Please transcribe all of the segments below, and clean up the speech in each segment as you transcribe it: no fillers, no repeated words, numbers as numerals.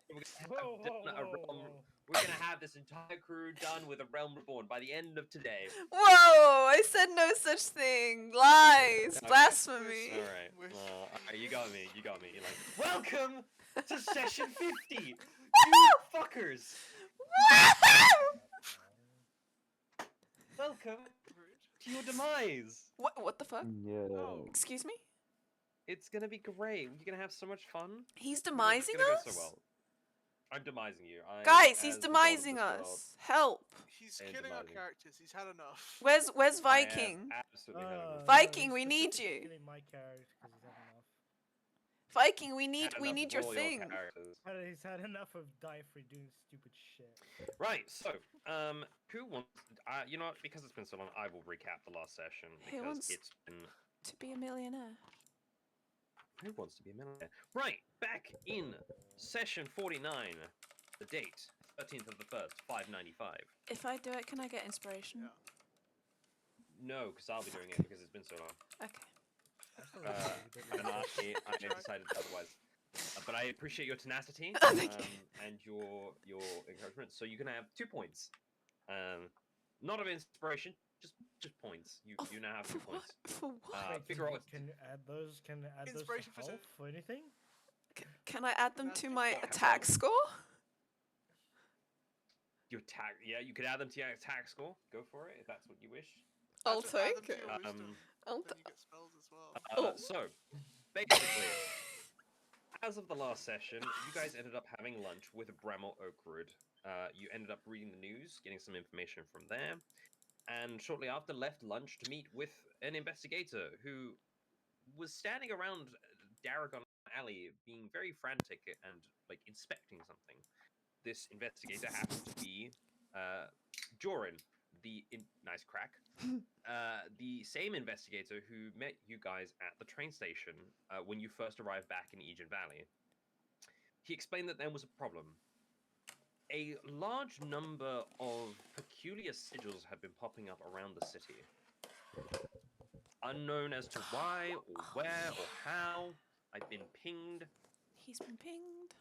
today we're gonna have this entire crew done with a realm reborn by the end of today. Whoa! I said no such thing. Lies, Okay. blasphemy. All right. Well, you got me. You got me. You're like, welcome to session 50, you fuckers. Welcome to your demise. What the fuck? Yeah. Excuse me? It's gonna be great. You're gonna have so much fun. He's It's demising gonna us? go so well. I'm demising you. Guys, he's as the god of demising this world, us. Help. He's And killing our demising. characters. He's had enough. Where's I have Viking? absolutely had enough. Viking, we need you. Killing my character because he's had enough. Viking, we Had need enough your of all thing. characters. He's had enough of Alderfey doing stupid shit. Right, so, who wants... you know what, because it's been so long, I will recap the last session, Who because wants- it's been... To be a millionaire. Who wants to be a millionaire? Right, back in session 49, the date, 13th of the 1st, 595. If I do it, can I get inspiration? Yeah. No, because I'll be doing it, because it's been so long. Okay. And I decided otherwise. But I appreciate your tenacity Oh, thank you. and your encouragement. So you're gonna have 2 points. Not of inspiration, just points. You now have 2 For what? points. For what? Wait, figure out. can you add those? Can you add Inspiration those for to health or anything? Can I add them That's to good. my Yeah. attack score? Your attack, yeah, you could add them to your attack score. Go for it if that's what you wish. I'll Add them take to it. your wisdom, I'll then you get spells as well. Oh. So, basically, as of the last session, you guys ended up having lunch with Bramall Oakwood. You ended up reading the news, getting some information from there, and shortly after left lunch to meet with an investigator who was standing around Darragon Alley being very frantic and like inspecting something. This investigator happened to be Joran, nice crack. The same investigator who met you guys at the train station when you first arrived back in Aegean Valley. He explained that there was a problem. A large number of peculiar sigils have been popping up around the city. Unknown as to why, or where, or how. I've been pinged. He's been pinged.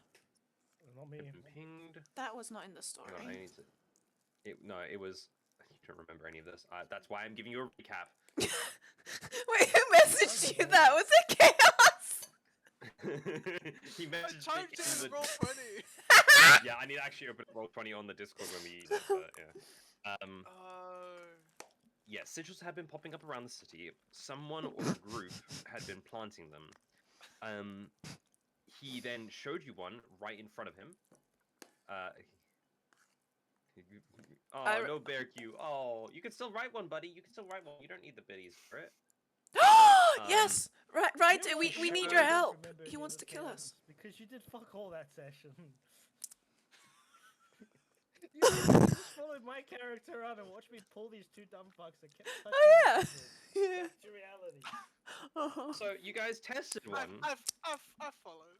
Not me. I've been pinged. That was not in the story. Hang on, I need to... No, it was... I don't remember any of this. That's why I'm giving you a recap. Wait, who messaged you that? Was it Chaos? He I messaged typed it it in in the... roll 20. Yeah, I need to actually open Roll20 on the Discord when we use it, but yeah. Yeah, sigils have been popping up around the city. Someone or a group had been planting them. He then showed you one right in front of him. Oh, no bear Q. Oh, you can still write one, buddy. You can still write one. You don't need the biddies for it. Yes! Right, You know we what? need I your don't help. remember He any wants of to the kill things, us. because you did fuck all that session. You just followed my character around and watched me pull these two dumb fucks that kept touching Oh, yeah. the puzzle. Yeah. Back to reality. Uh-huh. So you guys tested one. I've followed.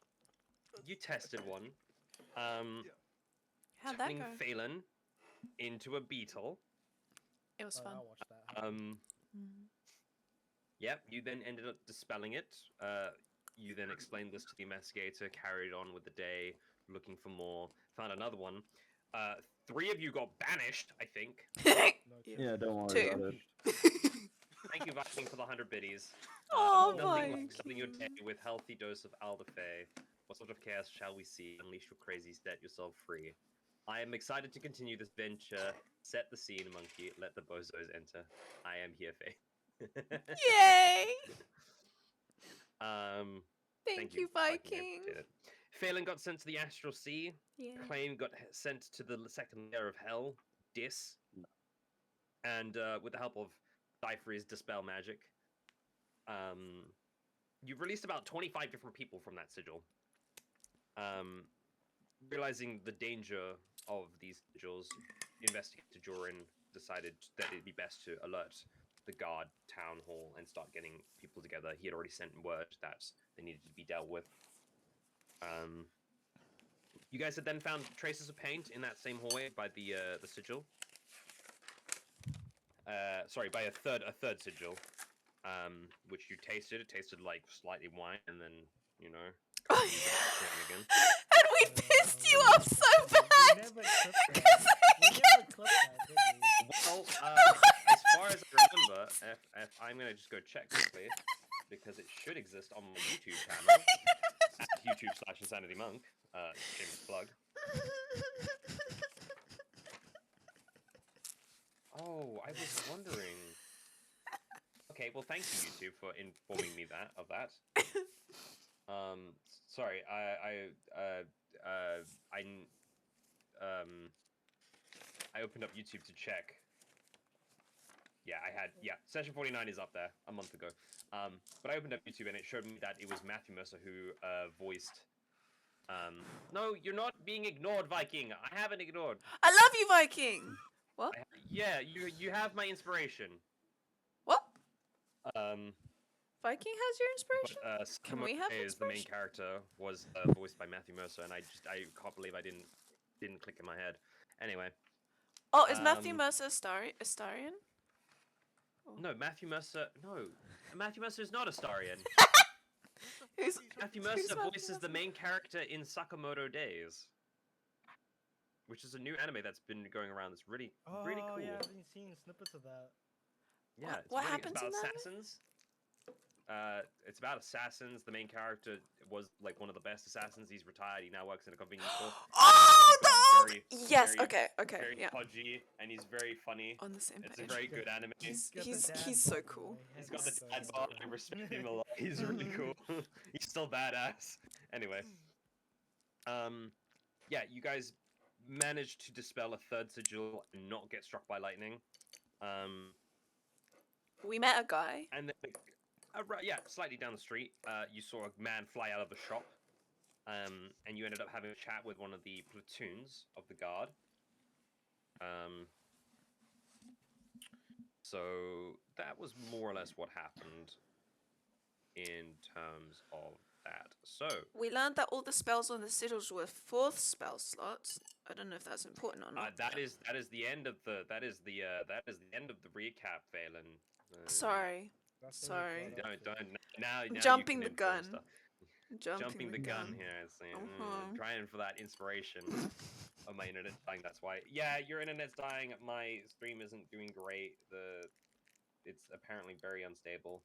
You tested one. How'd that Turning go? Phelan into a beetle. It was Oh, fun. I'll watch that. Mhm. Yep, you then ended up dispelling it. You then explained this to the investigator, carried on with the day, looking for more, found another one. 3 of you got banished, I think. No, Yeah, don't worry Two. about it. Thank you, Viking, for the 100 biddies. Oh, nothing Viking. like starting your day with healthy dose of Alderfey. What sort of chaos shall we see? Unleash your crazy, set yourself free. I am excited to continue this venture. Set the scene, monkey. Let the bozos enter. I am here, Faye. Yay! Thank you, I Viking. appreciate it. Phelan got sent to the Astral Sea. Yeah. Claim got sent to the second layer of Hell, Dis. And with the help of Alderfey's Dispel Magic, you've released about 25 different people from that sigil. Realizing the danger of these sigils, Investigator Joran decided that it'd be best to alert the guard town hall and start getting people together. He had already sent word that they needed to be dealt with. You guys had then found traces of paint in that same hallway by the sigil. Sorry, by a third sigil, which you tasted. It tasted like slightly wine, and then you know. Oh, shenanigans. and we pissed you just go check quickly because it should exist on my YouTube channel at YouTube/InsanityMonk. Shameless plug. Oh, I was wondering. Okay, well, thank you, YouTube, for informing me of that. Sorry, I opened up YouTube to check. Yeah, session 49 is up there a month ago. But I opened up YouTube and it showed me that it was Matthew Mercer who voiced. No, you're not being ignored, Viking. I haven't ignored. I love you, Viking. What? Yeah, you have my inspiration. What? But Viking has your inspiration? Can we have is the main inspiration? character was voiced by Matthew Mercer, and I can't believe I didn't click in my head. Anyway. Oh, is Matthew Um, Mercer Astarian? No, Matthew Mercer. No, Matthew Mercer is not Astarian. Who's Matthew who's Mercer Matthew voices the Mercer? main character in Sakamoto Days, which is a new anime that's been going around. That's really really cool. Yeah, I've been seeing snippets of that. Yeah, What it's happens about in that anime? assassins. It's about assassins. The main character was like one of the best assassins. He's retired. He now works in a convenience store. Oh, He's the very, yes. very, Okay. very Yeah. pudgy, and he's very funny. On the same It's a page. very good anime. He's Got the dad so bod, cool. boy. He's got the He's dad so bod. cool. I respect him a lot. He's really cool. He's still badass. Anyway, yeah, you guys managed to dispel a third sigil and not get struck by lightning. We met a guy. And then, yeah, slightly down the street, you saw a man fly out of the shop. And you ended up having a chat with one of the platoons of the guard. So that was more or less what happened in terms of that. So We learned that all the spells on the sigils were 4th spell slots. I don't know if that's important or not. that is the end of the end of the recap, Valen. Sorry. That's the Sorry. way it got up to. Now you Jumping can the inform gun. stuff. Jumping the gun here. It's, trying for that inspiration. Oh, my internet's dying. That's why. Yeah, your internet's dying. My stream isn't doing great. It's apparently very unstable.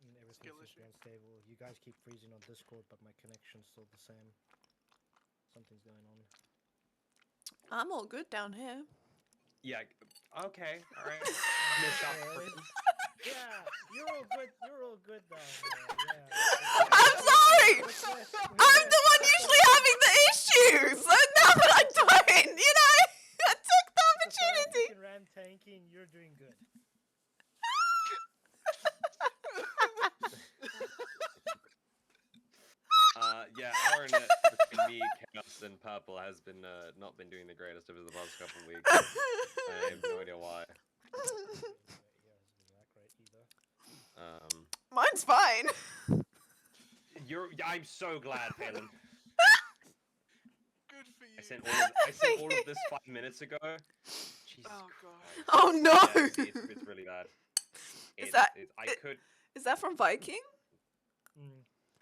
Everything's Skill just issue. unstable. You guys keep freezing on Discord, but my connection's still the same. Something's going on. I'm all good down here. Yeah. Okay. All right. Missed out. Yeah, you're all good. You're all good down there. Yeah. I'm sorry! I'm the one usually having the issues! So now that I don't, I took the opportunity! South African ram tanking, you're doing good. Yeah, our internet between me, Chaos, and Purple has been not been doing the greatest over the past couple of weeks. I have no idea why. Mine's fine. I'm so glad, Phelan. Good for you. I sent all of this 5 minutes ago. Jesus Oh Christ. god. Oh no! Yeah, it's really bad. Is that from Viking?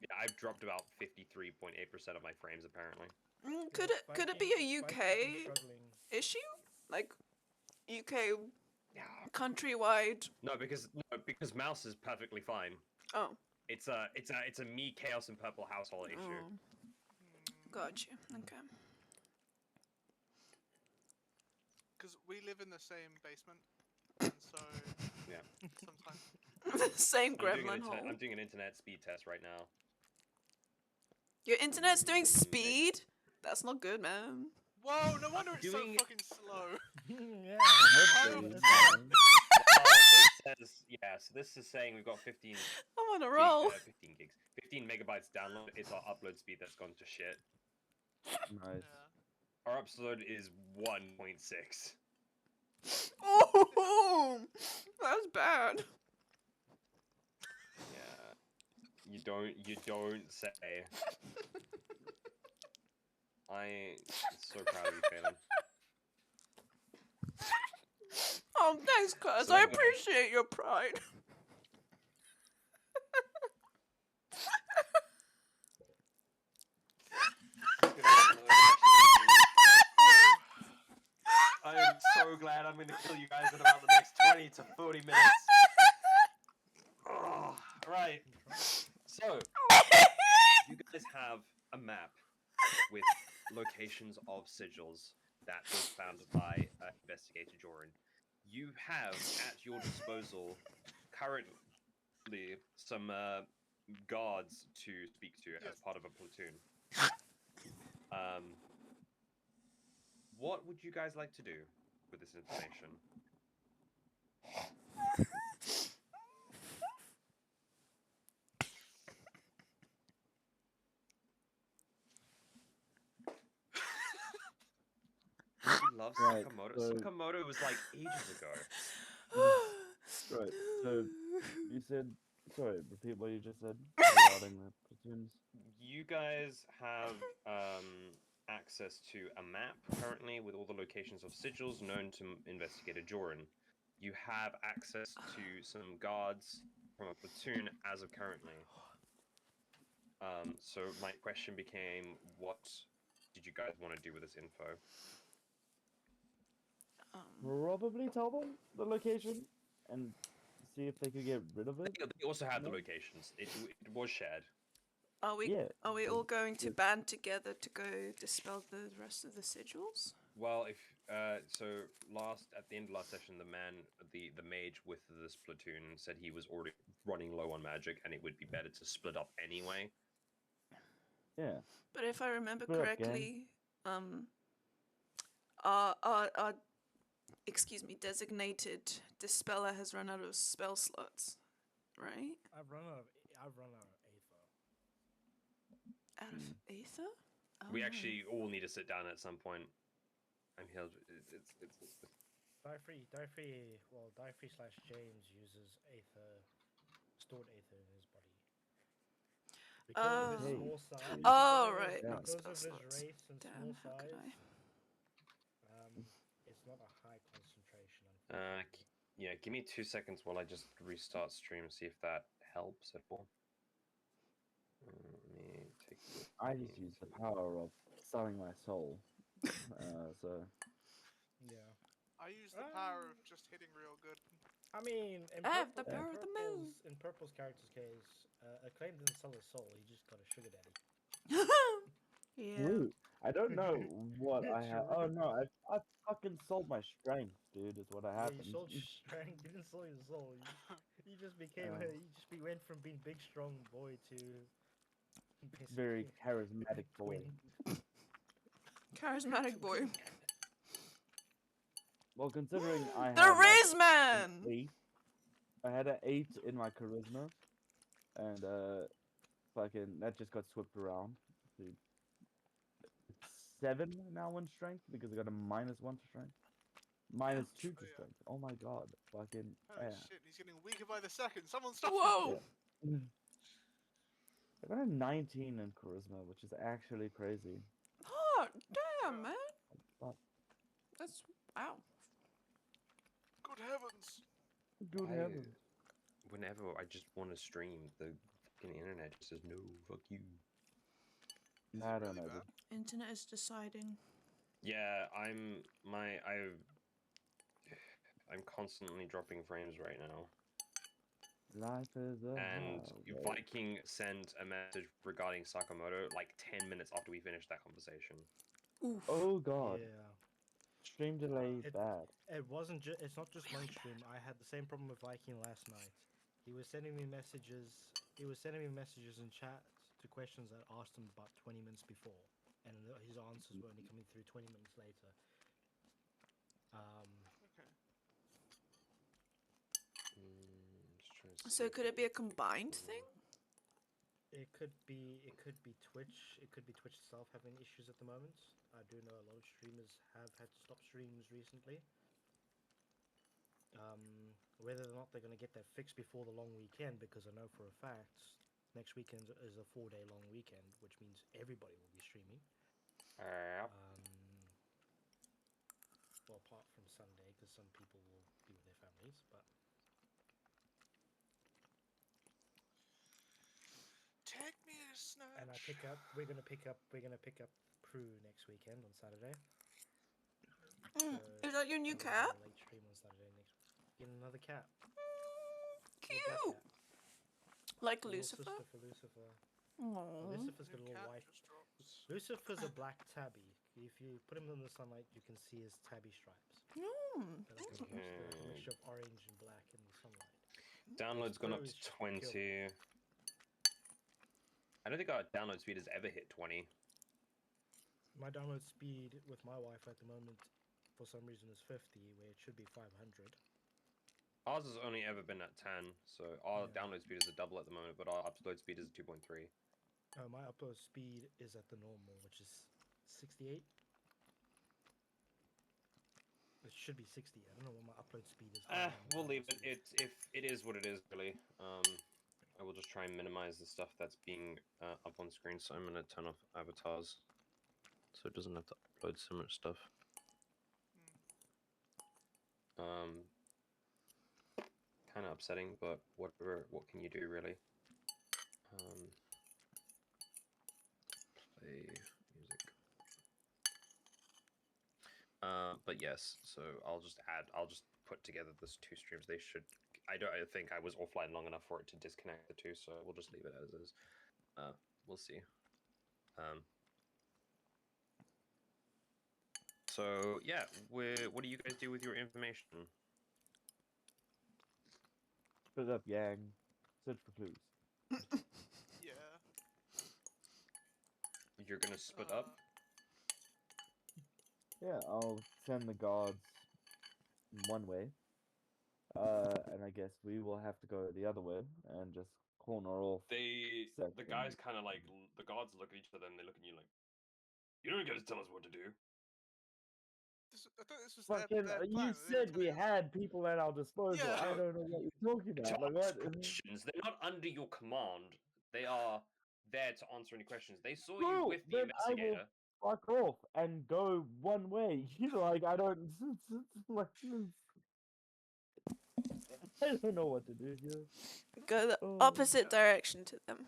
Yeah, I've dropped about 53.8% of my frames apparently. Could it be a UK issue? Like UK Yeah. countrywide? No, because mouse is perfectly fine. Oh, It's a me, Chaos, and Purple household issue. oh. Got you. Okay. Because we live in the same basement, and so Yeah. sometimes. Same gremlin hole. I'm doing an internet speed test right now. Your internet's doing speed? That's not good, man. Whoa! No wonder it's so Doing- fucking slow. Yeah. So this is saying we've got 15 I'm on a roll. 15 gigs, 15 megabytes download. It's our upload speed that's gone to shit. Nice. Yeah. Our upload is 1.6. Oh, that's bad. Yeah. You don't say. I'm so proud of you, Phelan. Oh, thanks, cuz. I appreciate your pride. I'm so glad I'm going to kill you guys in about the next 20 to 40 minutes. with locations of sigils that was found by Investigator Joran. You have at your disposal currently some guards to speak to as Yes. part of a platoon. What would you guys like to do with this information? He loves Right, Sakamoto. so- Sakamoto was like ages ago. Right, so you said, sorry, repeat what you just said regarding the platoons. You guys have access to a map currently with all the locations of sigils known to Investigator Joran. You have access to some guards from a platoon as of currently. So my question became, what did you guys want to do with this info? Probably tell them the location and see if they could get rid of it. They also have the No? locations. It was shared. Are we Yeah. are we all going to Yes. band together to go dispel the rest of the sigils? Well, if so, at the end of last session, the mage with this platoon said he was already running low on magic, and it would be better to split up anyway. Yeah. But if I remember Split up, gang. correctly, our excuse me, designated dispeller has run out of spell slots, right? I've run out of Aether. Out of Aether? Oh, We no. actually all need to sit down at some point. I'm here. It's Diefrey slash James uses Aether, stored Aether in his body. Because of his Oh. small size. Oh, because of right. his- Yeah. Because Spell of his slots. race and Damn, small how could size, I? it's not a high concentration. Unfortunately. yeah. Give me 2 seconds while I just restart stream, see if that helps at all. Let me take. I just use the power of selling my soul. So Yeah. I use the power of just hitting real good. I mean, in I have the Purple- in power of the moon. In Purple's character's case, Acclaim didn't sell his soul. He just got a sugar daddy. Yeah. True. I don't know what I have. Oh True. no, I fucking sold my strength, dude. Is what Yeah, happened. you sold your strength. You didn't sell your soul. You just became. Went from being big strong boy to basically Very charismatic boy. twin. Charismatic boy. Well, considering I The had like, Riz an Man! 8, I had an 8 in my charisma, and fucking that just got swept around. Dude. It's 7 now in strength because I got a -1 to strength, -2 to yeah. strength. Oh my god, fucking Oh yeah. shit, he's getting weaker by the second. Someone stop Whoa! Yeah. I got a 19 in charisma, which is actually crazy. Oh, damn, man. But That's wow. him! Good heavens! good I- heavens. Whenever I just want to stream, the fucking internet just says no, fuck you. Is I it don't really know. bad? Internet is deciding. Yeah, I'm constantly dropping frames right now. Life is a And highway. Viking sent a message regarding Sakamoto like 10 minutes after we finished that conversation. Oof. Oh god, Yeah. stream delay It- bad. It wasn't just. It's not just my stream. I had the same problem with Viking last night. He was sending me messages. He was sending me messages in chat to questions I asked him about 20 minutes before, and his answers were only coming through 20 minutes later. Okay. Just trying to So see could if it be a combined thing? It could be Twitch. It could be Twitch itself having issues at the moment. I do know a lot of streamers have had to stop streams recently. Whether or not they're going to get that fixed before the long weekend, because I know for a fact next weekend is a 4-day long weekend, which means everybody will be streaming. Yep. Well, apart from Sunday, because some people will be with their families, but Take me to Snatch. and we're gonna pick up Prue next weekend on Saturday. Is that your new I'm gonna cat? do a late stream on Saturday next. Get another cat. Cute. Little black cat. Like Little Lucifer. sister for Lucifer. Aww. Lucifer's got a New little cat white. just dropped. Lucifer's a black tabby. If you put him in the sunlight, you can see his tabby stripes. Mm. They're like a mixture of orange and black in the sunlight. Download's gone up Crew to is killed. 20. I don't think our download speed has ever hit 20. My download speed with my Wi-Fi at the moment, for some reason, is 50, where it should be 500. Ours has only ever been at 10, so our Yeah. download speed is a double at the moment, but our upload speed is 2.3. My upload speed is at the normal, which is 68. It should be 60. I don't know what my upload speed is. We'll leave it. If it is what it is, really. I will just try and minimize the stuff that's being up on screen. So I'm gonna turn off avatars, so it doesn't have to upload so much stuff. Kind of upsetting, but whatever. What can you do, really? Play music. But yes. So I'll just put together those two streams. They should. I think I was offline long enough for it to disconnect the two, so we'll just leave it as is. We'll see. So yeah, what do you guys do with your information? Split up gang. Search for clues. Yeah. You're gonna split up? Yeah, I'll send the guards one way. And I guess we will have to go the other way and just corner off. The section. guys kind of like the guards look at each other and they look at you like, you don't get to tell us what to do. I thought this was Fucking, their you plan. They were said we telling us- had people at our disposal. Yeah. I don't know what you're talking To about. Like, ask what? questions. They're not under your command. They are there to answer any questions. They saw you Cool, with the then I will investigator. fuck off and go one way. You know, like, I don't. Like, I don't know what to do here. Go the Oh. opposite direction to them.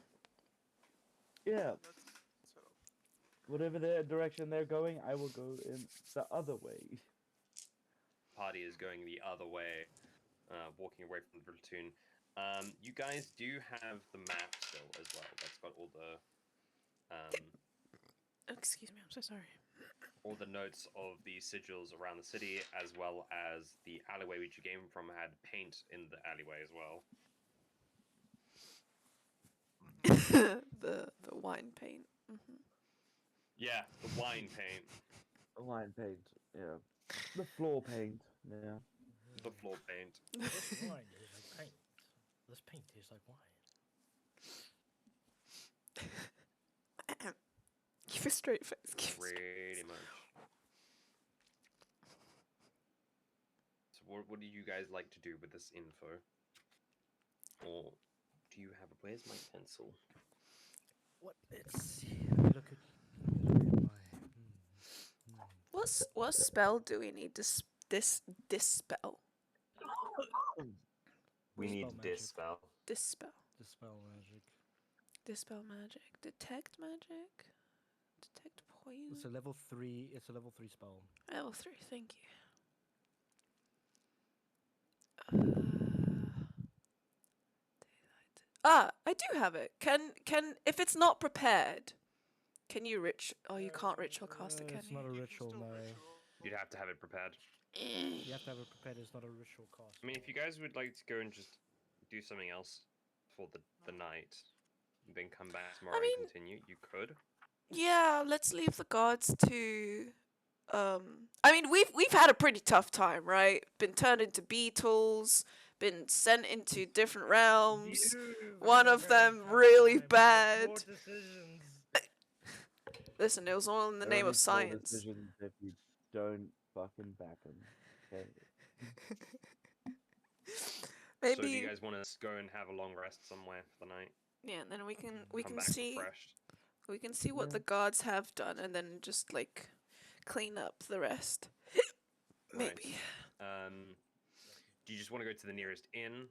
Yeah, Let's set up. whatever their direction they're going, I will go in the other way. Party is going the other way, walking away from the platoon. You guys do have the map still as well. That's got all the Excuse me, I'm so sorry. all the notes of the sigils around the city, as well as the alleyway which you came from had paint in the alleyway as well. the wine paint. Yeah, the wine paint, Line paint, yeah. The floor paint, yeah. the floor paint. This wine is like paint. This paint tastes like wine. Keep a straight face. Keep a straight Pretty much. So what do you guys like to do with this info? Or do you have where's my pencil? What? Let's see. Let me look at my. What spell do we need to dispel? We need Dispel magic. dispel. Dispel. Dispel magic. Dispel magic. Detect magic. Detect poison. It's a level 3. It's a level 3 spell. Level 3. Thank you. I do have it. Can if it's not prepared, can you Oh, you can't ritual cast it, can It's you? not a You can ritual, still no. ritual. You'd have to have it prepared. You have to have it prepared. It's not a ritual cast. I mean, if you guys would like to go and just do something else for the night, and then come back tomorrow mean- and continue, you could. Yeah, let's leave the guards to. I mean, we've had a pretty tough time, right? Been turned into beetles, been sent into different realms. One of them really bad. Listen, it was all in the name Only of poor science. decisions if you don't fucking back them. Okay. So do you Maybe, guys want to go and have a long rest somewhere for the night? yeah. And then we can Come back see refreshed. what Yeah. the guards have done, and then just like clean up the rest. Right. Maybe. Do you just want to go to the nearest inn?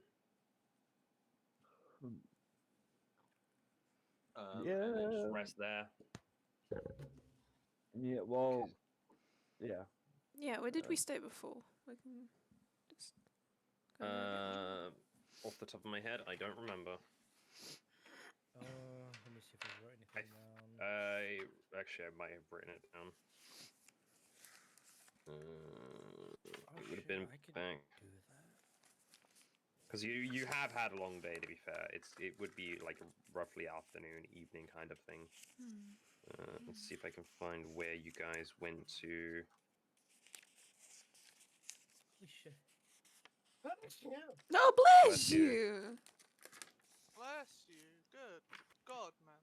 And then just Yeah. rest there. Yeah, well, yeah. Yeah. Where did we stay before? We can just. go there again. Off the top of my head, I don't remember. Let me see if I wrote anything down. Actually, I might have written it down. It would have been I could back do that. because you have had a long day. To be fair, it would be like a roughly afternoon, evening kind of thing. Let's see if I can find where you guys went to. Holy shit. Yeah. No, bless Bless you. you. Bless you. Good God, man.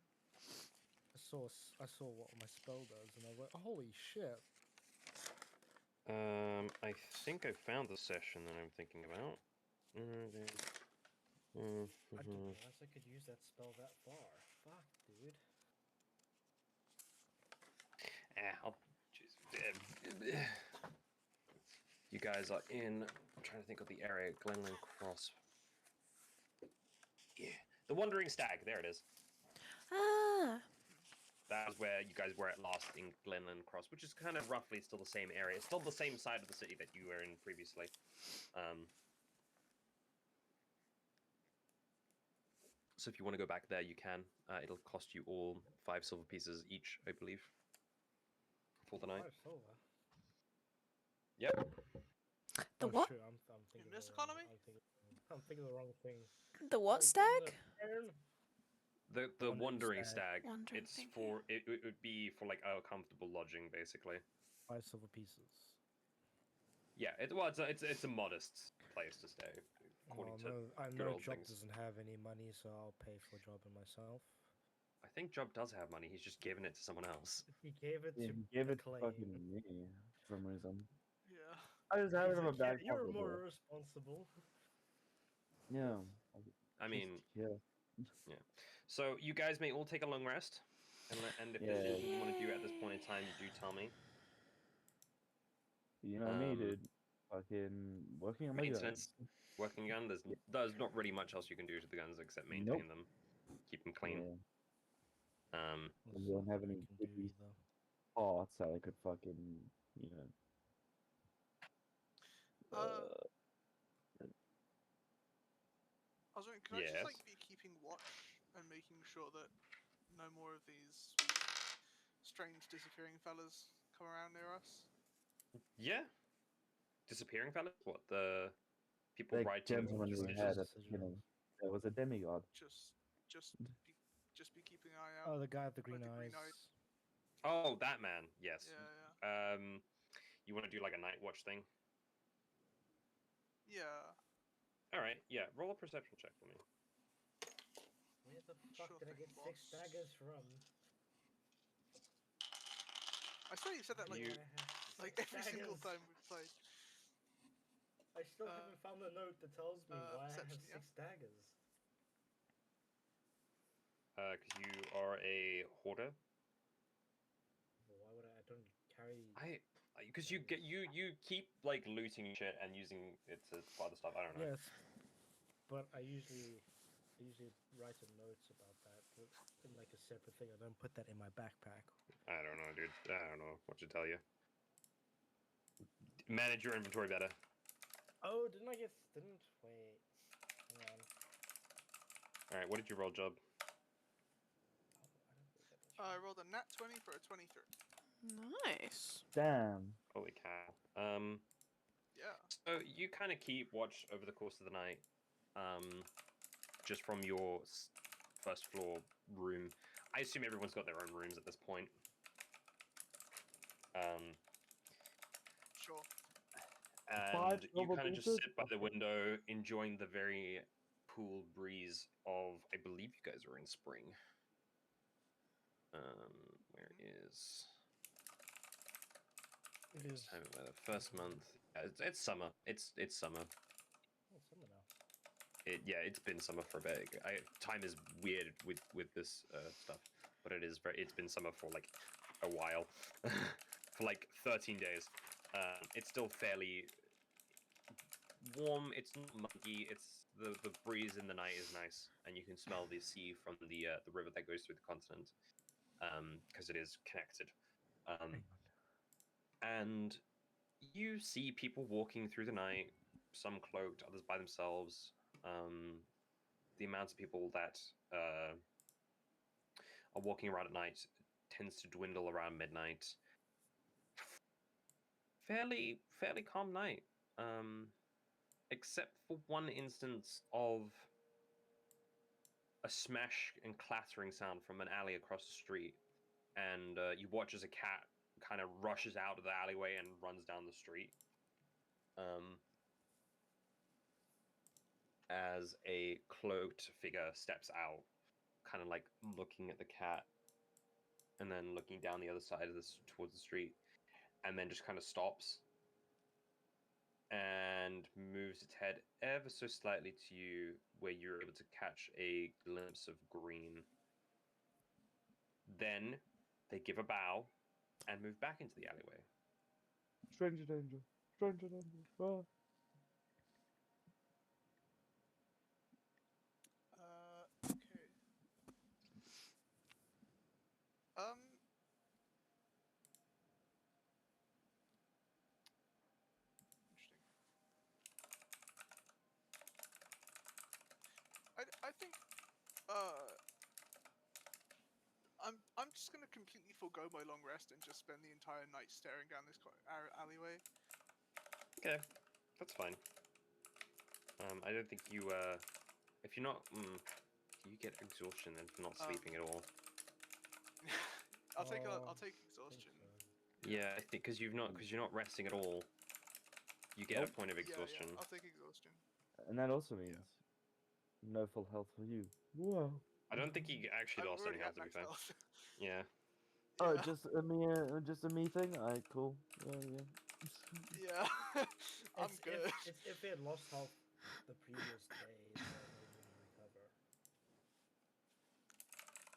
I saw what my spell does, and I went, holy shit. I think I found the session that I'm thinking about. I didn't realize I could use that spell that far. Fuck, dude. I'll just, you guys are in. I'm trying to think of the area. Glenland Cross. Yeah, the Wandering Stag. There it is. Ah. That was where you guys were at last in Glenland Cross, which is kind of roughly still the same area. It's still the same side of the city that you were in previously. So if you want to go back there, you can. It'll cost you all 5 silver pieces each, I believe, for the night. 5 silver. Yep. The Oh, what? shoot, I'm thinking this the wrong- economy? I'm thinking the wrong thing. The what The stag? Baron? The Wandering Wandering Stag. Stag. Wandering, It's thank for it would be for like a comfortable lodging, basically. 5 silver pieces. Yeah. It's a modest place to stay, according to I good know old Job things. doesn't have any money, so I'll pay for Job and myself. I think Job does have money. He's just given it to someone else. He gave it Yeah, to he gave it to Acclaim. fucking me for some reason. Yeah. I just have it He's in my like, yeah, back you're pocket. more bro. responsible. Yeah. I mean, yeah. so you guys may all take a long rest, and if there's Yeah. anything you want to do at this point in time, do tell me. You know me, Um, dude. Fucking working on my Maintenance, guns. working gun. There's not really much else you can do to the guns except maintain Nope. them, keep them clean. Yeah. Um, I don't have any I can do biggie either. parts that I could fucking, you know. I was wondering, can I just Yes. like be keeping watch and making sure that no more of these strange disappearing fellas come around near us? yeah. Disappearing fellas? What, the people That writing gentleman we suspicious? had at the Decisions. beginning, that was a demigod. Just be keeping an eye Oh, out. the guy with the green the eyes. green eyes. Oh, that man. Yes. Yeah, You want to do like a night watch thing? yeah. All right. Yeah. Roll a perception check for me. Where the fuck Sure did I thing, get 6 boss. daggers from? I swear you said that like You- like every single time we played. I still Uh, haven't found the note that tells me why I have perception, 6 yeah? daggers. Because you are a hoarder. Well, why would I? I don't carry. Because you keep like looting shit and using it to buy the stuff. I don't know. Yes, but I usually write some notes about that in like a separate thing. I don't put that in my backpack. I don't know, dude. I don't know what to tell you. Manage your inventory better. Oh, didn't I get? Didn't wait. Hang on. All right. What did you roll, Job? Oh, I don't think that was I rolled a nat 20 for a 23. Nice. Damn. Holy cow. Yeah. So you kind of keep watch over the course of the night, just from your first floor room. I assume everyone's got their own rooms at this point. Sure. And you silver kind of just pieces? sit by the Okay. window, enjoying the very cool breeze of, I believe you guys are in spring. Where is... It is. Time of weather. First month. Yeah, it's summer. It's summer. Oh, summer now. It's been summer for a bit. Time is weird with this stuff, but it's been summer for like a while, for like 13 days. It's still fairly warm. It's not muggy. It's the breeze in the night is nice, and you can smell the sea from the river that goes through the continent, because it is connected. And you see people walking through the night, some cloaked, others by themselves. The amounts of people that are walking around at night tends to dwindle around midnight. Fairly calm night. Except for one instance of a smash and clattering sound from an alley across the street, and you watch as a cat kind of rushes out of the alleyway and runs down the street. As a cloaked figure steps out, kind of like looking at the cat, and then looking down the other side of this towards the street, and then just kind of stops and moves its head ever so slightly to you, where you're able to catch a glimpse of green. Then they give a bow and move back into the alleyway. Stranger danger. Stranger danger. Ah. Okay. Interesting. I think I'm just gonna completely forego my long rest and just spend the entire night staring down this alleyway. Okay, that's fine. I don't think you, if you're not, you get exhaustion and from not sleeping at all. I'll take I think exhaustion. so. Yeah, I think because you're not resting at all. You get a point of exhaustion. Yeah, I'll take exhaustion. And that also means no full health for you. Whoa. I don't think he actually I'm lost any already health, at to be max fair. health. Yeah. Oh, Yeah. just a me thing. Alright, cool. Yeah, I'm good. If they had lost health the previous day, then they wouldn't recover.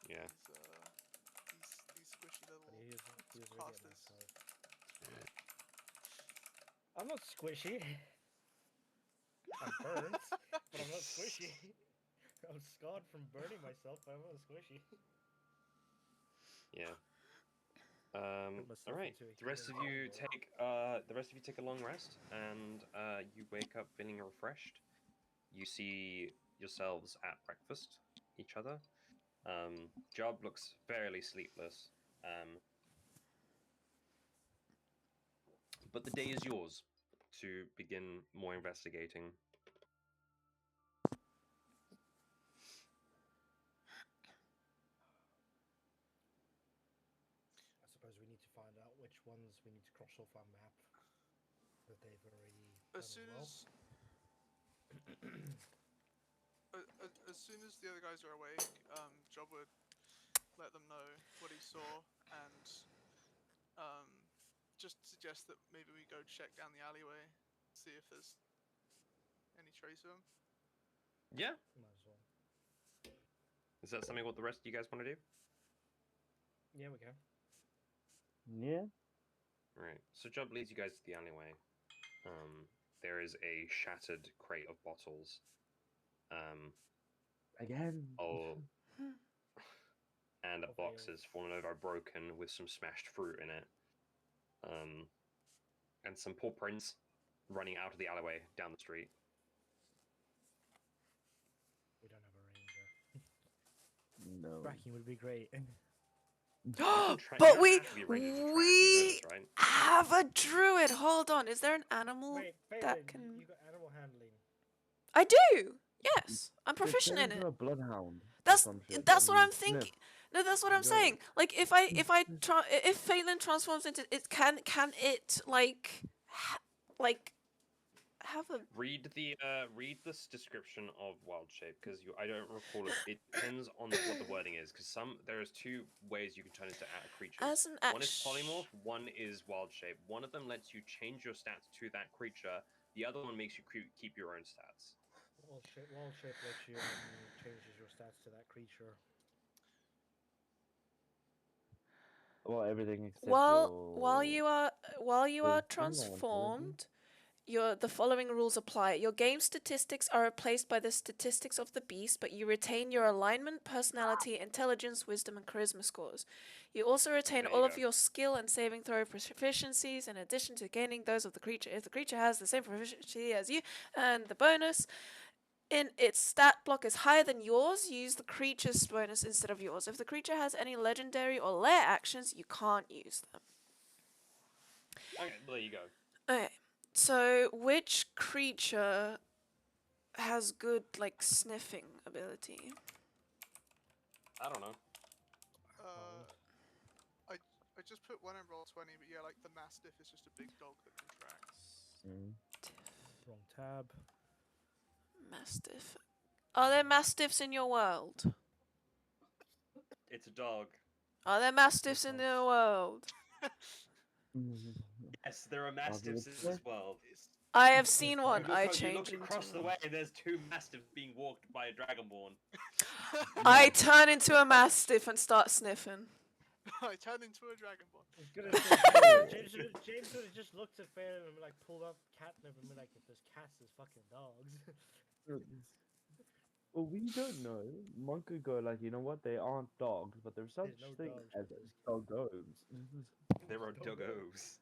Yeah. These squishy little But he was already at max casters. health. I'm not squishy. I'm burnt, but I'm not squishy. I'm scarred from burning myself, but I'm not squishy. Yeah. myself All right. into a The rest of healing you combo. take a long rest, and you wake up feeling refreshed. You see yourselves at breakfast, each other. Job looks fairly sleepless. But the day is yours to begin more investigating. I suppose we need to find out which ones we need to cross off our map that they've already done As soon well. as soon as the other guys are awake, Job would let them know what he saw and just suggest that maybe we go check down the alleyway, see if there's any trace of him. Yeah. Might as well. Is that something what the rest of you guys want to do? Yeah, we can. Yeah. Right. So Job leads you guys to the alleyway. There is a shattered crate of bottles. Again. And a Of box ale. is fallen over broken with some smashed fruit in it. And some paw prints running out of the alleyway down the street. We don't have a ranger. No. Bracking would be great. But we have to be a ranger to track, you know this, right? have a druid. Hold on. Is there an animal Wait, that Phelan, can? you got animal handling. I do. Yes, I'm Just proficient turn in into it. a bloodhound. or That's some shit that's and what you I'm sniff. thinking. No, that's what I'm Go. saying. Like if Phelan transforms into it, can it like have a Read this description of wild shape because I don't recall it. It depends on what the wording is because there's two ways you can turn into creatures. as an One is action? polymorph, one is wild shape. One of them lets you change your stats to that creature. The other one makes you keep your own stats. Wild shape lets you changes your stats to that creature. Well, everything except While you are animal transformed, the following rules apply. Your game statistics are replaced by the statistics of the beast, but you retain your alignment, personality, intelligence, wisdom, and charisma scores. You also retain There all you of go. your skill and saving throw proficiencies in addition to gaining those of the creature. If the creature has the same proficiency as you, and the bonus in its stat block is higher than yours, use the creature's bonus instead of yours. If the creature has any legendary or lair actions, you can't use them. Okay, well, there you go. Okay, so which creature has good, like, sniffing ability? I don't know. I just put one in roll 20, but yeah, like the Mastiff is just a big dog that can track. Wrong tab. Mastiff. Are there mastiffs in your world? It's a dog. Are there mastiffs in your world? Yes, there are mastiffs in this world. I have seen one. You I look, you look change across into the one. way, and there's 2 mastiffs being walked by a dragonborn. I turn into a mastiff and start sniffing. I turned into a dragonborn. I was gonna say, James would have just looked at Fair and like pulled up catnip and be like, if there's cats, there's fucking dogs. Well, we don't know. Monk could go like, you know what? They aren't dogs, but there's such no thing dogs, as but there's doggos. There are Doggo. doggos.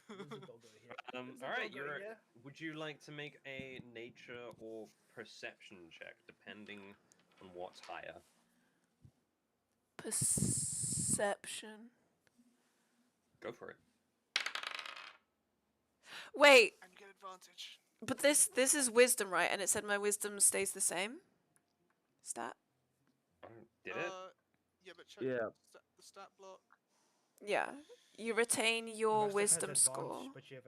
There's a doggo here. All right, doggo you're. here. Would you like to make a nature or perception check, depending on what's higher? Perception. Go for it. Wait, And you get advantage. but this is wisdom, right? And it said my wisdom stays the same. Stat. Did it? Yeah, but check Yeah. the stat block. Yeah. You retain The your Mastiff has wisdom advantage, score. but you have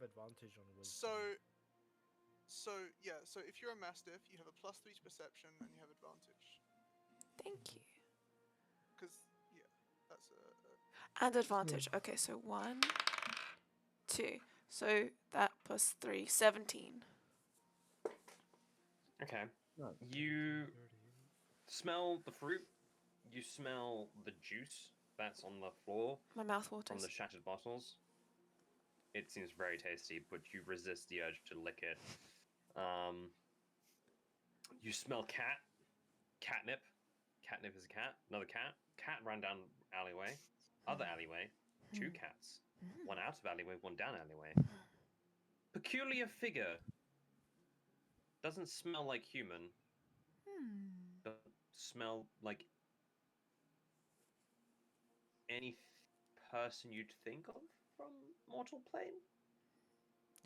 advantage on wisdom. So yeah, so if you're a Mastiff, you have a +3 to perception and you have advantage. Thank you. Because yeah, that's And advantage. Okay, so 1, 2. So that plus 3, 17. Okay. Nice. You smell the fruit. You smell the juice that's on the floor My mouth from waters. the shattered bottles. It seems very tasty, but you resist the urge to lick it. You smell catnip. Catnip is a cat. Another cat. Cat ran down alleyway. Other alleyway. 2 cats. One out of alleyway, one down alleyway. Peculiar figure. Doesn't smell like human. Doesn't smell like any person you'd think of from mortal plane,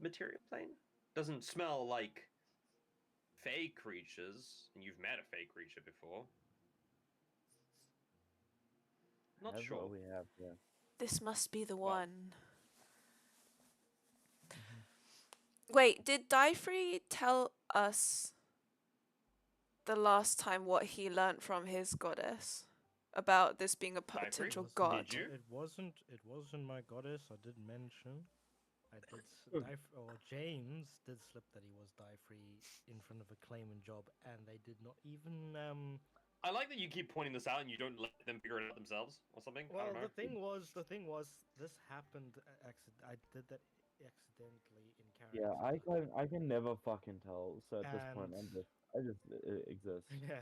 material plane. Doesn't smell like fey creatures, and you've met a fey creature before. Not That's sure. what we have, yeah. This must be the Well. one. Wait, did Dyfree tell us the last time what he learnt from his goddess about this being a potential Wasn't- god? Did you? It wasn't my goddess. I did mention. I did. James did slip that he was Dyfree in front of a claimant job, and they did not even. I like that you keep pointing this out and you don't let them figure it out themselves or something. I Well, don't know. the thing was, this happened. I did that accidentally in character. Yeah, I can never fucking tell. So at this point, And- I just exist. Yeah.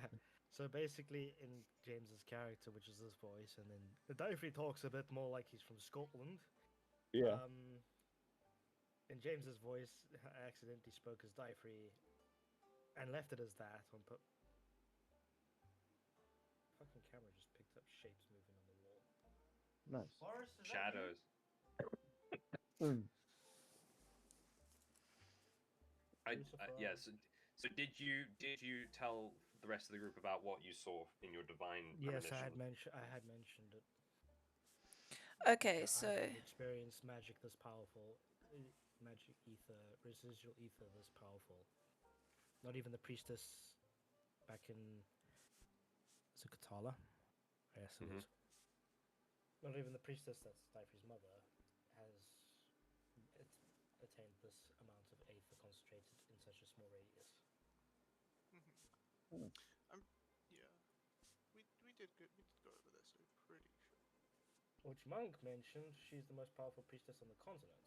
So basically, in James's character, which is this voice, and then the Dyfree talks a bit more like he's from Scotland. Yeah. In James's voice, I accidentally spoke as Dyfree, and left it as that on put. Fucking camera just picked up shapes moving on the wall. Nice. Forrest, is that you? Shadows. Lucifer. Yeah. So did you tell the rest of the group about what you saw in your divine Yes, premonition? I had mentioned it. Okay, that so I had experienced magic this powerful, magic ether, residual ether this powerful. Not even the priestess back in Zukatala. Yes, it Mhm. is. Not even the priestess that's Dyfree's mother has attained this amount of aether concentrated in such a small radius. yeah. We did go over this. So pretty sure. Which Monk mentioned she's the most powerful priestess on the continent.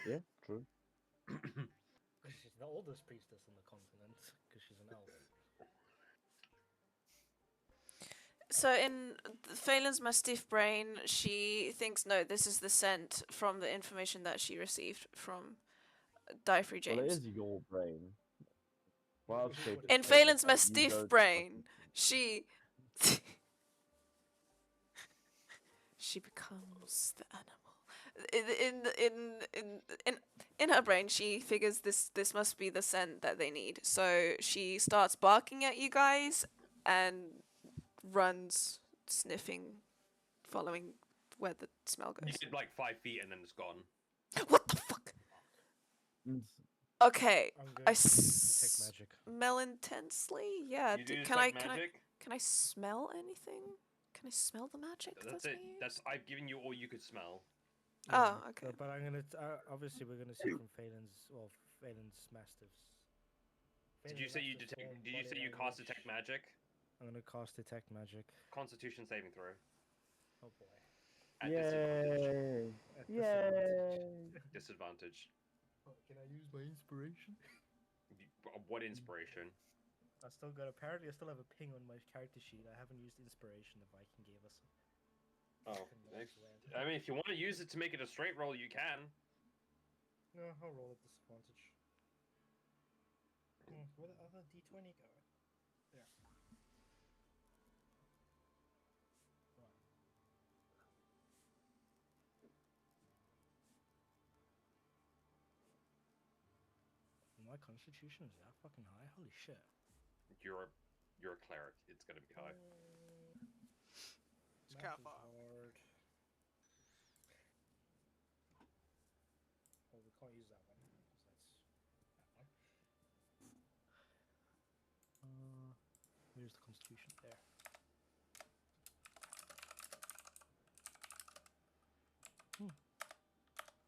Yeah, true. Because she's the oldest priestess on the continent, because she's an elf. So in Phelan's Mastiff brain, she thinks, no, this is the scent from the information that she received from Free Well, it James. is your brain. Well, I'll state In the statement Phelan's that you Mastiff don't brain, she she becomes the animal. In her brain, she figures this must be the scent that they need. So she starts barking at you guys and runs, sniffing, following where the smell You goes. get like 5 feet and then it's gone. What the fuck? Mm, Okay, I'm going I to use detect magic. smell intensely. Yeah, You do can I detect magic. can I smell anything? Can I smell the magic? That's it. That's I've given you all you could smell. Oh, okay. But I'm gonna obviously we're gonna see from Phelan's mastiffs. Did you say you detect? Did you say you cast detect magic? I'm gonna cast detect magic. Constitution saving throw. Oh boy. At disadvantage. Yay! At Yay! Disadvantage. Can I use my inspiration? What inspiration? Apparently I still have a ping on my character sheet. I haven't used inspiration the Viking gave us. Oh, I mean, if you want to use it to make it a straight roll, you can. No, I'll roll at disadvantage. Where the other d20 go? There. Right. My constitution is that fucking high? Holy shit. You're a cleric. It's gonna be high. It's Math is Kappa. hard. Oh, we can't use that one because that's that one. Where's the constitution? There.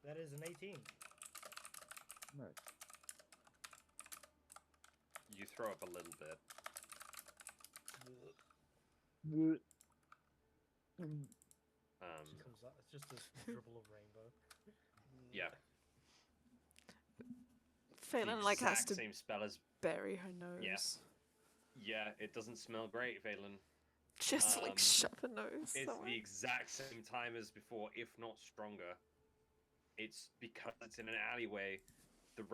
That is an 18. Nice. You throw up a little bit. Comes out. It's just a dribble of rainbow. Yeah. Phelan the like has exact to same spell as. bury her nose. Yeah, it doesn't smell great, Phelan. Just like shove her nose It's somewhere. the exact same time as before, if not stronger. It's because it's in an alleyway. The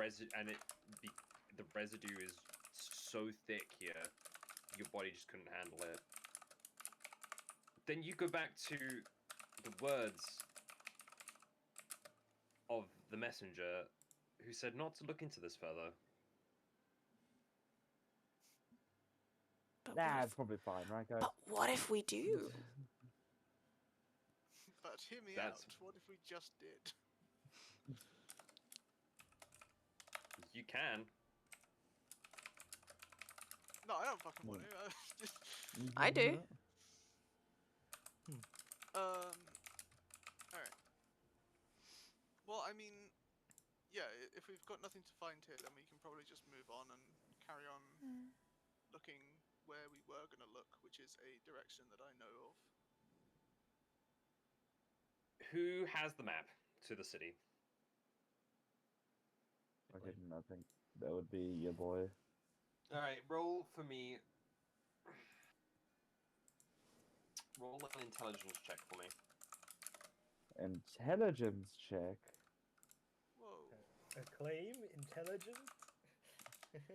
residue is so thick here, your body just couldn't handle it. Then you go back to the words of the messenger, who said not to look into this further. But Nah, it's probably fine, right, guys? but what if we do? But hear me That's- out. What if we just did? You can. No, I don't fucking want to. I do. Alright. Well, I mean, yeah, if we've got nothing to find here, then we can probably just move on and carry on looking where we were going to look, which is a direction that I know of. Who has the map to the city? Okay, nothing. That would be your boy. Alright, roll for me. Roll an intelligence check for me. Intelligence check. Whoa. Acclaim, intelligent.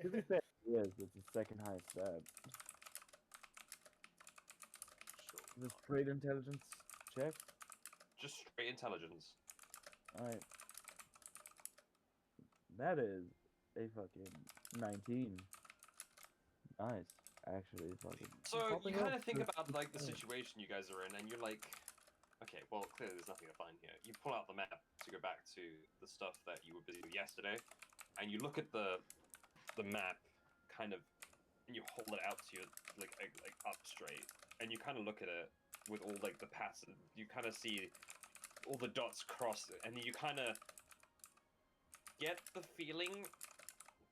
To be fair, yes, it's the second highest stat. Sure. Is it straight intelligence check? Just straight intelligence. Alright. That is a fucking 19. Nice. Actually, fucking. So you popping kind up of think with- about like the with- situation you guys are in, and you're like, okay, well clearly there's nothing to find here. You pull out the map to go back to the stuff that you were busy with yesterday, and you look at the map, kind of, and you hold it out to you like up straight, and you kind of look at it with all like the paths. You kind of see all the dots cross, and you kind of get the feeling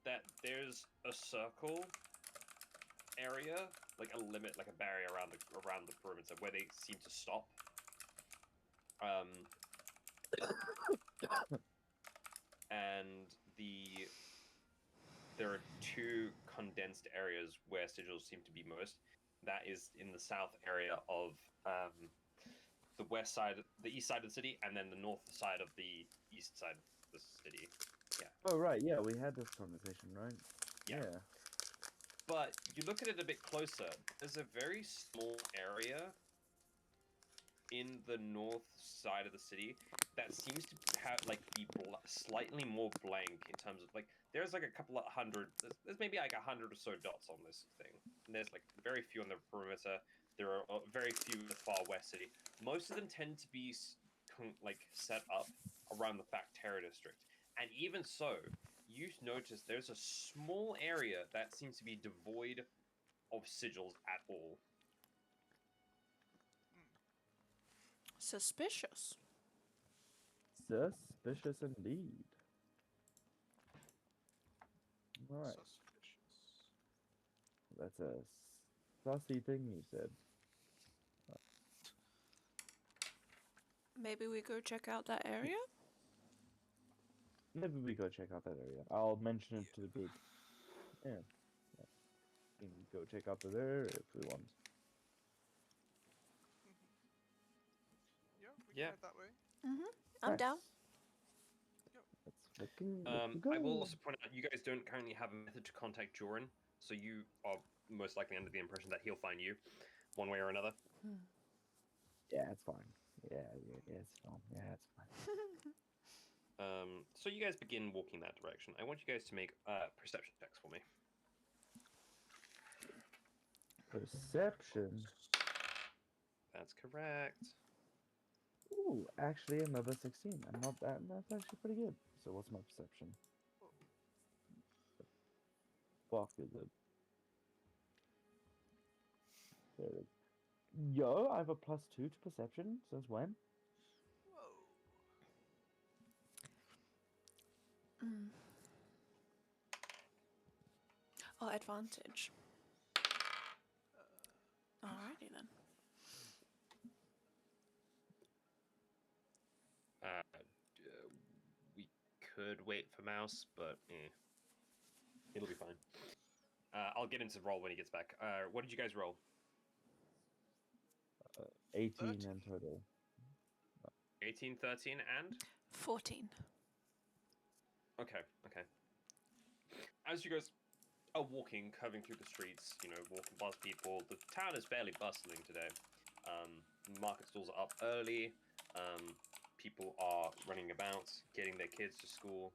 that there's a circle area, like a limit, like a barrier around the perimeter where they seem to stop. And there are two condensed areas where sigils seem to be most. That is in the south area of the west side, the east side of the city, and then the north side of the east side of the city. Oh right, yeah, we had this conversation, right? Yeah. But you look at it a bit closer. There's a very small area in the north side of the city that seems to have like be slightly more blank in terms of like there's like a couple of hundred. There's maybe like 100 or so dots on this thing. And there's like very few on the perimeter. There are very few in the far west city. Most of them tend to be like set up around the Factera district. And even so, you notice there's a small area that seems to be devoid of sigils at all. Suspicious. Suspicious indeed. Alright, Suspicious. that's a sussy thing you said. Maybe we go check out that area? Maybe we go check out that area. I'll mention it to the group. Yeah. We can go check out there if we want. Yeah, we Yeah. can head that way. I'm down. Let's fucking I will also point out you guys don't currently have a method to contact Joran, so you are most likely under the impression that he'll find you, one way or another. Yeah, it's fine. Yeah, it's fine. Yeah, it's fine. So you guys begin walking that direction. I want you guys to make perception checks for me. Perception. That's correct. Ooh, actually another 16. I'm not that. That's actually pretty good. So what's my perception? Fuck is it? There it is. Yo, I have a +2 to perception. Since when? Whoa. Oh, advantage. Alrighty then. We could wait for Mouse, but it'll be fine. I'll get into roll when he gets back. What did you guys roll? 18 13. in total. 18, 13, and? 14. Okay. As you guys are walking, curving through the streets, walking past people, the town is fairly bustling today. Market stalls are up early. People are running about, getting their kids to school.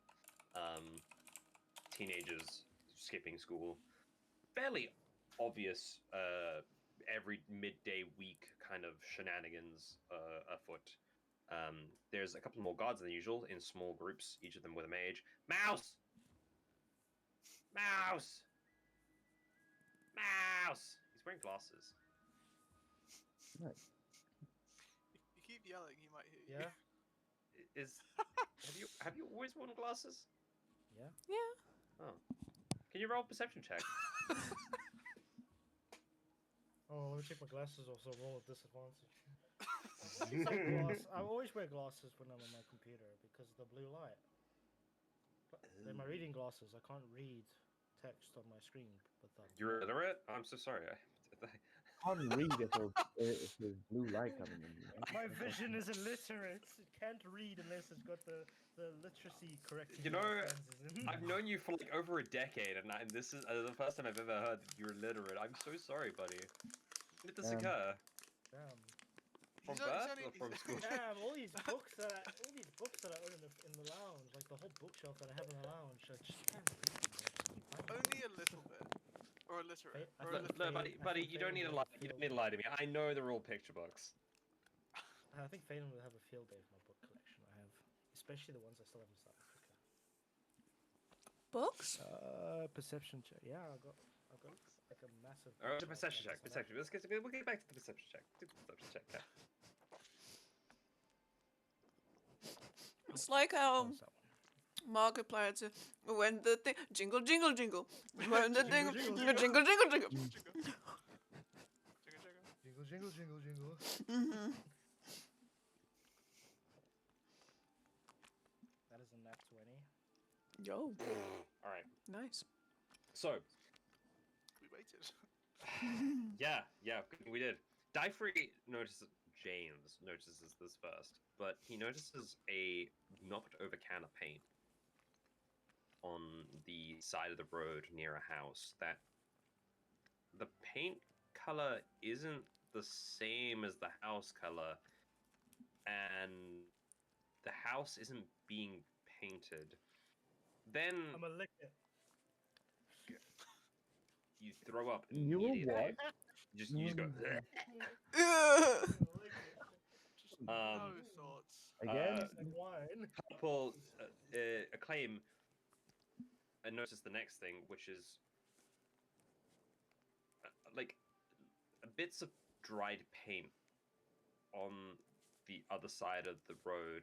Teenagers skipping school. Fairly obvious every midday week kind of shenanigans afoot. There's a couple more guards than usual in small groups, each of them with a mage. Mouse! Mouse! Mouse! He's wearing glasses. Nice. You keep yelling, he might hear you. Yeah. Have you always worn glasses? Yeah. Yeah. Oh. Can you roll a perception check? Oh, let me take my glasses off so I roll at disadvantage. I always wear glasses when I'm on my computer because of the blue light. But they're my reading glasses. I can't read text on my screen with them. You're illiterate? I'm so sorry. Can't read if there's blue light coming in. Right? My vision is illiterate. It can't read unless it's got the literacy corrected. You know, I've known you for like over a decade, and this is the first time I've ever heard that you're illiterate. I'm so sorry, buddy. When did this occur? Damn. From He's birth only- or from school? Damn, all these books that I own in the lounge, like the whole bookshelf that I have in the lounge, I just can't read. Only a little bit. Or illiterate. I Or think- No, illiterate. buddy, you don't need to lie. You don't need to lie to me. I know they're all picture books. I think Phelan will have a field day with my book collection. I have, especially the ones I still have in South Africa. Books? Perception check. Yeah, I've got like a massive. All right, the bookshelf perception in check. South Africa. We'll get back to the perception check. Do the perception check. Yeah. It's like What's that one? Markiplier to when the thing jingle jingle jingle when the thing Jingle, jingle jingle jingle jingle. Jigga. Jingle, jingle, jingle. Mm-hmm. That is a nat 20. Yo, All right. nice. So, We waited. yeah, we did. James notices this first, but he notices a knocked over can of paint. on the side of the road near a house that the paint color isn't the same as the house color, and the house isn't being painted. Then I'm a lick it. you throw up You will immediately. what? You just go. Ugh. I'm a lick it. Just Um, no thoughts. Again? It's like wine. Couple acclaim and notice the next thing, which is like bits of dried paint on the other side of the road,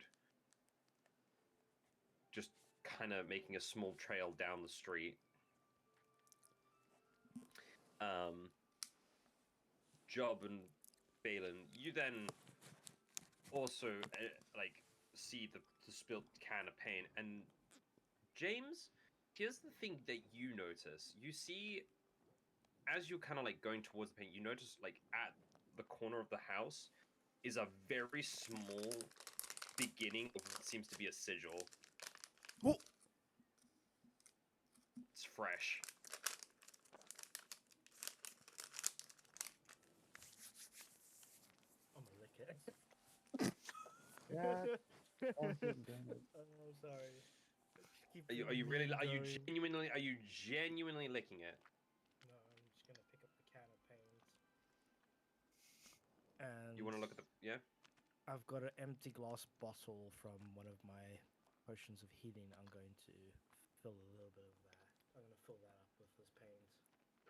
just kind of making a small trail down the street. Job and Balin, you then also like see the spilt can of paint, and James, here's the thing that you notice. You see, as you're kind of like going towards the paint, you notice like at the corner of the house is a very small beginning of what seems to be a sigil. Oh. It's fresh. I'm a lick it. Yeah. I'm sorry. Keep Are the you really? meme Are you going. genuinely licking it? No, I'm just gonna pick up the can of paint. And You want to look at the yeah? I've got an empty glass bottle from one of my potions of healing. I'm going to fill a little bit of that. I'm gonna fill that up with this paint.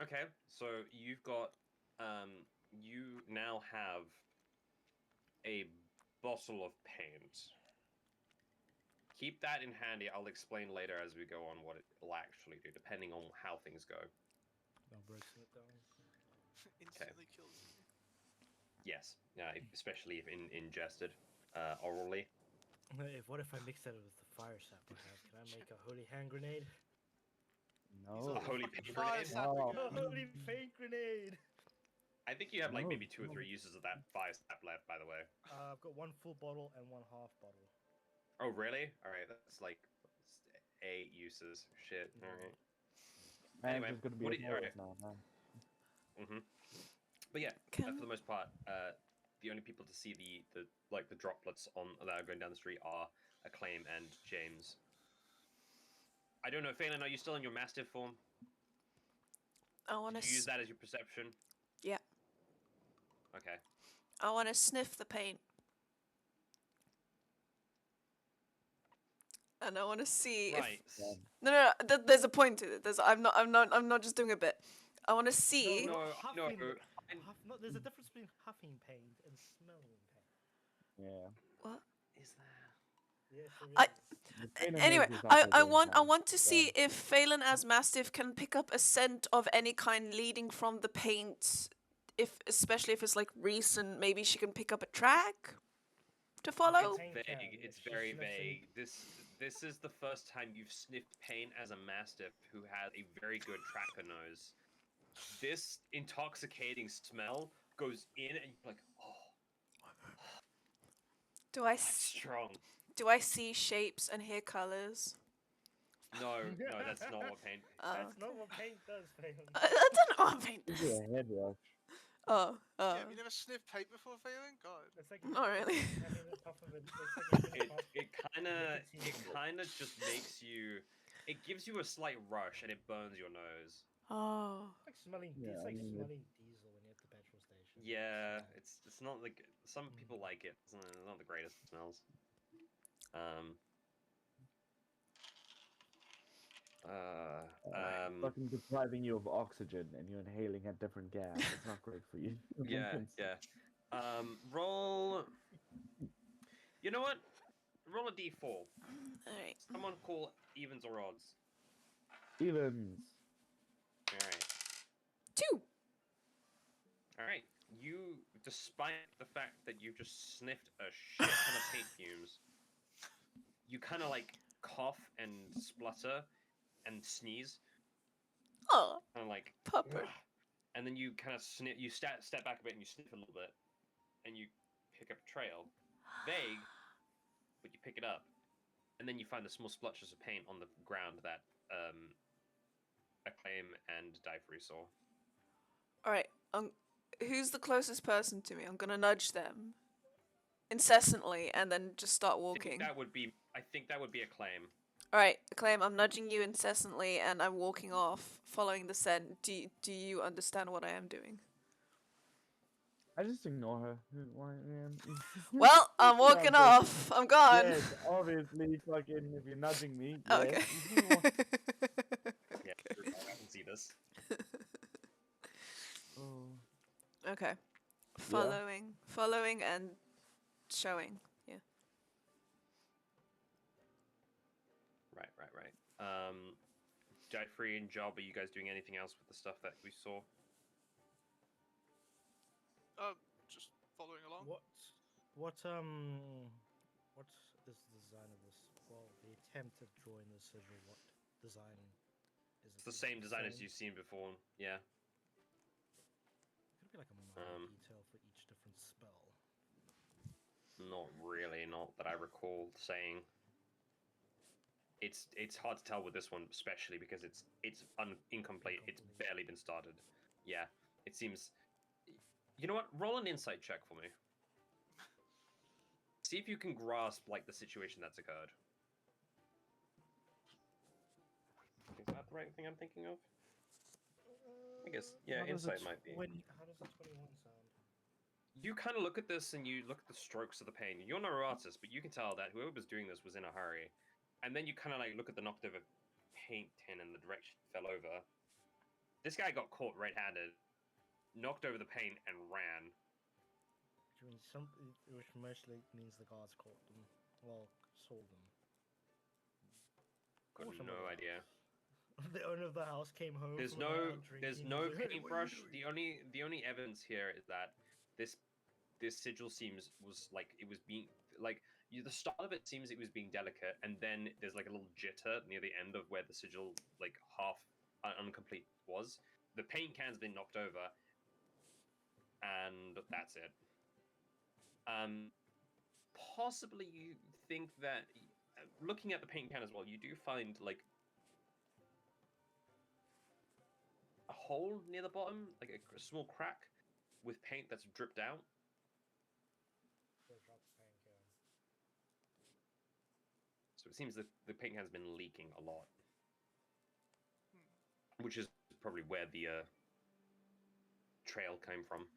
Okay, so you've got you now have a bottle of paint. Keep that in handy. I'll explain later as we go on what it will actually do, depending on how things go. I'm breaking it down. Instantly kills you. Yes, especially if ingested orally. What if I mix that with the fire sap I have? Can I make a holy hand grenade? No. A holy paint Fire grenade? sap Wow. A again. holy paint grenade! I think you have like No, maybe 2 or no. 3 uses of that fire sap left, by the way. I've got one full bottle and one half bottle. Oh, really? All right, that's like 8 uses. Shit. Yeah. All right. Man, Anyway, just gonna be what a do you- all bonus now, man. But yeah, Can for the most part, the only people to see the droplets on that are going down the street are Acclaim and James. I don't know, Phelan, are you still in your Mastiff form? I want Did you use to. that as your perception? Yeah. Okay. I want to sniff the paint. And I want to see Right. if no. There's a point to it. I'm not just doing a bit. I want to see. No, no. There's a difference between huffing paint and smelling paint. Yeah. What? Is there? Yes, there I- is. Phelan Anyway, knows this I after want game to time. see if Phelan as Mastiff can pick up a scent of any kind leading from the paint. Especially if it's like recent, maybe she can pick up a track to follow. Paint Vague. can, It's if she very sniffs in- vague. This is the first time you've sniffed paint as a Mastiff who has a very good tracker nose. This intoxicating smell goes in and you're like, oh, that's strong. Do I see shapes and hear colors? No, that's not what paint. That's not what paint does, Phelan. I don't know what paint Give you does. a head rush. Oh, Yeah, have you never sniffed paint before, Phelan? God. It's like not really. having a puff of it. It's like a puff. It Nicotine. kind of just makes you. It gives you a slight rush and it burns your nose. Oh. It's like smelling. Yeah, It's I like mean, smelling diesel when you're at the petrol station. Yeah, it's not like some people like it. It's not the greatest smells. Fucking depriving you of oxygen and you're inhaling a different gas. It's not great for you. Yeah. Roll. You know what? Roll a d4. Alright. Someone call evens or odds. Evens. All right. 2. All right. You, despite the fact that you just sniffed a shit ton of paint fumes, you kind of like cough and splutter and sneeze, Oh, kind of like, pupper. "Ugh." And then you kind of sniff. You step back a bit and you sniff a little bit, and you pick up a trail, vague, but you pick it up, and then you find the small splotches of paint on the ground that Acclaim and Diaphragm saw. All right. Who's the closest person to me? I'm gonna nudge them incessantly and then just start I walking. think that would be Acclaim. All right, Acclaim. I'm nudging you incessantly and I'm walking off, following the scent. Do you understand what I am doing? I just ignore her. Why, man? Well, I'm walking No, off. I'm gone. Yes, obviously, fucking, if you're nudging me, Oh, yes. okay. Yeah, I can see this. Oh. Okay. Following and showing. Yeah. Right. Diaphragm and Job, are you guys doing anything else with the stuff that we saw? Just following along. What is the design of this? Well, the attempt at drawing the sigil. What design is it? It's the same design as you've seen before. Yeah. Could be like a minor detail for each different spell. Not really. Not that I recall saying. It's hard to tell with this one, especially because it's incomplete. It's barely been started. Yeah. It seems. You know what? Roll an insight check for me. See if you can grasp like the situation that's occurred. Is that the right thing I'm thinking of? I guess, yeah, insight might be. How does a 21 sound? You kind of look at this and you look at the strokes of the paint. You're no artist, but you can tell that whoever was doing this was in a hurry. And then you kind of like look at the knocked over paint tin and the direction it fell over. This guy got caught red-handed, knocked over the paint, and ran. Which mostly means the guards caught them. Well, saw them. Got Or some no of the idea. The owner of the house came home. There's from the no bar there's drinking, no he's like, "Hey, what are you paintbrush. doing?" The only evidence here is that this sigil was like it was being like the start of it seems it was being delicate, and then there's like a little jitter near the end of where the sigil like half incomplete was. The paint can's been knocked over, and that's it. Possibly you think that looking at the paint can as well, you do find like a hole near the bottom, like a small crack with paint that's dripped out. So it seems that the paint can's been leaking a lot, which is probably where the trail came from.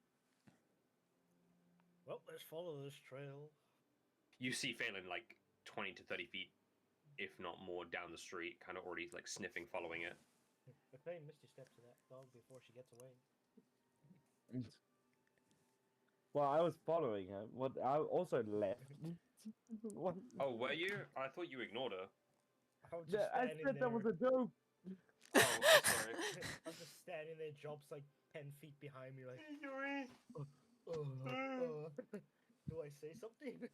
Well, let's follow this trail. You see Phelan like 20 to 30 feet, if not more, down the street, kind of already like sniffing, following it. McLean Misty steps to that dog before she gets away. Well, I was following her. What? I also left. What? Oh, were you? I thought you ignored her. I said that was a joke. Oh, I'm sorry. I'm just standing there, Job's like 10 feet behind me, like, do I say something?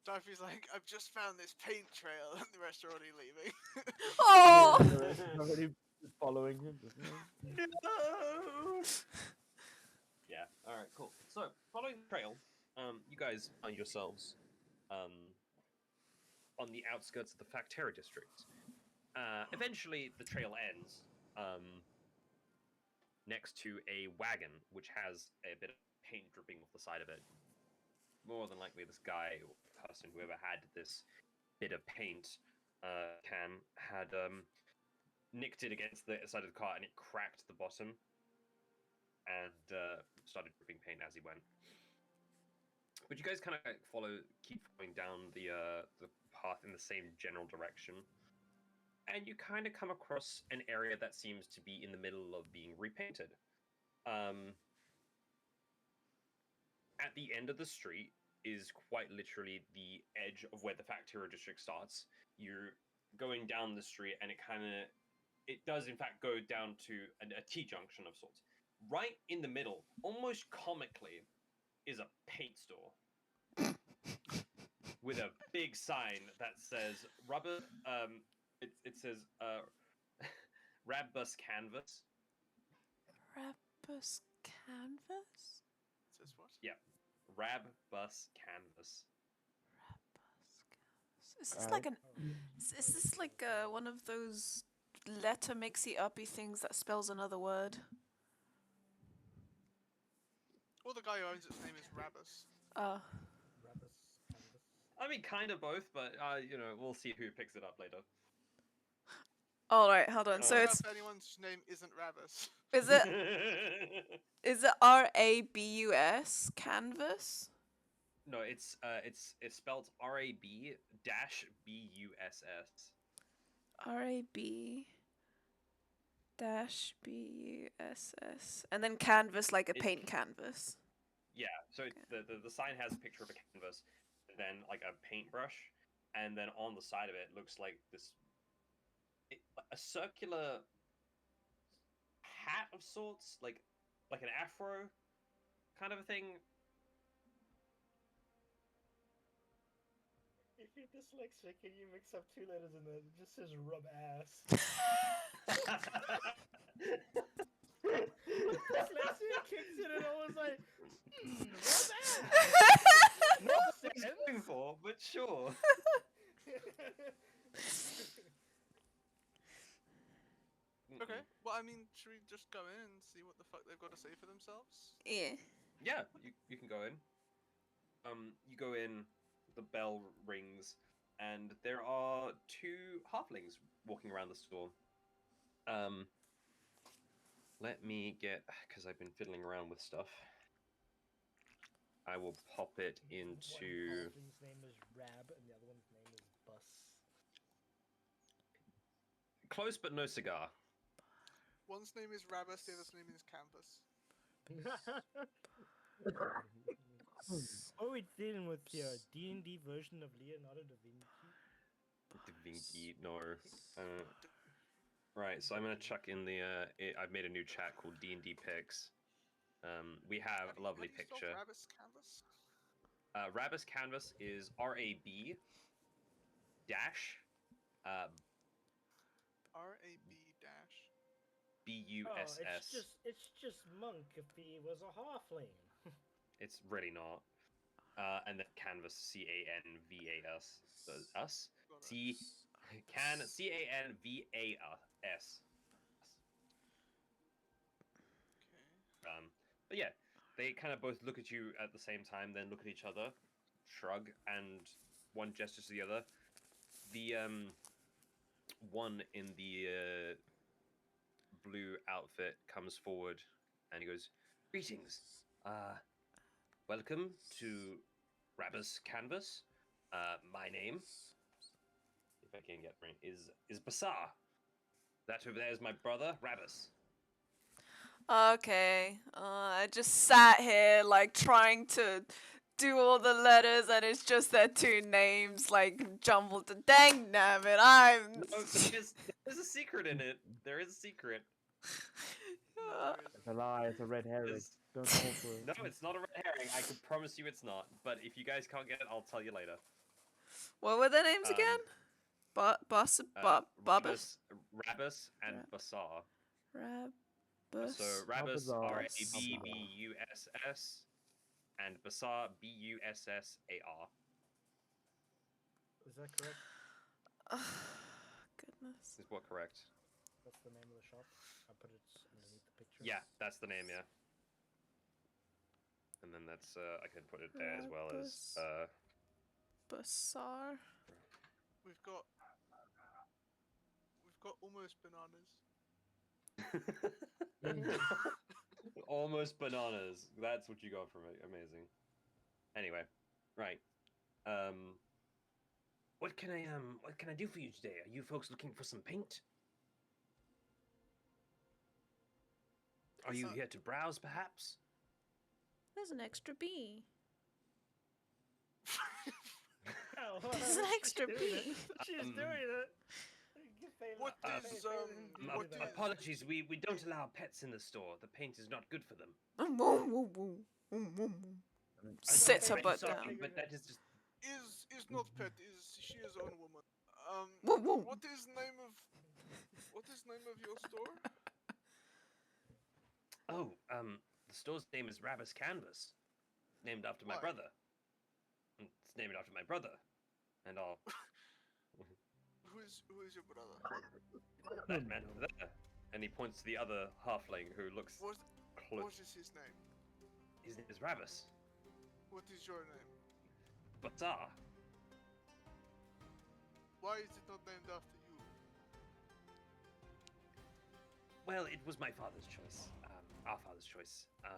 Diaphy's like, I've just found this paint trail, and the rest are already leaving. Oh. I'm already following him. No! Yeah. All right. Cool. So, following the trail, you guys find yourselves on the outskirts of the Factera district. Eventually, the trail ends next to a wagon, which has a bit of paint dripping off the side of it. More than likely, this guy or person, whoever had this bit of paint can, had nicked it against the side of the car, and it cracked the bottom and started dripping paint as he went. But you guys kind of keep following down the path in the same general direction, and you kind of come across an area that seems to be in the middle of being repainted. At the end of the street is quite literally the edge of where the Factera district starts. You're going down the street, and it does in fact go down to a T-junction of sorts. Right in the middle, almost comically, is a paint store with a big sign that says rubber. It says Rabbus Canvas. Rabbus canvas? Says what? Yeah, Rabbus Canvas. Rabbus canvas. Is this Alright. like an? Is this like one of those letter mixy uppy things that spells another word? Well, the guy who owns its name is Rabus. Rabbis, canvas. I mean, kind of both, but we'll see who picks it up later. All right, hold on. So Uh, it's If anyone's name isn't Rabus. is it RABUS canvas? No, it's spelled RAB dash BUSS. RAB dash BUSS and then canvas like a It's- paint canvas. Yeah, so the sign has a picture of a canvas, and then like a paintbrush, and then on the side of it looks like a circular hat of sorts, like an afro kind of a thing. If you're dyslexic and you mix up 2 letters in there, it just says rub ass. Dyslexia kicks in and I was like, rub ass! Not what I was going for, but sure. Okay. Well, I mean, should we just go in and see what the fuck they've got to say for themselves? Yeah. Yeah, you can go in. You go in, the bell rings, and there are 2 halflings walking around the store. Let me get, because I've been fiddling around with stuff. I will pop it into. One halfling's name is Rab and the other one's name is Bus. Close but no cigar. One's name is Rabus, the other's name is Canvas. What are we dealing with here? D&D version of Leonardo da Vinci? Da Vinci, no. Right, so I'm gonna chuck in the. I've made a new chat called D&D Pics. We have a lovely How do you spell picture. Rabus Canvas? Rabus Canvas is RAB dash RAB dash. BUSS. Oh, it's just Monk if he was a halfling. It's really not. And then Canvas CANVAS. So us. Got it. CANVAS. Okay. But yeah, they kind of both look at you at the same time, then look at each other, shrug, and one gestures to the other. The one in the blue outfit comes forward and he goes, "Greetings. Welcome to Rabus Canvas. My name, if I can get right, is Basar. That over there is my brother, Rabus." Okay. I just sat here like trying to do all the letters and it's just their 2 names like jumbled. Dang damn it! I'm. No, there's a secret in it. There is a secret. Uh, It's a lie. It's a red herring. There's- Don't fall for it. No, it's not a red herring. I can promise you it's not. But if you guys can't get it, I'll tell you later. what were their names again? Bus, Bubus, Rabus, and Ra- Basar. Rabus. So Rabus, Balthazar. RABBUSS, and Basar, BUSSAR. Is that correct? Goodness. Is what correct? That's the name of the shop. I put it underneath the picture. Yeah, that's the name. Yeah. And then that's I can put it there as well as Basar. We've got almost bananas. Almost bananas. That's what you got from it. Amazing. Anyway, right. What can I do for you today? Are you folks looking for some paint? Are you here to browse, perhaps? There's an extra B. Oh, There's an extra she's B. doing it. She's doing it. What is, what is- Apologies, we don't allow pets in the store. The paint is not good for them. Sit her I'm butt sorry, down. but that is just. is not pet, is she is own woman. Woo, woo. What is name of your store? Oh, the store's name is Rabus Canvas, named after my Why? brother. It's named after my brother, and I'll Who is your brother? That man over there. And he points to the other halfling who looks What close. what is his name? His name is Rabbus. What is your name? Batar. Why is it not named after you? Well, it was my father's choice. Our father's choice. To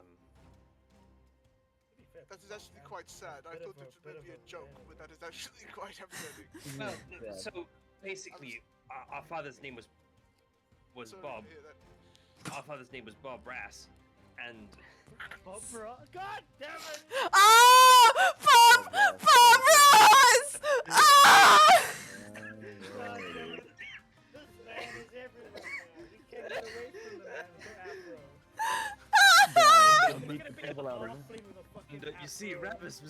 be fair, That is actually quite sad. I thought it would be a joke, but that is actually quite upsetting. Well, Yeah. so basically, our father's name was Sorry Bob. to hear that. Our father's name was Bob Brass, and Bob Ross. God damn it! Ah! Bob! Bob Ross! Ah! God damn it! This man is everywhere now. You can't get away from the man with the afro. Don't beat the devil out of him. you see, Rabbus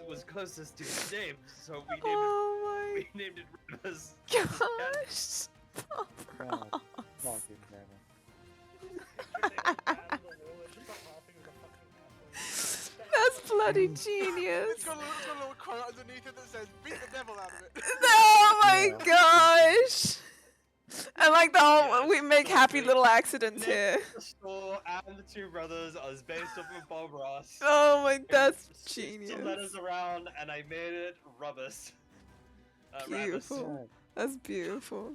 was closest to his name, so we named Oh it. We named it Rabbus. my gosh! Bob Oh, Ross. fucking damn it. That's bloody It's genius! got a little quote underneath it that says, beat the devil out of it. Oh my Yeah. gosh! I like the whole Yeah, we make so happy great. little accidents here. The store and the two brothers is based off of Bob Ross. Oh my, that's Shifted genius. some letters around, and I made it Rubbus. Rabbus. Beautiful. That's beautiful.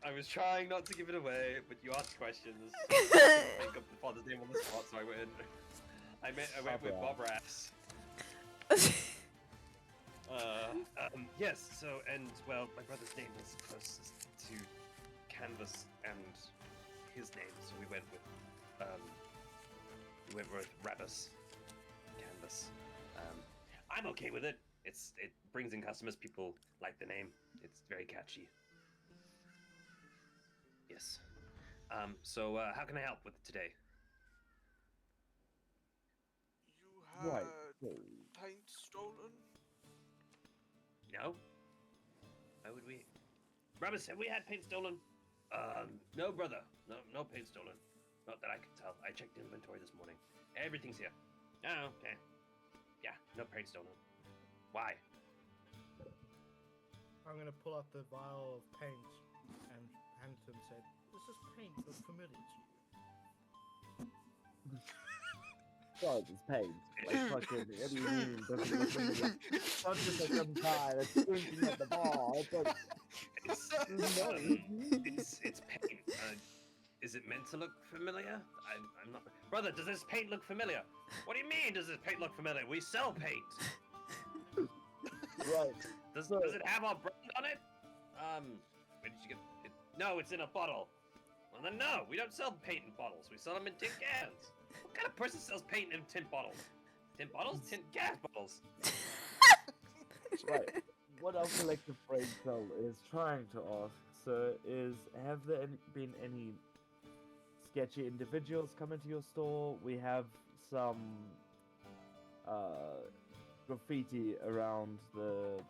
I was trying not to give it away, but you asked questions. I think of the father's name on the spot, so I went. I went with Bob Bob Rass. Yes. So, and well, my brother's name was closest to Canvas and his name, so we went with Rabbus. Canvas. I'm okay with it. It brings in customers. People like the name. It's very catchy. Yes. So how can I help with it today? You had Right. So, paint stolen? No. Why would we? Rabbus, have we had paint stolen? No, brother. No paint stolen. Not that I could tell. I checked inventory this morning. Everything's here. Oh, okay. Yeah, no paint stolen. Why? I'm gonna pull out the vial of paint and hand it to him and say, "Does this paint look familiar to you?" God, it's pain. Like fucking, what do you mean? Doesn't look familiar? It's not just like some guy that's drinking at the bar. It's like, It's paint. Is it meant to look familiar? I'm not. Brother, does this paint look familiar? What do you mean? Does this paint look familiar? We sell paint. right. Does it have our brand on it? Where did you get it? No, it's in a bottle. Well then, no, we don't sell paint in bottles. We sell them in tin cans. What kind of person sells paint in tin bottles? Tin bottles? Tin gas bottles. Right. What our collective brain cell is trying to ask, sir, is have there been any sketchy individuals come into your store? We have some graffiti around the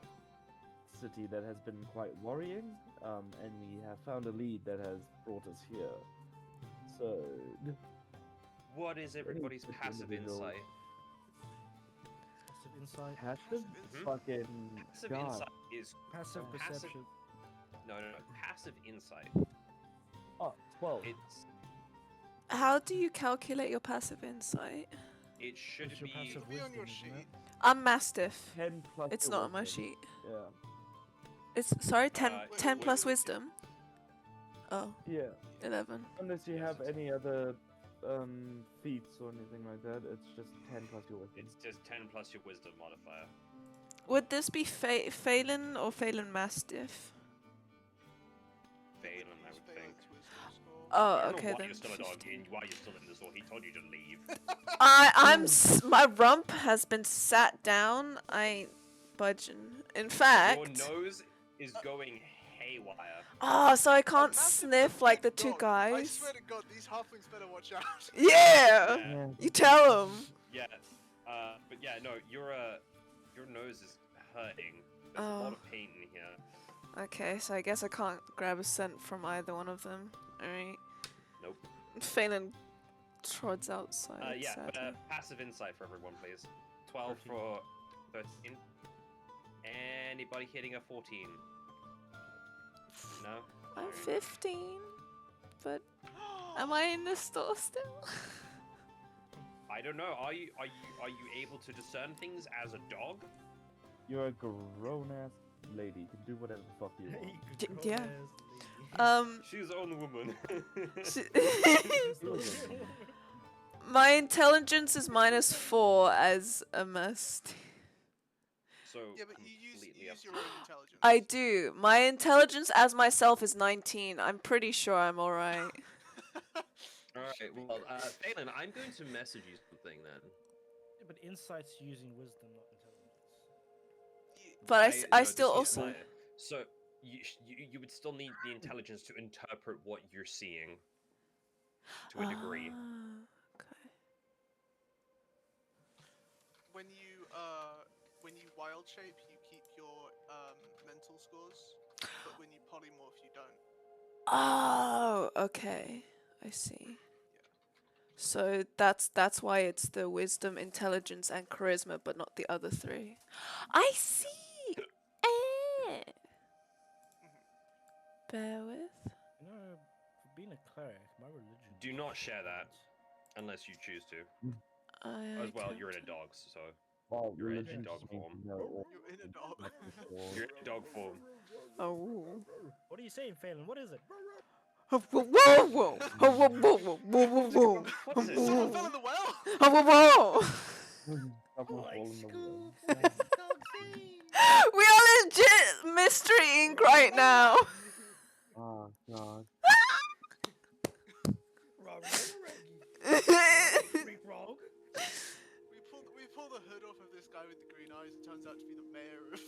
city that has been quite worrying, and we have found a lead that has brought us here. So, What is everybody's such passive individual. insight? Passive insight, passive? Mhm. Fucking Passive God. insight is passive Passive- perception. no. Passive insight. Oh, 12. It's How do you calculate your passive insight? it should It's your be. passive It'll be on your wisdom, isn't sheet. it? I'm Mastiff. 10 plus It's your not on my wisdom. sheet. Yeah. It's sorry, 10, Wait, 10 wait, plus wait. wisdom. Oh, Yeah. 11. Unless you have any other feats or anything like that, it's just 10 plus your wisdom. It's just 10 plus your wisdom modifier. Would this be Phelan or Phelan Mastiff? Phelan, I would think. Phelan's wisdom score. Oh, I don't know okay why then. you're still a dog. 15. Why you're still in the store? He told you to leave. My rump has been sat down. I ain't budging. In fact, Your nose is going haywire. oh, so I can't Mastiff is a sniff like the big two dog. I guys. swear to God, these halflings better watch out. Yeah, Yeah. you tell them. Yeah. But yeah, no, your nose is hurting. There's a Oh. lot of pain in here. Okay, so I guess I can't grab a scent from either one of them. Alright. Nope. Phelan trods outside. Yeah, but sadly. passive insight for everyone, please. 12 for 13. Anybody hitting a 14? No? I'm Alright. 15, but am I in the store still? I don't know. Are you able to discern things as a dog? You're a grown ass lady. You can do whatever the fuck you want. D- Grown yeah. ass lady. She's own woman. My intelligence is -4 as a must. So Yeah, but you use completely up your to own you. intelligence. I do. My intelligence as myself is 19. I'm pretty sure I'm alright. All right. Well, Phelan, I'm going to message you something then. Yeah, but insight's using wisdom, not intelligence. But I no, still this is also. my- So you would still need the intelligence to interpret what you're seeing to a degree. Ah, okay. When you wild shape, you keep your mental scores, but when you polymorph, you don't. Oh, okay. I see. So that's why it's the wisdom, intelligence, and charisma, but not the other three. I see. Bear with. You know, for being a cleric, my religion. Do is not share that. different. Unless you choose to. I As well, can't you're in a tell. dog, so Well, You're in religion dog just means form. you know all You're in a dog. about the soul. you're in dog form. Oh. What are you saying, Phelan? What is it? Whoa, whoa, whoa, whoa, whoa, whoa, whoa, whoa, whoa, whoa. What is it? Someone fell in the well. Whoa, whoa, whoa. Someone Like fall in the school. well. Dog scene. We are legit Mystery Inc. right now. Oh god. Wrong, Reggie. Freak wrong. We pull the hood off of this guy with the green eyes. It turns out to be the mayor of.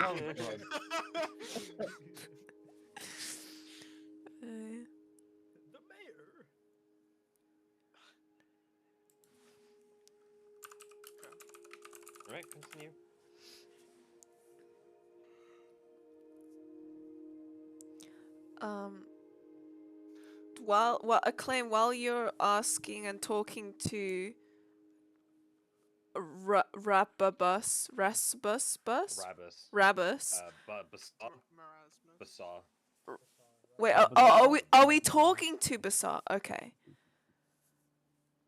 Oh god. The mayor. All right, continue. While Acclaim, while you're asking and talking to Rababus, Rabus. Rabus. Basar. Marasmus. Basar. Wait, Rababus. are we talking to Basar? Okay.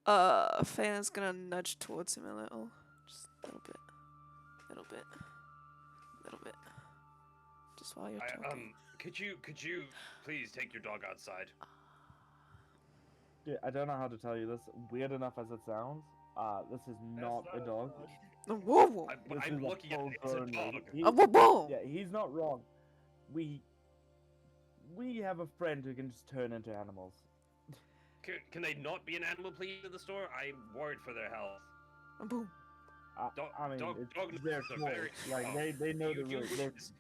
Phelan's gonna nudge towards him a little, just a little bit, little bit, just while you're talking. Could you please take your dog outside? Dude, I don't know how to tell you this. Weird enough as it sounds, this is not a dog. Whoa, whoa, This I'm is a looking at it. It's a full-grown dog. lady. whoa, whoa. Yeah, he's not wrong. We have a friend who can just turn into animals. Can they not be an animal, please, in the store? I'm worried for their health. Boom. I mean, dog it's their nerves are choice. very Like strong. they know the You rules. realize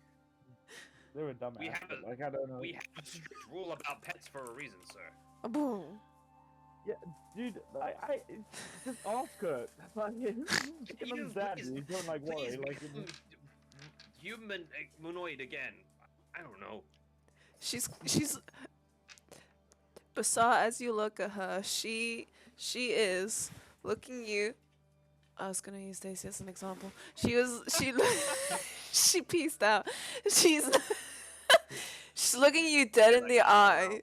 They're a dumbass. We have but, a- like I don't know. we have a strict rule about pets for a reason, sir. Boom. Yeah, dude, I just ask her. Like, give him that. please- You don't like worry. Please Like, become human monoid again. I don't know. She's Basar, as you look at her, she is looking you. I was gonna use Daisy as an example. She pieced out. She's looking you dead in the eye.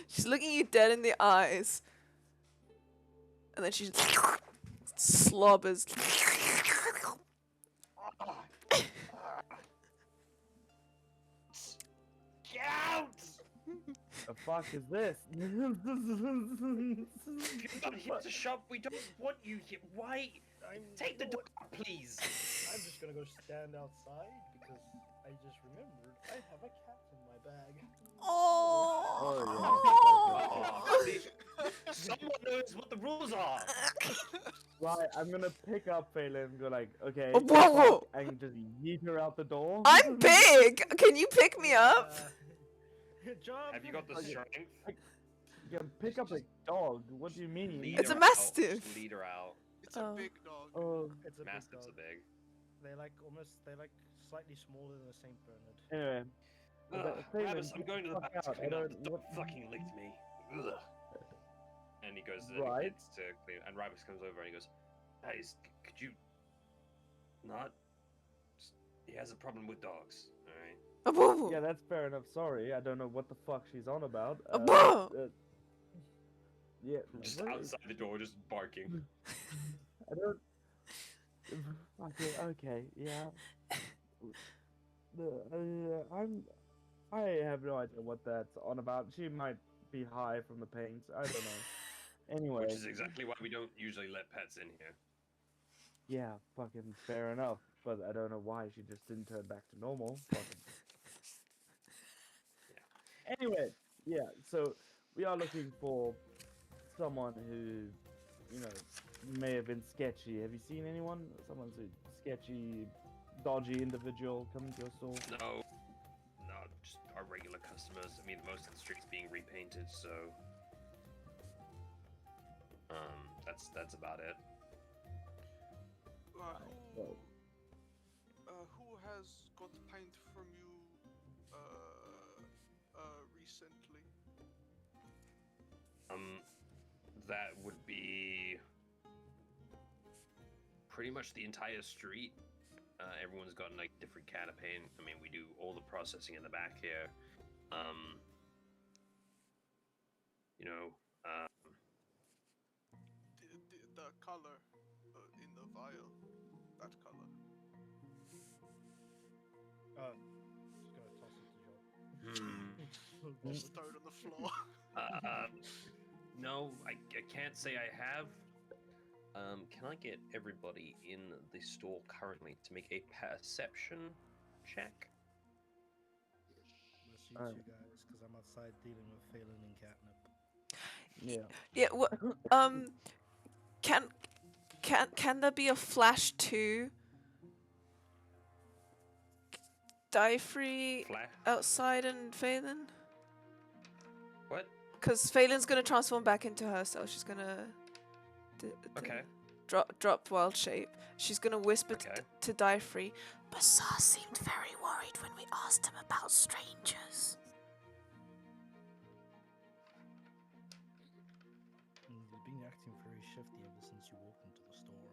She's looking you dead in the eyes, and then she slobbers. Get out! the fuck is this? You're not here to shop. We don't want you here. Why? Take the dog, please. I'm just gonna go stand outside because I just remembered I have a cat in my bag. Someone knows what the rules are. Right, I'm gonna pick up Phelan and go like, okay, Whoa, whoa. fuck, and just yeet her out the door. I'm big. Can you pick me up? Job. Have you got the Okay. strength? You can pick up a dog. What do you mean? Lead It's a her mastiff. Out. Just lead her out. It's a Oh. big dog. Oh, It's a big Mastiffs dog. are big. They're like slightly smaller than a Saint Bernard. anyway. Phelan, Travis, I'm going to the fuck back to out, I clean up. don't- The dog what- fucking licked me. Ugh. And he goes to Right. gets to clean, and Rabbit comes over and he goes, "Guys, could you not He has a problem with dogs. All right. Abo! Yeah, that's fair enough. Sorry, I don't know what the fuck she's on about. Abo! Yeah, Just what is- outside the door, just barking. I don't. Okay, okay, yeah. I have no idea what that's on about. She might be high from the paint. I don't know. Anyway, Which is exactly why we don't usually let pets in here. yeah, fucking fair enough. But I don't know why she just didn't turn back to normal. Fucking. Anyway, yeah. So we are looking for someone who, you know, may have been sketchy. Have you seen anyone? Someone's a sketchy, dodgy individual coming to your store? No, no, just our regular customers. I mean, most of the street's being repainted, so that's about it. Well, Who has got paint from you recently? That would be pretty much the entire street. Everyone's gotten like different can of paint. I mean, we do all the processing in the back here. You know, The color in the vial, that color. Just gonna toss it to Joel. Just throw it on the floor. no, I can't say I have. Can I get everybody in the store currently to make a perception check? Let's use you guys, because I'm outside dealing with Phelan and Catnip. yeah. Yeah, can there be a flash to Diaphree Flash? outside and Phelan? What? Because Phelan's gonna transform back into her, so she's gonna Okay. drop wild shape. She's gonna whisper Okay. to Diaphree. Bazaar seemed very worried when we asked him about strangers. You've been acting very shifty ever since you walked into the store.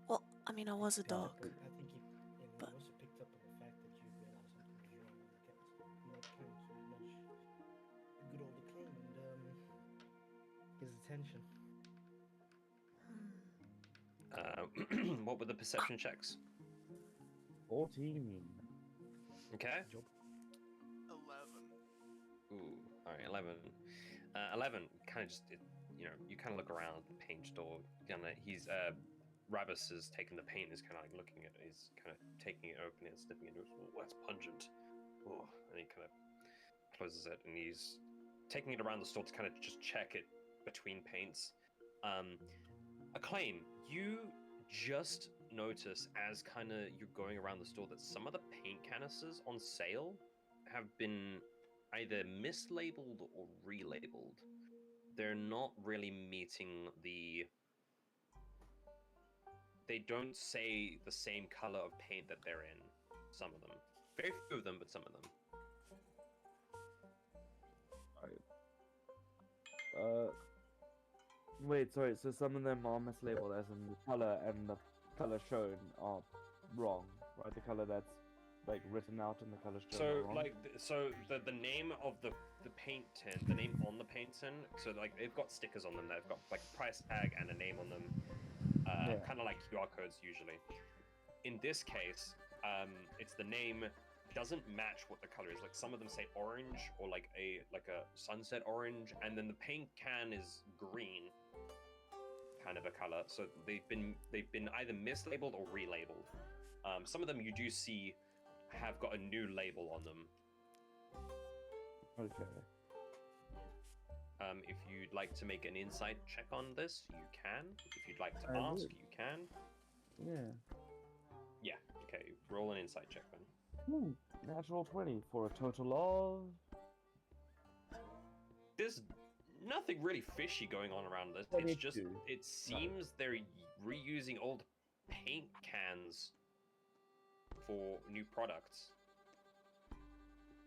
Well, I mean, I was a dog. I think he But- also picked up on the fact that you realized something was wrong and kept not trying to much good old acclaim and his attention. What were the perception checks? 14. Okay. 11. Ooh, all right, 11. 11 kind of just, you kind of look around the paint store. He's Rabbus is taking the paint, is kind of like looking at it, he's kind of taking it, opening it, sniffing it. Oh, that's pungent. Oh, and he kind of closes it, and he's taking it around the store to kind of just check it between paints. Acclaim, you just notice as kind of you're going around the store that some of the paint canisters on sale have been either mislabeled or relabeled. They're not really meeting the... They don't say the same color of paint that they're in. Some of them. Very few of them, but some of them. Wait, sorry, so some of them are mislabeled as in the color and the color shown are wrong, right? The color that's like written out in the color shown So are wrong. like, the name of the paint tin, the name on the paint tin. So like they've got stickers on them. They've got like price tag and a name on them. Yeah. Kind of like QR codes usually. In this case, it's the name doesn't match what the color is. Like some of them say orange or like a sunset orange, and then the paint can is green, kind of a color. So they've been either mislabeled or relabeled. Some of them you do see have got a new label on them. Okay. If you'd like to make an insight check on this, you can. If you'd like to I ask, would. you can. Yeah. Yeah. Okay. Roll an insight check then. Natural 20 for a total of... There's nothing really fishy going on around this. It's just 22. it seems they're reusing old paint cans for new products.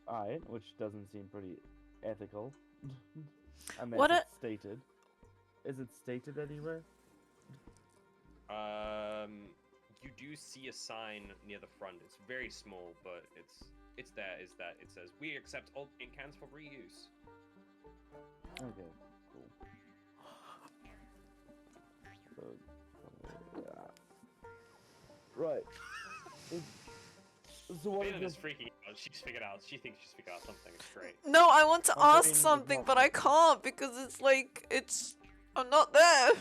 Alright, which doesn't seem pretty ethical. Unless What it's stated. Is it stated anywhere? You do see a sign near the front. It's very small, but it's there. Is that it says we accept old paint cans for reuse. Okay, cool. Right. So what Phelan is is freaking out. She thinks she's figured out something. It's great. No, I want to My brain ask is something, not but I working. can't because I'm not there.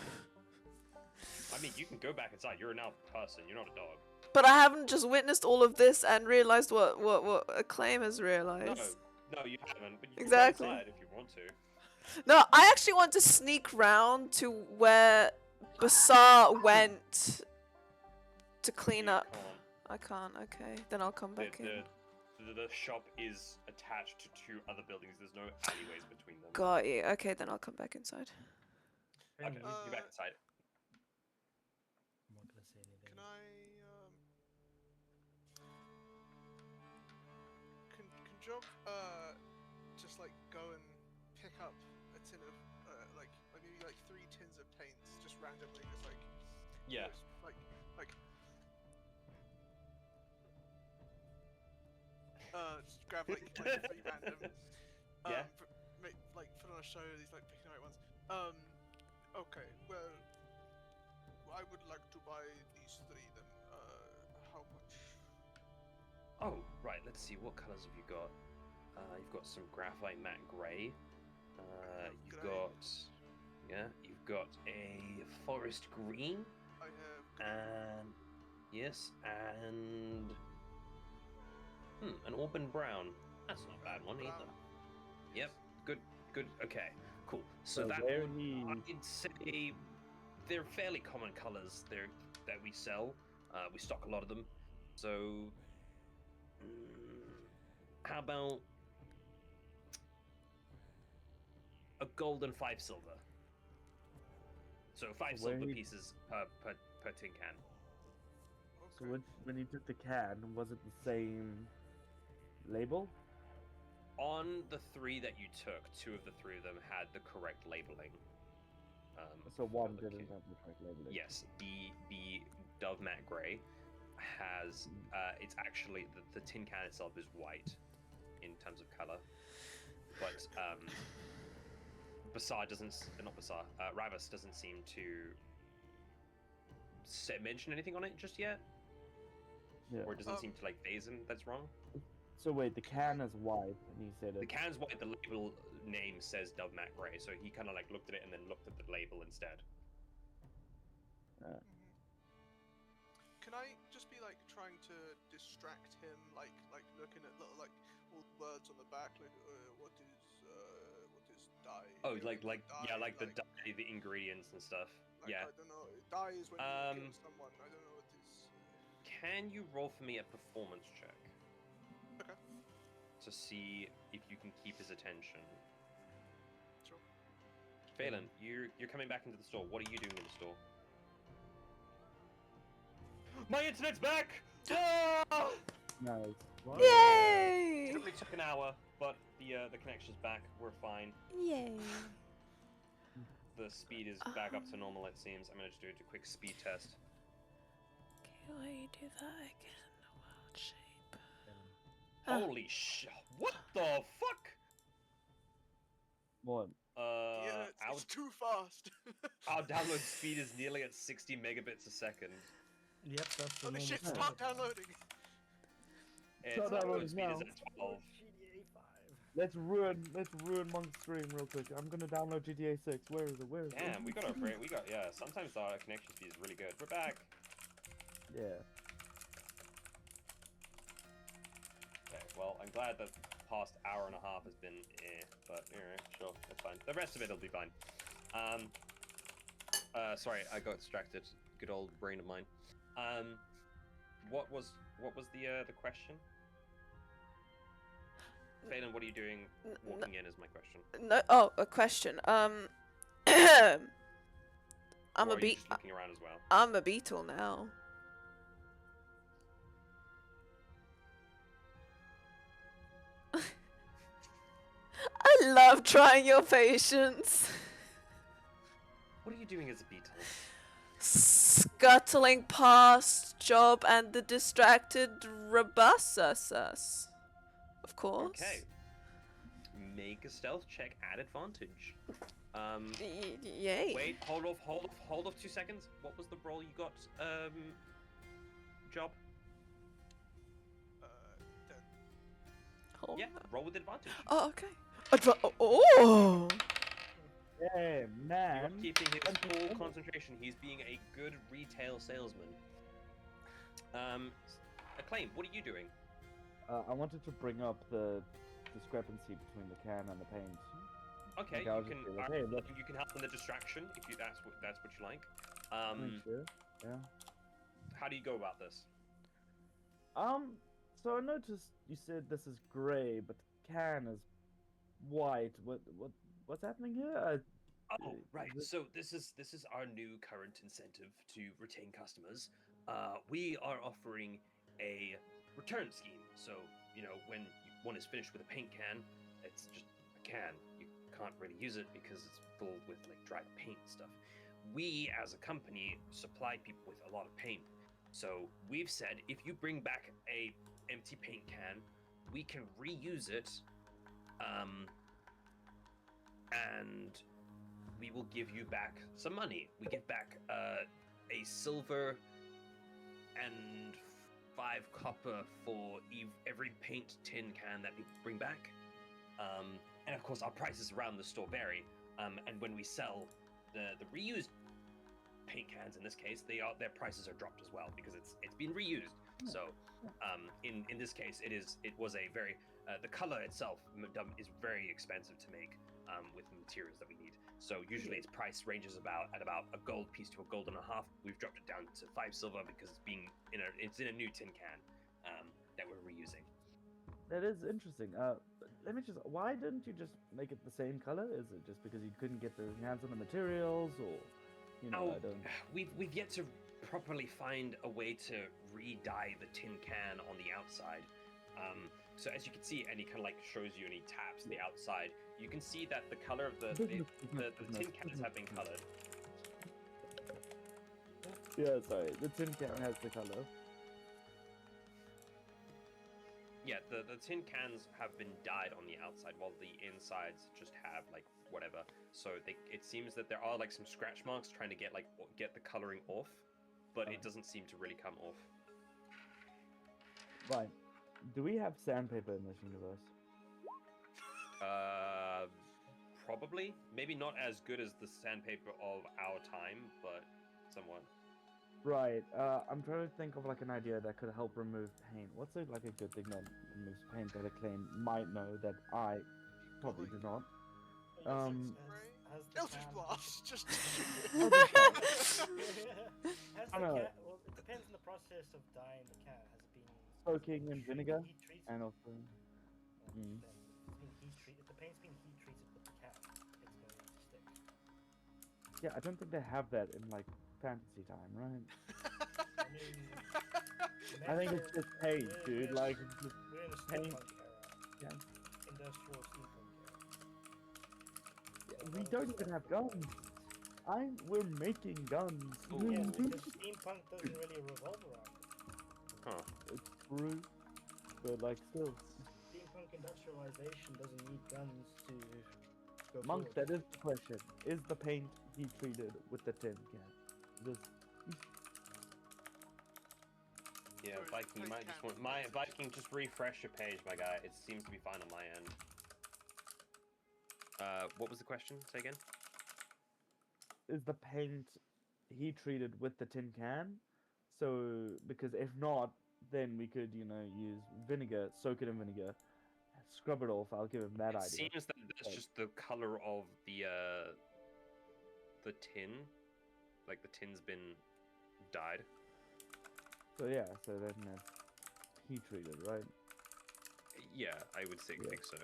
I mean, you can go back inside. You're now a person. You're not a dog. But I haven't just witnessed all of this and realized what Acclaim has No, realized. no, you haven't. But you can Exactly. go inside if you want to. No, I actually want to sneak round to where Basar went to clean You up. can't. I can't. Okay, then I'll come back in. The shop is attached to two other buildings. There's no alleyways between them. Got you. Okay, then I'll come back inside. Okay, Anyway, you're back inside. I'm not gonna say anything. Can I can Job just like go and pick up a tin of like maybe like 3 tins of paints just randomly, just like Yeah. just, like just grab like 3 random Yeah. like put on a show these like picking the right ones. Okay, well I would like to buy these 3 then. How much? Oh, right. Let's see. What colors have you got? You've got some graphite matte gray. You've Grey. got, yeah. You've got a forest green. I have And yes, and an auburn brown. That's not a bad one brown. either. Yep. Good. Okay. Cool. So So that where would, he- I'd say they're fairly common colors. That we sell. We stock a lot of them. So how about a gold and 5 silver? So 5 So where silver he- pieces per tin can. So Okay. when you took the can, was it the same label? On the 3 that you took, 2 of the 3 of them had the correct labeling. So one for the didn't can. have the correct labeling. Yes, the Dove Matte Grey has. It's actually the tin can itself is white in terms of color, but Basar doesn't. Not Basar. Ravis doesn't seem to mention anything on it just yet, Yeah. or it doesn't seem to like phase him. That's wrong. So wait, the can is white, and he said The it. can's white. The label name says Dove Matte Grey, so he kind of like looked at it and then looked at the label instead. Can I just be like trying to distract him, like looking at little like all the words on the back, like what is dye? Oh, You know, like yeah, like the like, dye, the ingredients and stuff. like, Yeah. I don't know. Dye is when you kill someone. I don't know what is. Can you roll for me a performance check? Okay. To see if you can keep his attention. Sure. Phelan, you're coming back into the store. What are you doing in the store? My internet's back! Ah! Nice. What? Yay! It only took an hour, but the connection's back. We're fine. Yay! The speed is back up to normal, it seems. I'm gonna just do a quick speed test. Okay, why you do that again? Wild shape. Holy sh! What the fuck? What? Yeah, Our, it's too fast. our download speed is nearly at 60 megabits a second. Yep, that's the Holy normal shit! speed. Start downloading. Its Start download downloading speed is now. at 12. GTA 5. Let's ruin Monk's stream real quick. I'm gonna download GTA 6. Where is it? Where is it? Damn, we got yeah. Sometimes our connection speed is really good. We're back. Yeah. Okay, well, I'm glad that the past hour and a half has been but alright, sure, that's fine. The rest of it'll be fine. Sorry, I got distracted. Good old brain of mine. What was the question? Phelan, what are you doing walking in is my question. No. Oh, a question. I'm Or a are you just looking around as well. I'm a beetle now. I love trying your patience. What are you doing as a beetle? Scuttling past job and the distracted Rabassus. Of course. Okay. Make a stealth check at advantage. Yay. Wait, hold off 2 seconds. What was the roll you got, Job? 10. Oh, Yeah, roll with advantage. oh okay. Oh! Yeah, You're man. keeping his full concentration. He's being a good retail salesman. Acclaim, what are you doing? I wanted to bring up the discrepancy between the can and the paint. Okay, Okay, I'll you just can be like, hey, look. you can help in the distraction if you that's what you like. Sure. Yeah. How do you go about this? So I noticed you said this is grey, but the can is white. What's happening here? Oh, right. Is it- So this is our new current incentive to retain customers. We are offering a return scheme. So when one is finished with a paint can, it's just a can. You can't really use it because it's full with like dried paint and stuff. We as a company supply people with a lot of paint. So we've said if you bring back a empty paint can, we can reuse it. And we will give you back some money. We give back a silver and 5 copper for every paint tin can that people bring back. And of course, our prices around the store vary. And when we sell the reused paint cans, in this case, their prices are dropped as well because it's been reused. So in this case, it was a very the color itself is very expensive to make with the materials that we need. So usually its price ranges at about a gold piece to a gold and a half. We've dropped it down to 5 silver because it's in a new tin can that we're reusing. That is interesting. Let me just. Why didn't you just make it the same color? Is it just because you couldn't get the hands on the materials, or I don't. We've yet to properly find a way to re-dye the tin can on the outside. So as you can see, and he kind of like shows you and he taps the outside, you can see that the color of the tin cans have been colored. Yeah, sorry. The tin can has the color. Yeah, the tin cans have been dyed on the outside, while the insides just have like whatever. So it seems that there are like some scratch marks trying to get the coloring off, but it doesn't seem to really come off. Right. Do we have sandpaper in this universe? Probably. Maybe not as good as the sandpaper of our time, but somewhat. Right. I'm trying to think of like an idea that could help remove paint. What's a good thing that removes paint that a claim might know that I probably do not? Eldritch Blast! Just. Has know. well, it depends on the process of dyeing the cat. Has it been Soaking in vinegar heat treated? and also. Mm. It's been heat treated. If the paint's been heat treated with the cat, it's going to stick. Yeah, I don't think they have that in like fantasy time, right? I mean, I think it's just paint, dude. Like it's just we're in a paint. steampunk era. Yeah. Industrial steampunk era. We don't even have guns. We're making guns. Yeah, because steampunk doesn't really revolve around it. Huh. It's true, but like still. Steampunk industrialization doesn't need guns to go Monk, forward. that is the question. Is the paint heat treated with the tin can? This. Yeah, Sorry, Viking, you paint might just can want was the Viking. Just refresh your page, my guy. It seems to be fine on my end. What was the question? Say again. Is the paint heat treated with the tin can? So because if not, then we could use vinegar, soak it in vinegar, scrub it off. I'll give him that It idea. seems that that's Right. just the color of the tin, like the tin's been dyed. So yeah, so then that's heat treated, right? Yeah, I would say Yeah. think so.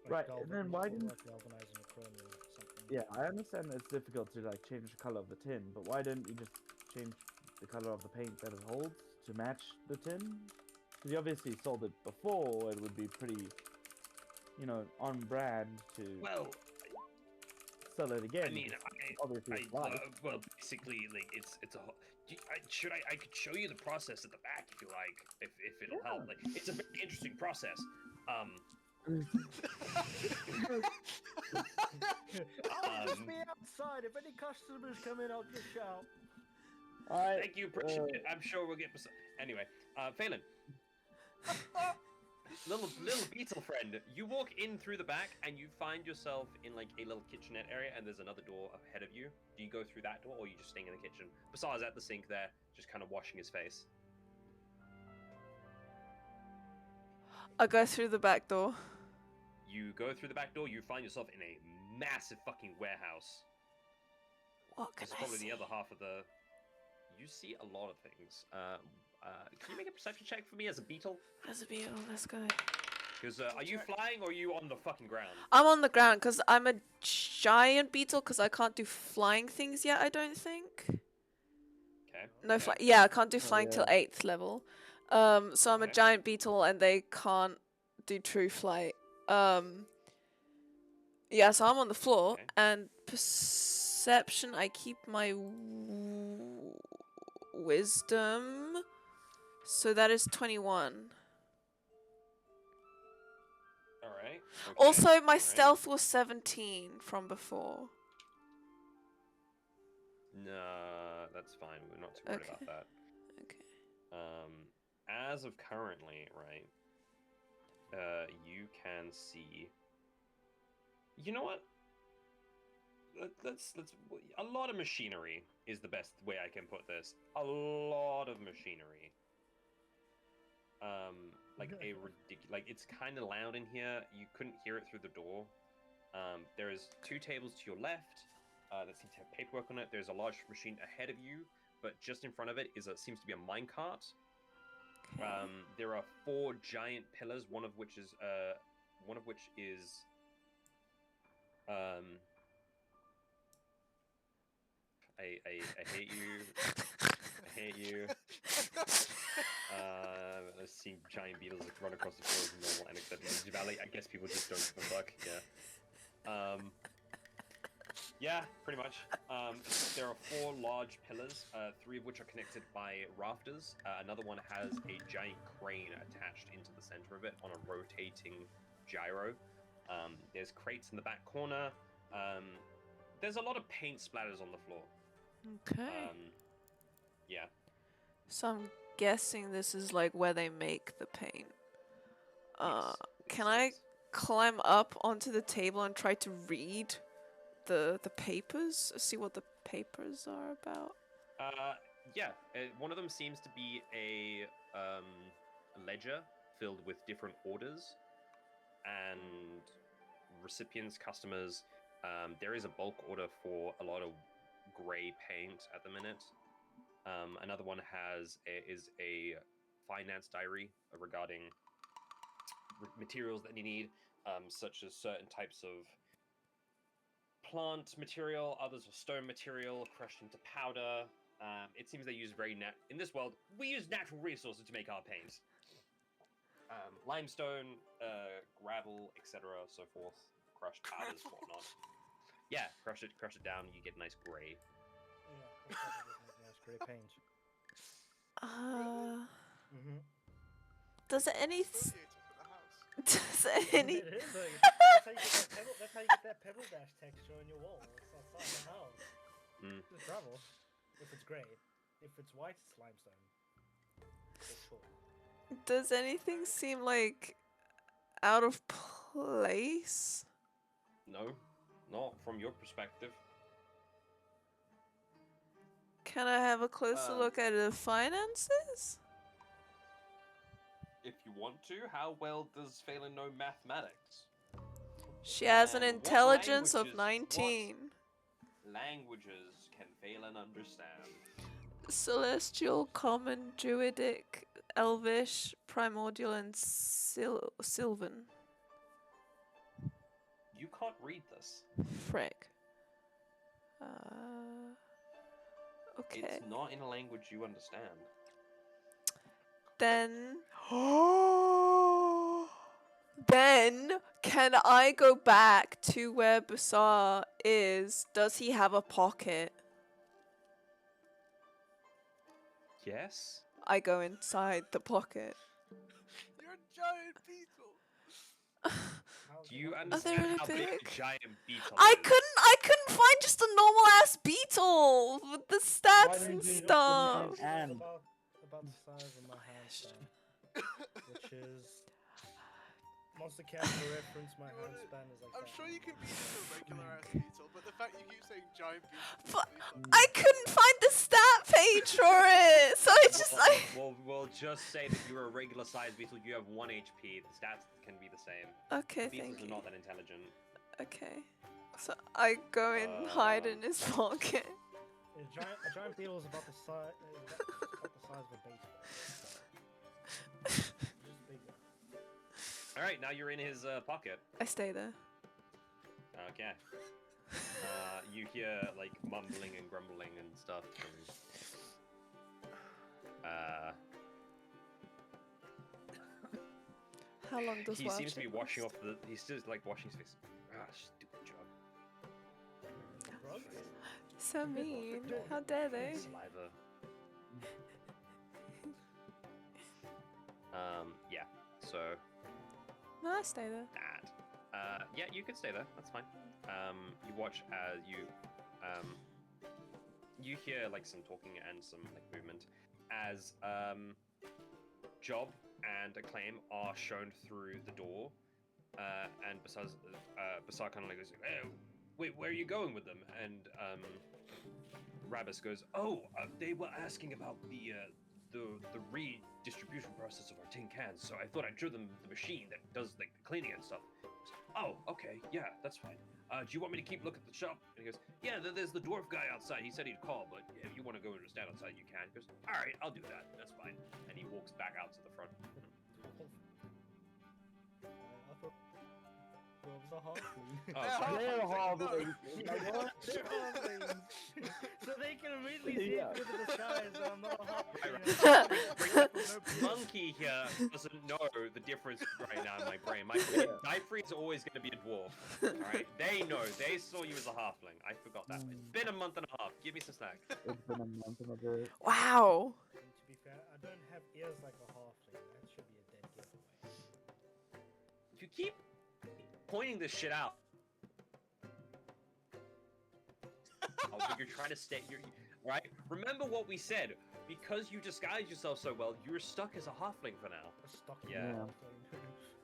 Right, and then why didn't- galvanizing a chromium or something? Yeah, I understand that it's difficult to like change the color of the tin, but why didn't you just change the color of the paint that it holds to match the tin? Because you obviously sold it before, it would be pretty, on brand to Well, sell it again. I mean, obviously it's light. well, basically, like it's a. I could show you the process at the back if you like, if it'll help. Like, it's a very interesting process. Just be outside. If any customers come in, I'll just shout. Alright. Thank you, appreciate it. I'm sure we'll get. Anyway, Phelan. little beetle friend, you walk in through the back and you find yourself in like a little kitchenette area, and there's another door ahead of you. Do you go through that door, or are you just staying in the kitchen? Basar's at the sink there, just kind of washing his face. I go through the back door. You go through the back door. You find yourself in a massive fucking warehouse. What can This is I probably see? the other half of the. You see a lot of things. Can you make a perception check for me as a beetle? As a beetle, let's go. Because are you flying or are you on the fucking ground? I'm on the ground because I'm a giant beetle because I can't do flying things yet, I don't think. Okay. No, okay. yeah, I can't do Oh, flying till yeah. 8th level. So I'm a Okay. giant beetle and they can't do true flight. Yeah, so I'm on the floor Okay. and perception, I keep my wisdom. So that is 21. All right. Okay. Also, my all right. stealth was 17 from before. No, that's fine. We're not too worried about Okay. that. Okay. As of currently, right? You can see. You know what? Let's. A lot of machinery is the best way I can put this. A lot of machinery. Like a ridiculous. Like it's kind of loud in here. You couldn't hear it through the door. There is 2 tables to your left. That seem to have paperwork on it. There's a large machine ahead of you, but just in front of it seems to be a minecart. Okay. There are 4 giant pillars, one of which is I hate you. I hate you. I've seen giant beetles run across the floor as normal, and except in the valley, I guess people just don't give a fuck. Yeah. Yeah, pretty much. There are 4 large pillars, 3 of which are connected by rafters. Another one has a giant crane attached into the center of it on a rotating gyro. There's crates in the back corner. There's a lot of paint splatters on the floor. Okay. Yeah. So I'm guessing this is like where they make the paint. Yes, Can yes, I yes. climb up onto the table and try to read the papers? See what the papers are about? Yeah. One of them seems to be a ledger filled with different orders and recipients, customers. There is a bulk order for a lot of gray paint at the minute. Another one is a finance diary regarding materials that you need, such as certain types of plant material, others are stone material crushed into powder. It seems they use in this world, we use natural resources to make our paint. Limestone, gravel, etc., so forth, crushed powders, whatnot. Yeah, crush it down, you get nice gray. Yeah, nice grey paint. Does any Exfoliator for the house. does any It is like, that's how you get that pebble dash texture on your wall. It's outside the house. It's gravel. If it's grey. If it's white, it's limestone. For sure. does anything seem like out of place? No, not from your perspective. Can I have a closer look at the finances? If you want to, how well does Phelan know mathematics? She has an And what intelligence of languages- 19. What languages can Phelan understand? Celestial, Common, Druidic, Elvish, Primordial, and Sylvan. You can't read this. Frick. Okay. It's not in a language you understand. Then. Then, can I go back to where Basar is? Does he have a pocket? Yes. I go inside the pocket. You're a giant beetle. Do you they understand really how big a big? giant beetle I is? couldn't find just a normal ass beetle with the Why stats didn't and you stuff. just and About the size of my handspan, which is monster character reference. My handspan is like I'm that. sure you can beat just a regular ass beetle, but the fact you keep saying giant beetle. But is really I couldn't find the stat page for it, so it's just like. We'll just say that you're a regular sized beetle. You have 1 HP. The stats can be the same. Okay, Beetles thank are you. not that intelligent. Okay, so I go and hide in his pocket. A giant beetle is about the size of a baseball. Just bigger. All right, now you're in his pocket. I stay there. Okay. You hear like mumbling and grumbling and stuff. How long does He wild seems to be shape washing last? off the. He's just like washing his face. Ah, stupid job. So mean. How dare they? Saliva. Yeah. So No, I stay there. that. Yeah, you can stay there. That's fine. You watch as you hear like some talking and some like movement as Job and Acclaim are shown through the door, and Basar kind of like goes, "Oh, wait, where are you going with them?" And Rabus goes, "Oh, they were asking about the redistribution process of our tin cans, so I thought I'd show them the machine that does like the cleaning and stuff." Oh, okay, yeah, that's fine. Do you want me to keep looking at the shop? And he goes, "Yeah, there's the dwarf guy outside. He said he'd call, but if you want to go and stand outside, you can." He goes, "All right, I'll do that. That's fine." And he walks back out to the front. I thought dwarves are halfling. Oh, Yeah, sorry. they're halflings, halflings. Like what? They're halflings. So they can immediately see Yeah. through the disguise that I'm not a halfling. Monkey here doesn't know the difference right now in my brain. Nightfree is always going to be a dwarf. All right, they know. They saw you as a halfling. I forgot that. It's been a month and a half. Give me some snack. It's been a month and a bit. Wow. And to be fair, I don't have ears like a halfling. That should be a dead giveaway. If you keep pointing this shit out, but you're trying to stay. Right? Remember what we said. Because you disguise yourself so well, you're stuck as a halfling for now. A stocky Yeah. halfling.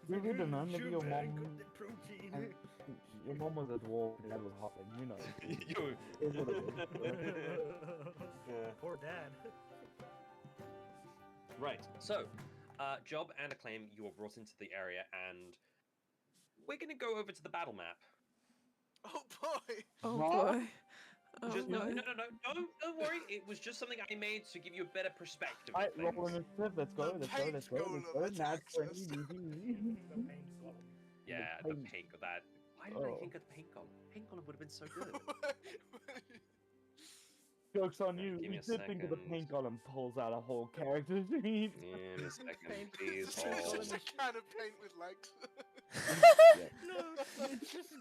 You didn't know, maybe your Sugar, mom- good protein. and Your mom was a dwarf and dad was halfling, you know. You- It's what it is. Poor dad. Right. So, Job and Acclaim, you are brought into the area, and we're gonna go over to the battle map. Oh boy! Oh Huh? boy. Oh Just boy. no, don't worry. It was just something I made to give you a better perspective. Alright, of things. roll initiative, let's go, The let's go, paint let's go, let's golem go. attacks Nat 20, us. easy, easy. The paint golem. Yeah, the the paint. paint of that. Why did I Oh. think of the paint golem? Paint golem would have been so good. Joke's on Right, you, give me you a did think of the second. paint golem pulls out a whole character sheet. In a second, Paint- please It's hold. just a can of paint with legs. No, it's just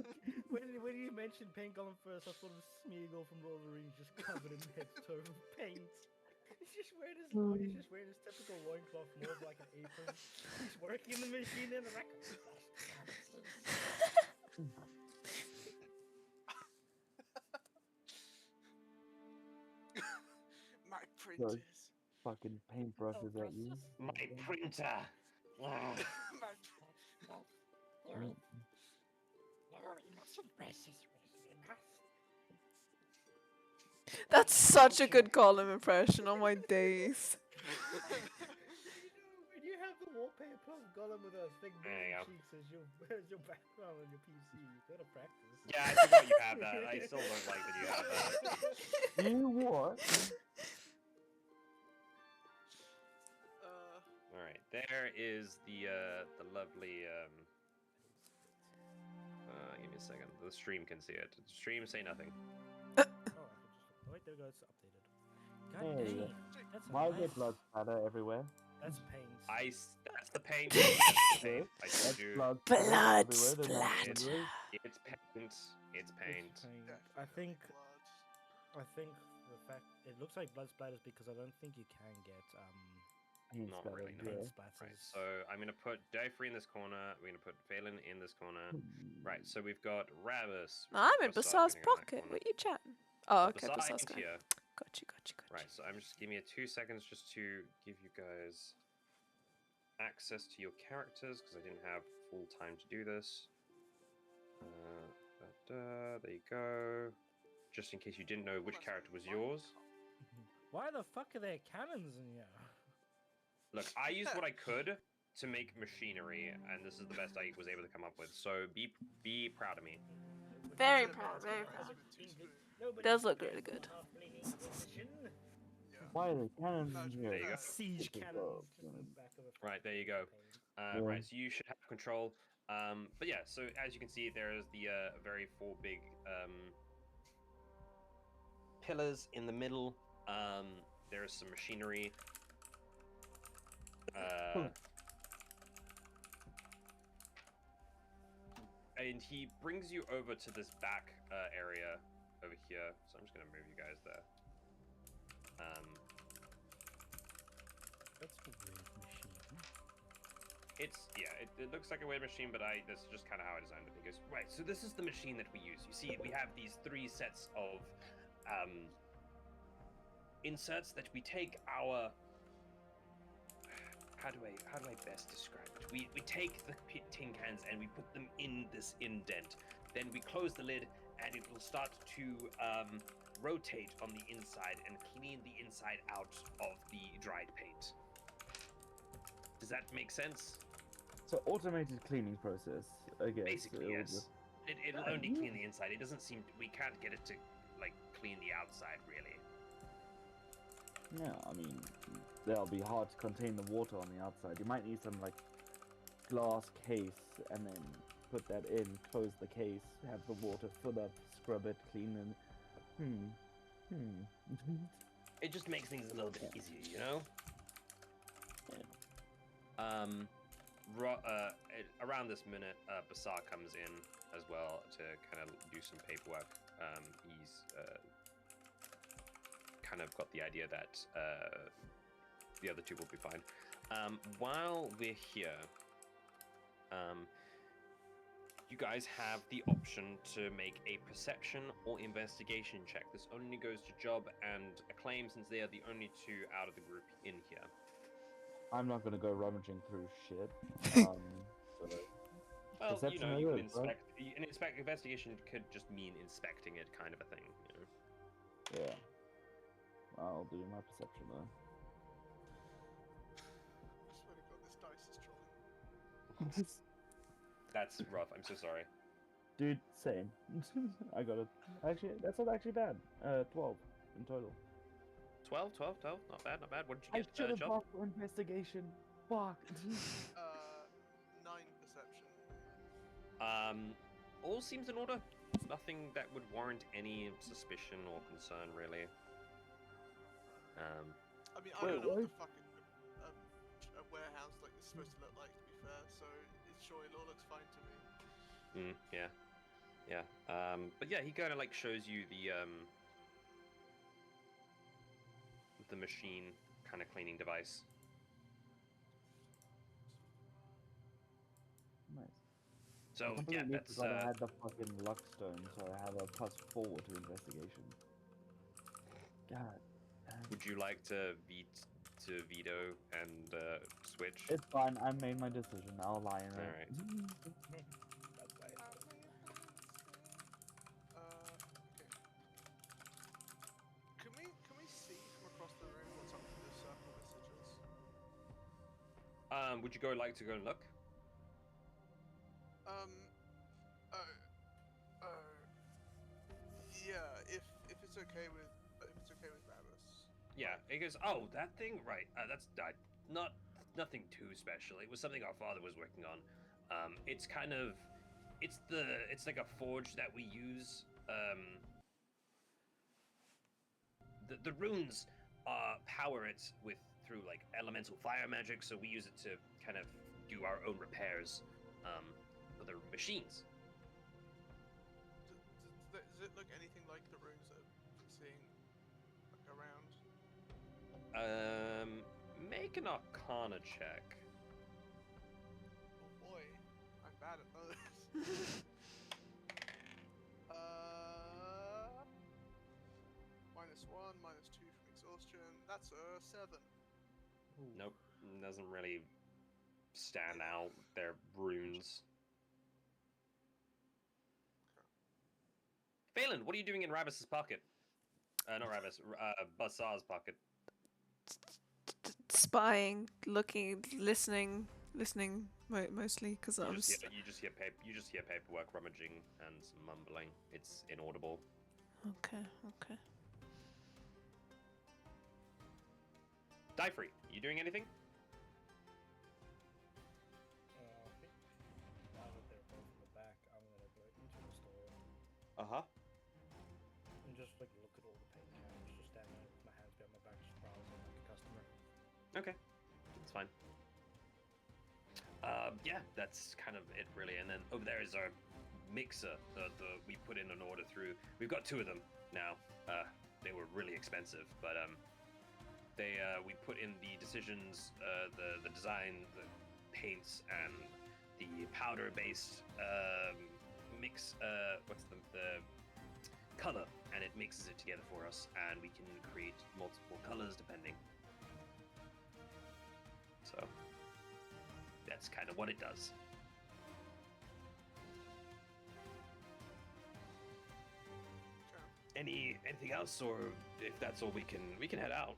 when you mentioned paint golem first, I thought of Smeagol from Lord of the Rings, just covered in head to toe of paint. He's just wearing his typical loincloth, more of like an apron. He's working the machine in the back. My printers. Fucking paintbrushes at you. My printer. Ugh. That's such a good Gollum impression. Oh my days. When you have the wallpaper of Gollum with a thick There you blue go. cheeks as your background on your PC, you gotta practice. Yeah, I forgot you have that. I still don't like that you have that. You what? All right, there is the lovely. Give me a second. The stream can see it. The stream say nothing. Oh, I could just. Wait, there we go. It's updated. God There you dang. go. That's a Why is nice- there blood splatter everywhere? That's paint. That's the paint. That's the paint. I That's told you. blood Blood everywhere, they're not splatter. everywhere. It's paint. It's paint. I think the fact It looks like blood splatters because I don't think you can get He's Not better, really, no. paint yeah. splatters. Right, so I'm going to put Alderfey in this corner. We're going to put Phelan in this corner. Right, so we've got Ravis. I'm in Bassard's Bassar's gonna go in that pocket. corner. What are you chatting? Oh, okay, Bassard Bassar's is going. here. Got you. Right, so I'm just give me 2 seconds just to give you guys access to your characters because I didn't have full time to do this. There you go. Just in case you didn't know which Almost character was like yours. Why the fuck are there cannons in here? Look, I used what I could to make machinery, and this is the best I was able to come up with. So be proud of me. Very Instead of proud, Nancy very Grace proud. with 2 spoons. Does look really good. Yeah. Why are they cannons No, in to be here? There you go. fair, Siege This is, cannons. Just on the back of a Right, there you go. Yeah. Right, so you should have control. But yeah, so as you can see, there's the very 4 big pillars in the middle. There's some machinery. And he brings you over to this back area over here. So I'm just gonna move you guys there. That's a weird machine. It looks like a weird machine, but this is just kind of how I designed it. He goes, right, so this is the machine that we use. You see, we have these 3 sets of inserts that we take our. How do I best describe it? We take the tin cans and we put them in this indent. Then we close the lid and it will start to rotate on the inside and clean the inside out of the dried paint. Does that make sense? So automated cleaning process, I guess. Basically, It'll yes. just- It'll Ah, only yeah. clean the inside. It doesn't seem we can't get it to like clean the outside really. Yeah, I mean, that'll be hard to contain the water on the outside. You might need some like glass case and then put that in, close the case, have the water fill up, scrub it, clean and It just makes things a little bit easier, you know. Around this minute, Bassar comes in as well to kind of do some paperwork. He's kind of got the idea that the other 2 will be fine. While we're here, you guys have the option to make a perception or investigation check. This only goes to Job and Acclaim since they are the only 2 out of the group in here. I'm not gonna go rummaging through shit. So Well, you Perception know, or you can good, right? inspect. Investigation could just mean inspecting it, kind of a thing. You know. yeah, I'll do my perception though. I swear to God, this dice is trolling. That's rough. I'm so sorry. Dude, same. I got it. Actually, that's not actually bad. 12 in total. 12. Not bad. What did I you should get, have Job? marked for investigation. Fuck. 9 perception. All seems in order. Nothing that would warrant any suspicion or concern, really. I mean, I Wait, don't know what the what? fuck a warehouse like this is supposed to look like, to be fair, so sure, it all looks fine to me. Yeah. But yeah, he kind of like shows you the machine kind of cleaning device. Nice. So I yeah, completely that's forgot I had the fucking luck stone, so I have a +4 to investigation. God. damn. Would you like to veto and switch? It's fine. I made my decision. I'll lie in it. Alright. Okay. Can we see from across the room what's up with the circle messages? Would you like to go and look? Yeah, if it's okay with Rabbus. Yeah, he goes, oh, that thing? Right, that's nothing too special. It was something our father was working on. It's kind of, it's like a forge that we use. The runes power it through like elemental fire magic, so we use it to kind of do our own repairs for the machines. Does it look anything like the runes that I'm seeing like around Make an Arcana check. Oh boy, I'm bad at those. -1, -2 from exhaustion. That's a 7. Nope, doesn't really stand out. They're runes. Phelan, what are you doing in Rabus's pocket? Not Rabus, Bassar's pocket. Spying, looking, listening, mostly because I'm. You just hear paperwork rummaging and some mumbling. It's inaudible. Okay. Die free. You doing anything? Now that they're both in the back, I'm gonna go into the store and just like look at all the paint cans, just stand there with my hands behind my back, just browsing like a customer. Okay, that's fine. Yeah, that's kind of it really. And then over there is our mixer that we put in an order through. We've got 2 of them now. They were really expensive, but we put in the decisions, the design, the paints, and the powder-based mix. What's the color? And it mixes it together for us, and we can create multiple colors depending. So that's kind of what it does. Okay. Anything else, or if that's all, we can head out.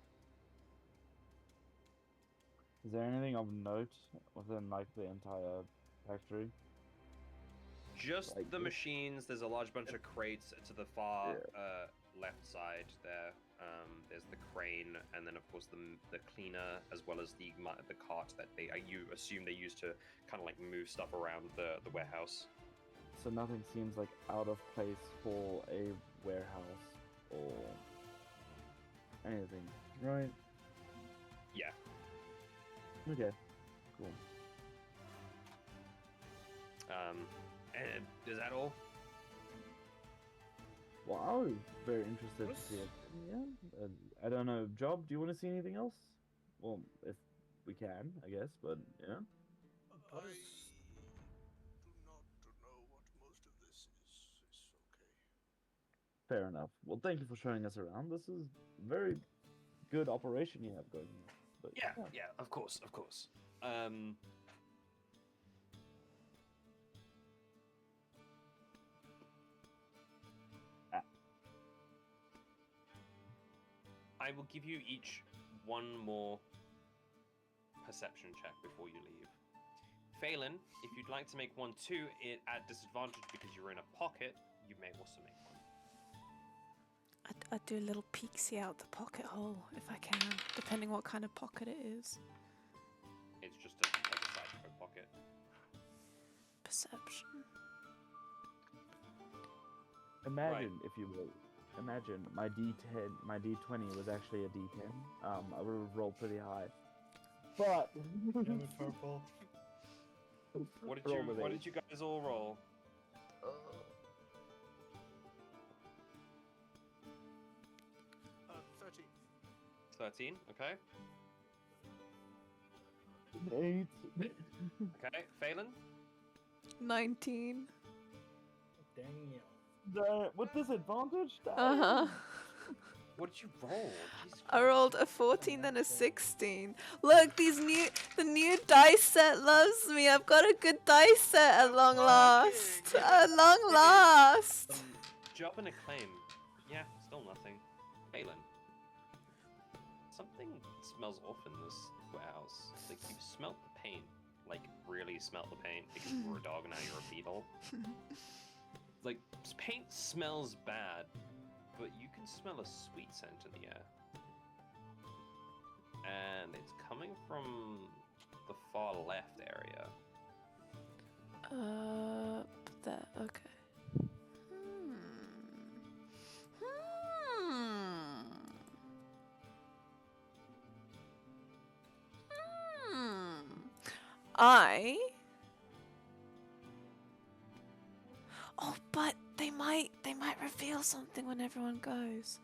Is there anything of note within like the entire factory? Just Like the this? machines. There's a large bunch of crates to the far left side there. There's the crane, and then of course the cleaner, as well as the cart that you assume they use to kind of like move stuff around the warehouse. So nothing seems like out of place for a warehouse or anything, right? Yeah. Okay, cool. And is that all? Well, I was very interested to see it. Yeah, I don't know. Job, do you want to see anything else? Well, if we can, I guess, but yeah. What I is- do not know what most of this is. It's okay. Fair enough. Well, thank you for showing us around. This is very good operation you have going on. But Yeah, of course. I will give you each one more perception check before you leave. Phelan, if you'd like to make one too, at disadvantage because you're in a pocket, you may also make one. I'd do a little peeksy out the pocket hole if I can, depending what kind of pocket it is. It's just a side coat pocket. Perception. imagine, if you will, imagine my D10, my D20 was actually a D10. I would have rolled pretty high. But Damn it, purple. What roll with did eight. you guys all roll? 13. 13, okay. 8. Okay, Phelan? 19. Daniel. With disadvantage? Uh-huh. What did you roll? Jesus I Christ. rolled a 14 then a 16. Look, the new dice set loves me. I've got a good dice set at long last. At long last. Job and acclaim. Yeah, still nothing. Phelan. Something smells off in this warehouse. Like, you smelt the paint. Like, really smelt the paint because you were a dog and now you're a beetle. Like, paint smells bad, but you can smell a sweet scent in the air. And it's coming from the far left area. There, okay. Oh, but they might reveal something when everyone goes.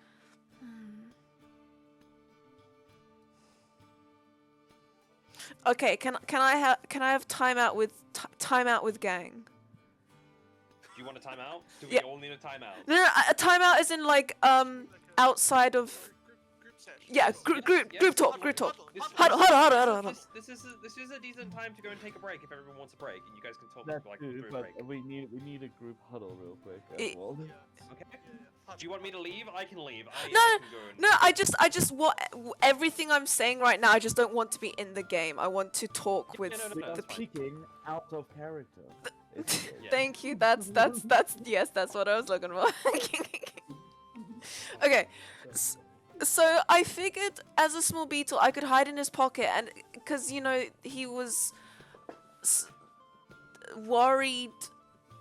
Okay, can I have timeout with gang? Do you want a timeout? Do we Yeah. all need a timeout? No, a timeout is in like outside of Group session. yeah Yes, group yes, talk huddle, Huddle, Huddle, huddle. This is a decent time to go and take a break if everyone wants a break, and you guys can talk That's like true, through a but break. we need a group huddle real quick Eh, as well. Yeah. Okay. Yeah. Do you want me to leave? I can leave. I No, can go and... No, I just what everything I'm saying right now. I just don't want to be in the game. I want to talk with no, We are that's fine. speaking out of character. if you will. Yeah. Thank you. That's yes, that's what I was looking for. Okay, so I figured as a small beetle I could hide in his pocket, and because you know he was worried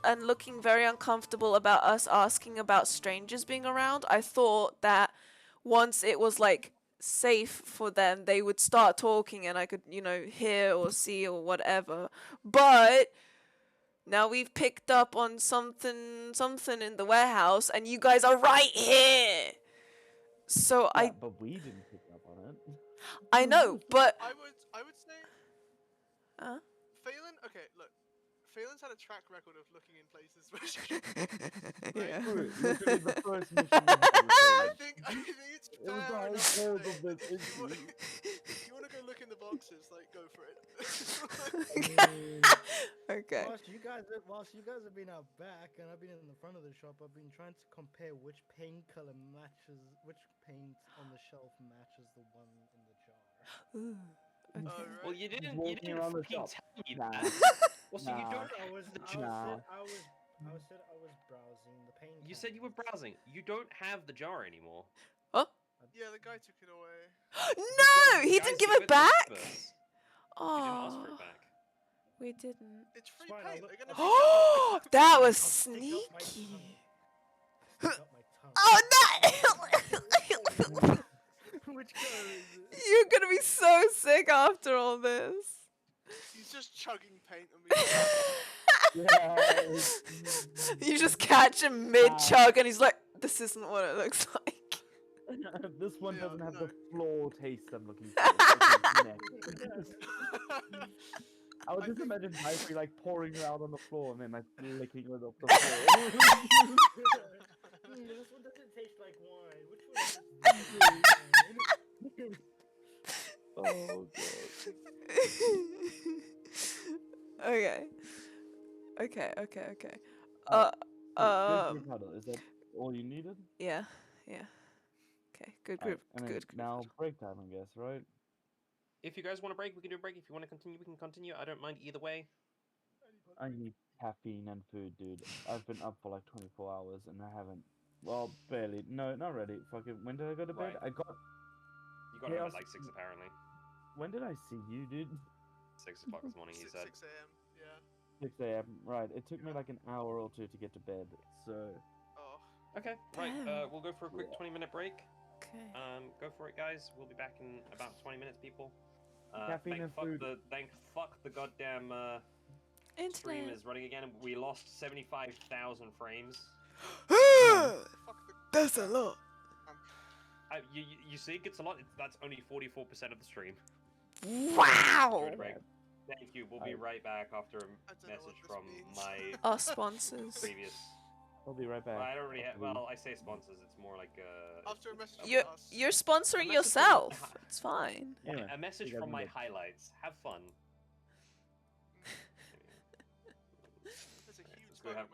and looking very uncomfortable about us asking about strangers being around, I thought that once it was like safe for them, they would start talking and I could, you know, hear or see or whatever. But now we've picked up on something in the warehouse and you guys are right here. So Yeah, but we didn't pick up on it. I know, but I would say huh? Phelan. Okay, look. Phelan's had a track record of looking in places where Yeah. True, literally the first mission we did was I Salem. think it's It was fair the whole enough to cause say of this that if issue. you want to go look in the boxes, like go for it. Okay. Whilst you guys have been out back and I've been in the front of the shop, I've been trying to compare which paint color matches, which paint on the shelf matches the one in the jar. Ooh, okay. Right. Well, you didn't walking fucking around the tell shop. me Nah. that. Well, so you Nah. don't I have was the I jar. was browsing the paint. You said you were browsing. You don't have the jar anymore. Oh Yeah, the guy took it away. no, The he guys didn't give gave it to back. us. You didn't ask for Oh, it back. we didn't. It's free Fine, I'll paint. look- They're gonna Oh, that was I'll stick up my sneaky. tongue. Stick up my tongue. Oh no! Which color is it? You're gonna be so sick after all this. He's just chugging paint on me. Yeah. You just catch him mid chug and he's like, "This isn't what it looks like." This one Yeah, doesn't have no. the floor taste I'm looking for. It's his neck. I would I just think- imagine Typhoon like pouring it out on the floor and then like licking it off the floor. This one doesn't taste like wine. Which one is Oh god. Okay. Okay. Alright, Good Um. group huddle. Is that all you needed? Yeah. Okay. Good Alright, group. and then Good. now break time, I guess, right? If you guys want to break, we can do a break. If you want to continue, we can continue. I don't mind either way. I need caffeine and food, dude. I've been up for like 24 hours and I haven't. Well, barely. No, not really. Fucking. When did I go to bed? Right. I got. You got home Chaos- at like 6 apparently. When did I see you, dude? 6 o'clock this morning, he said. 6 a.m. Yeah. 6 a.m. Right. It took me like an hour or two to get to bed. So. Oh. Okay, right. Damn. We'll go for a quick Yeah. 20-minute break. Okay. Go for it, guys. We'll be back in about 20 minutes, people. Caffeine and food. Thank fuck the goddamn stream Internet. is running again. We lost 75,000 frames. Fuck the. That's a lot. You see, it gets a lot. That's only 44% of the stream. Wow. Do a break. Thank you. We'll be right back after a I don't know what message this from means. my Our sponsors. previous. I'll be right back. Well, I don't really have. After we- Well, I say sponsors. It's more like After a message from You're us. you're A sponsoring message yourself. from- It's fine. Anyway, a message you guys from can my go. highlights. Have fun. There's a huge Go have.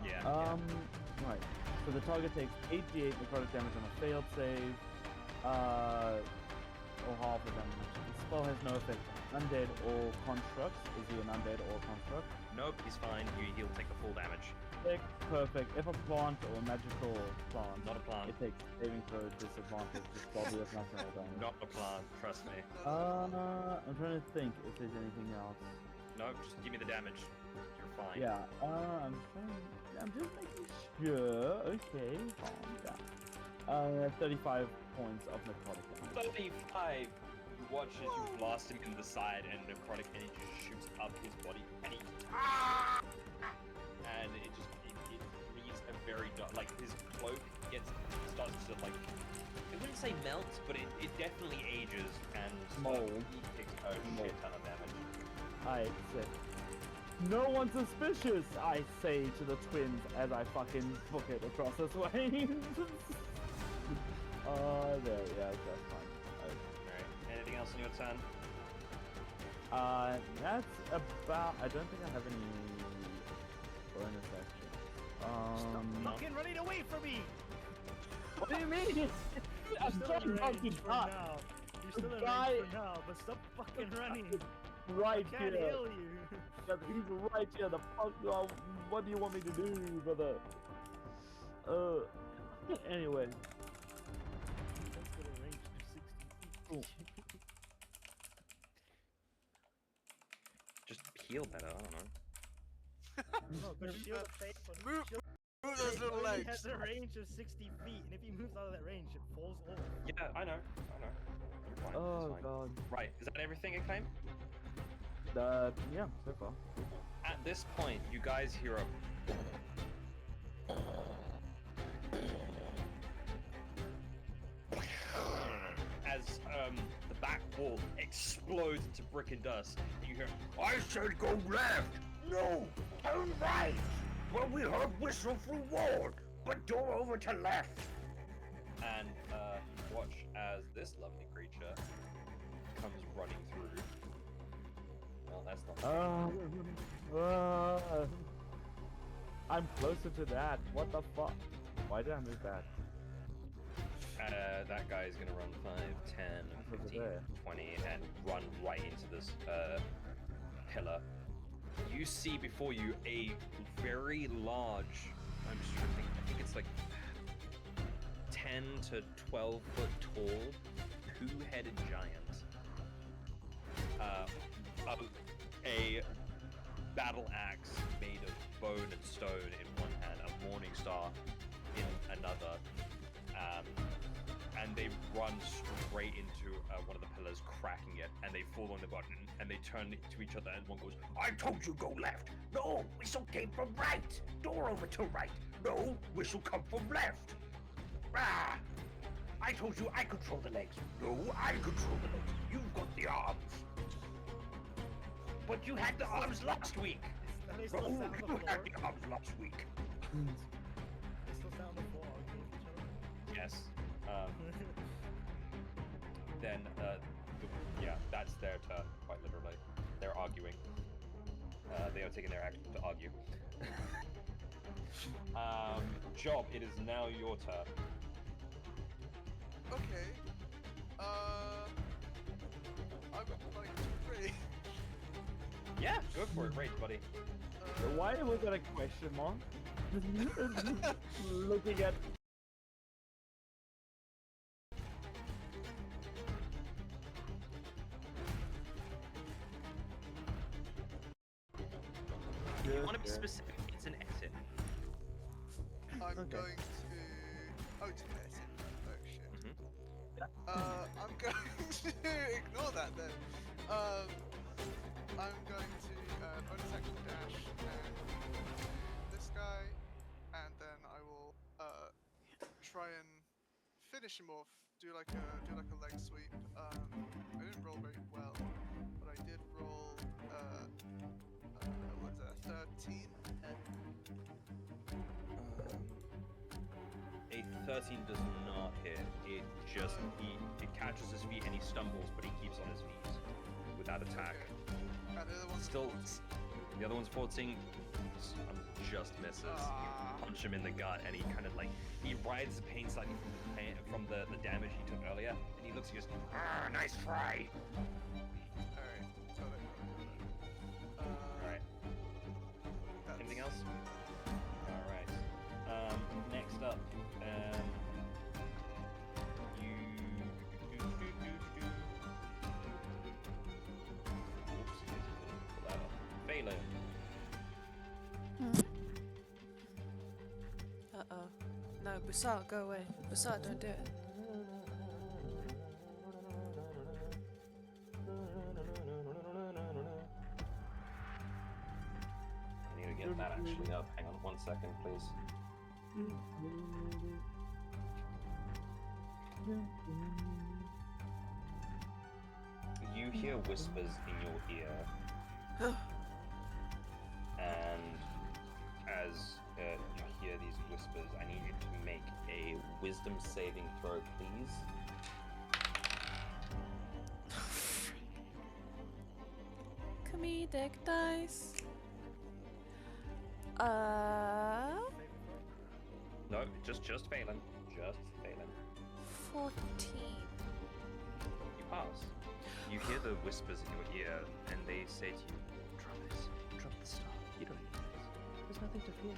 Yeah. Right. So the target takes 8d8 necrotic damage on a failed save. Or half of them. The spell has no effect on undead or constructs. Is he an undead or construct? Nope, he's fine. He'll take the full damage. Perfect. If a plant or magical plant, Not a plant. it takes saving throw disadvantage. Just probably has nothing damage. Not a plant, trust me. I'm trying to think if there's anything else. No, just give me the damage. You're fine. Yeah. I'm just making sure. Okay, calm down. 35 points of necrotic damage. 35. You watch as you blast him in the side, and necrotic energy shoots up his body, and he and it reads a very dark. Like his cloak starts to like. I wouldn't say melts, but it definitely ages, and Mold. he takes a shit ton of damage. I say. No one's suspicious, I say to the twins as I fucking book it across this way. There, yeah, that's fine. Alright, anything else on your turn? That's about. I don't think I have any bonus action. No. Fucking running away from me! What do you mean? I'm You're trying still in not to range for die. now. You're still in guy- range for now, but stop fucking running. Right I can't here. heal you. Yeah, he's right here. The fuck? What do you want me to do, brother? Anyway. That's got a range of 60 Cool. feet. Just heal better, I don't know. No, but shield of faith on Move- shield Move of those faith little only legs. has a range of 60 feet, and if he moves out of that range, it falls off. Yeah, I know. You're fine. Oh it's fine. god. Right, is that everything, Acclaim? Yeah, so far. At this point, you guys hear a as the back wall explodes into brick and dust. And you hear, "I said go left, no, turn right. Well, we heard whistle through wall, but door over to left." And watch as this lovely creature comes running through. Well, that's not. I'm closer to that. What the fuck? Why did I move that? That guy is gonna run 5, 10, Over 15, there. 20, and run right into this pillar. You see before you a very large, I'm just trying to think, I think it's like 10 to 12 foot tall, two-headed giant. A battle axe made of bone and stone in one hand, a morning star in another, and they run straight into one of the pillars, cracking it, and they fall on the button, and they turn to each other, and one goes, "I told you go left! No, whistle came from right! Door over to right! No, whistle come from left! Ah! I told you I control the legs! No, I control the legs! You've got the arms! But you had the arms last week! Are they No, still sat on the you floor? had the arms last week! They still sat on the floor arguing with each other? Yes. Then, yeah, that's their turn, quite literally. They're arguing. They are taking their action to argue. Job, it is now your turn. Okay. I would like to pray. Yeah, go for it, great, buddy. Why was that a question mark? Looking at. If you want to be specific, it's an exit. I'm Okay. going to. Oh, it's an exit. Oh shit. Mhm. I'm going to ignore that then. I'm going to bonus action dash and this guy, and then I will try and finish him off. Do like a leg sweep. I didn't roll very well, but I did roll what was that, 13? A 13 does not hit. It just, it catches his feet and he stumbles, but he keeps on his feet without attack. Okay. And the other one's Still, 14. the other one's 14, just misses. You punch him in the gut, and he kind of like, he rides the pain slightly from the damage he took earlier, and he looks and goes, "Ah, nice try." Alright, got it. Alright, That's- anything else? Alright. Next up, you... Oops, pull that up. Phelan. Uh-oh. No, Bussard, go away. Bussard, don't do it. I need to get that actually up. Hang on 1 second, please. You hear whispers in your ear, and as you hear these whispers, I need you to make a wisdom saving throw, please. Comedic dice. No, just Phelan. Just Phelan. 14. You pass. You hear the whispers in your ear, and they say to you, drop the star. You don't need this. There's nothing to fear.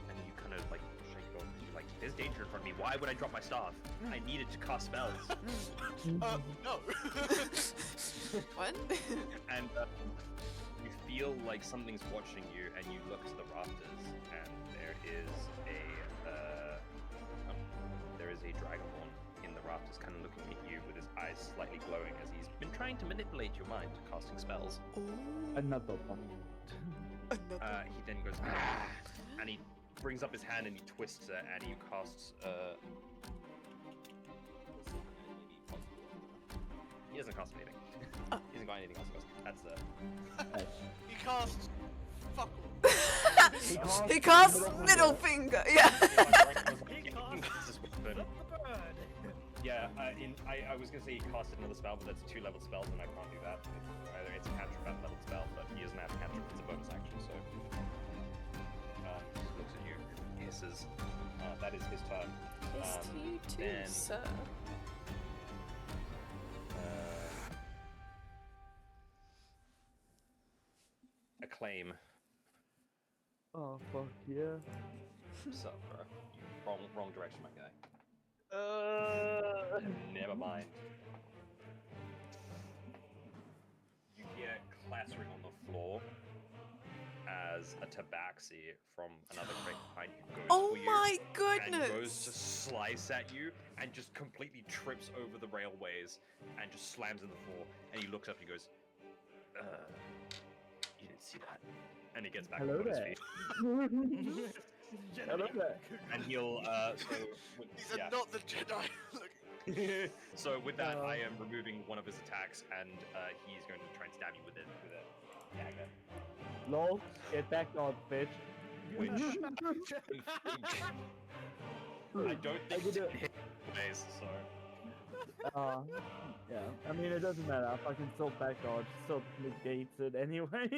And you kind of like shake it off. You're like, there's danger in front of me. Why would I drop my staff? I needed to cast spells. No. What? And you feel like something's watching you, and you look to the rafters, and there is a dragonborn in the rafters, kind of looking at you with his eyes slightly glowing, as he's been trying to manipulate your mind, casting spells. Another one. He then goes, "Ah," and he brings up his hand and he twists it, and he casts. He doesn't cast anything. He hasn't got anything else. That's the. He casts fuck all. He casts middle finger. Yeah. Yeah, I was gonna say he casted another spell, but that's 2-level spells, and I can't do that. Either it's a cantrip at level spell, but he doesn't have a cantrip, it's a bonus action, so. He looks at you, hisses. That is his turn. It's to you too, then- sir. Acclaim. Oh fuck yeah. What's up, bro? Wrong direction, my guy. Never mind. You hear clattering on the floor as as a tabaxi from another crate behind you goes Oh for you. my And goes to goodness! slice at you and just completely trips over the railways and just slams in the floor. And he looks up and he goes, you didn't see that. And he gets back Hello on his there. feet. Hello there. And he'll, with, These yeah. are not the Jedi. Look, So with that, I am removing one of his attacks, and he's going to try and stab you with it. Dagger. Lol, get back on, bitch. Which I don't think would, it hit ways, so yeah. I mean, it doesn't matter. I fucking still back dodge, still negates it anyways.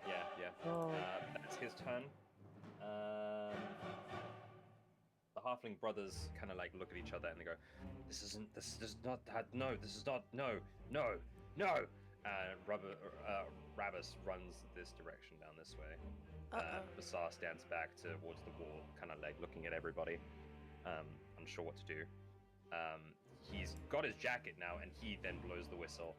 yeah. Oh. That's his turn. The halfling brothers kind of like look at each other and they go, "This is not that. No, this is not. No." Rabbus runs this direction down this way. Basar stands back towards the wall, kind of like looking at everybody, unsure what to do. He's got his jacket now, and he then blows the whistle,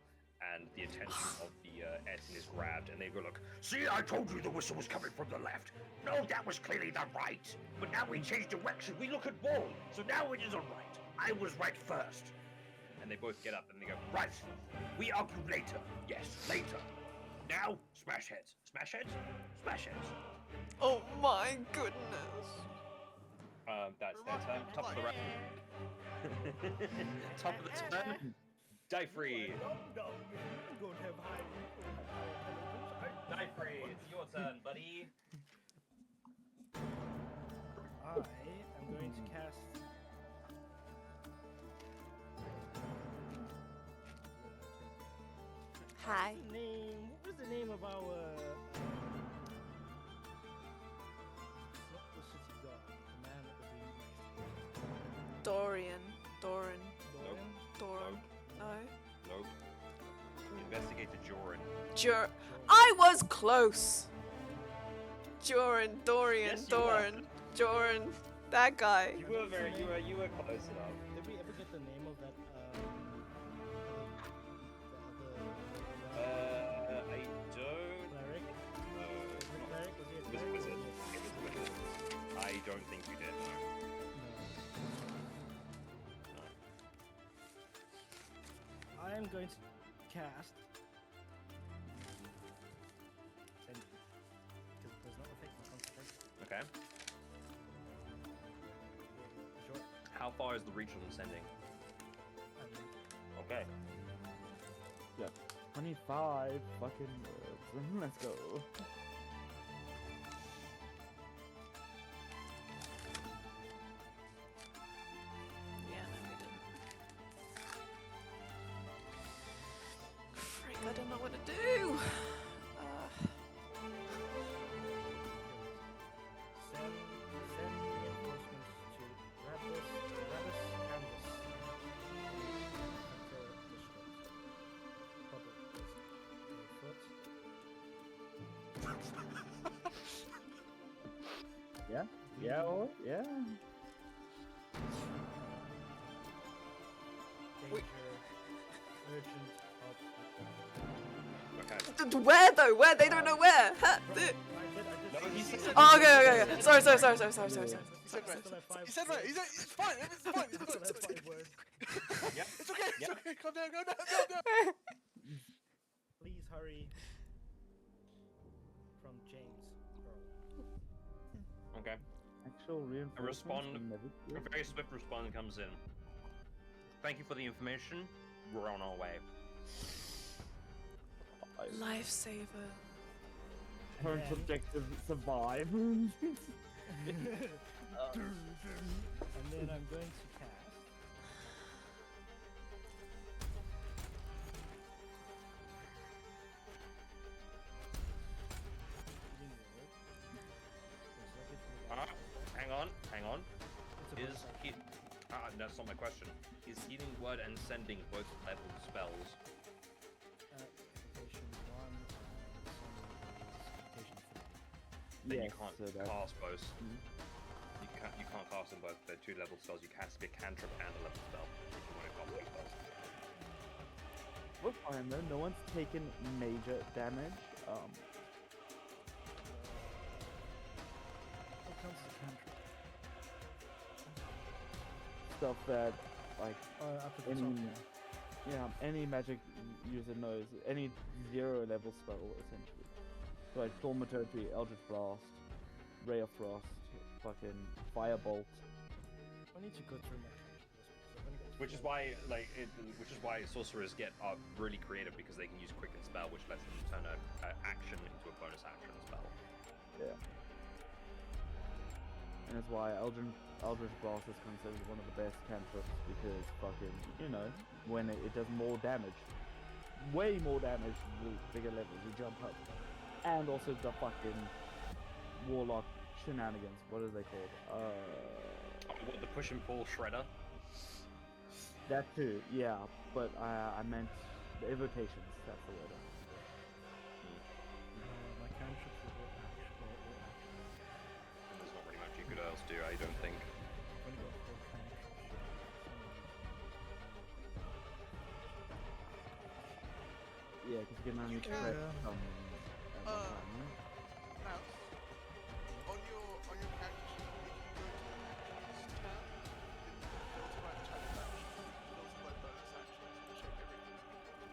and the attention of the Etin is grabbed, and they go, "Look, see, I told you the whistle was coming from the left. No, that was clearly the right. But now we changed direction. We look at wall, so now it is all right. I was right first." And they both get up and they go, "Right, we argue later. Yes, later. Now, smash heads. Smash heads? Smash heads." Oh my goodness! That's their turn. Top of the round. Top of the turn. Die free. Die free. It's your turn, buddy. I am going to cast. Hi. What was the name of our? Not the city guard, the man at the green. Doran. Dorian? No. Nope. Investigate the Joran. I was close. Dorian, Yes, you were. Joran, that guy. You were close enough. Did we ever get the name of that? I don't. Cleric? Cleric? Was he a It was a cleric? wizard. It was a wizard. I don't think you did. No. I am going to cast. Because it does not affect my concentration. Okay. Sure. How far is the reach on sending? Okay. 25 fucking words. Let's go. Yeah, no, we didn't. Frick, I don't know what to do. Send reinforcements to Rabbus Canvas. Yeah, or yeah. Danger. Urgent help. Where though? Where? They don't know where. Huh? No, he said. Oh, okay. Sorry. He said right. He said right. It's fine. It's fine. It's good. Yep. It's okay. It's Yep. okay. Calm down. Calm down. Please hurry. From James. Okay. Actual reinforcements. respond- never A good. very swift response comes in. Thank you for the information. We're on our way. Lifesaver. Current Yeah. objective: survive. And then I'm going to cast. Hang on. It's a Is bonus he? That's not my question. Is healing word and sending both level spells? Application 1 and application 3. Then Yes, you can't so that- cast both. Mhm. You can't cast them both. They're 2 level spells. You can't be a cantrip and a level spell if you want to cast both spells. We're fine though. No one's taken major damage. stuff that like Up at the any top, any magic user knows. Any 0 level spell essentially. So like Thaumaturgy, Eldritch Blast, Ray of Frost, fucking Firebolt. I need to go through my character list because I've only got Which is why, which is why sorcerers get really creative because they can use quicken spell, which lets them turn an action into a bonus action spell. Yeah. And that's why Eldritch Blast is considered one of the best cantrips because fucking, when it does more damage. Way more damage the bigger levels you jump up. And also the fucking Warlock shenanigans. What are they called? What, the push and pull shredder? That too, yeah. But I meant the evocations. That's the word. my cantrips are all action. And there's not really much you could else do, I don't think. I've only got 4 cantrips. Yeah, because you can only can, press yeah. some at one time. Yeah? Mouse, on your character sheet, if you go to this tab, filter by challenge action, filter by bonus action, and check everything.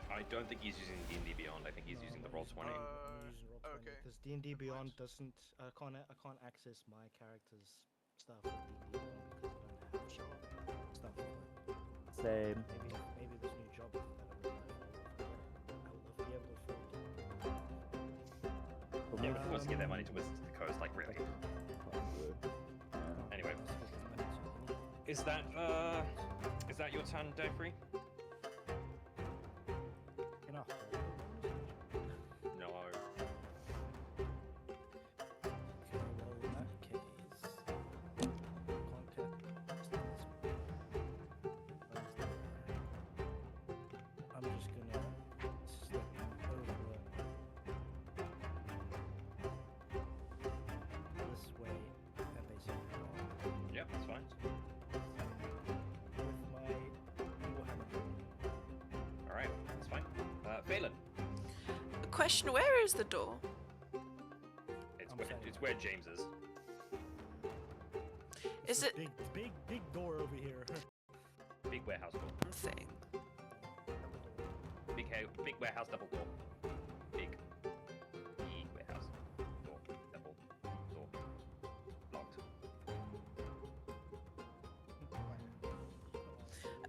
I don't think he's using D&D Beyond. I think he's No, using the I'm Roll20. using Roll20 okay. because D&D Beyond Nice. doesn't. I can't access my character's stuff with D&D Beyond because I don't have Sure. stuff for it. Same. Maybe this new job that I will be able to afford. For Yeah, me, but who wants to give their money to Wizards of the Coast? Like, really? Anyway, is that your turn, Dayfree? Enough. No. Okay, well in that case, I'm just gonna step over this way and basically go Yep, that's fine. with my Warhammer. All right, that's fine. Phelan, Question: where is the door? it's where James is. Is it big door over here? Big warehouse door. thing? Big warehouse double door. Big warehouse door. Double door. Locked.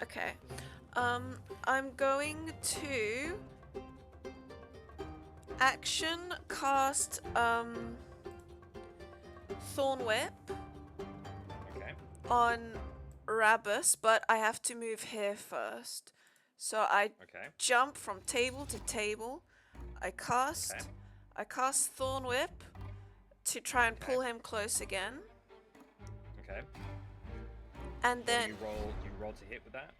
Okay. I'm going to action cast Thorn Whip Okay. on Rabus, but I have to move here first. So I Okay. jump from table to table. I cast Thorn Whip to try and pull him close again. Okay. And So then you roll to hit with that.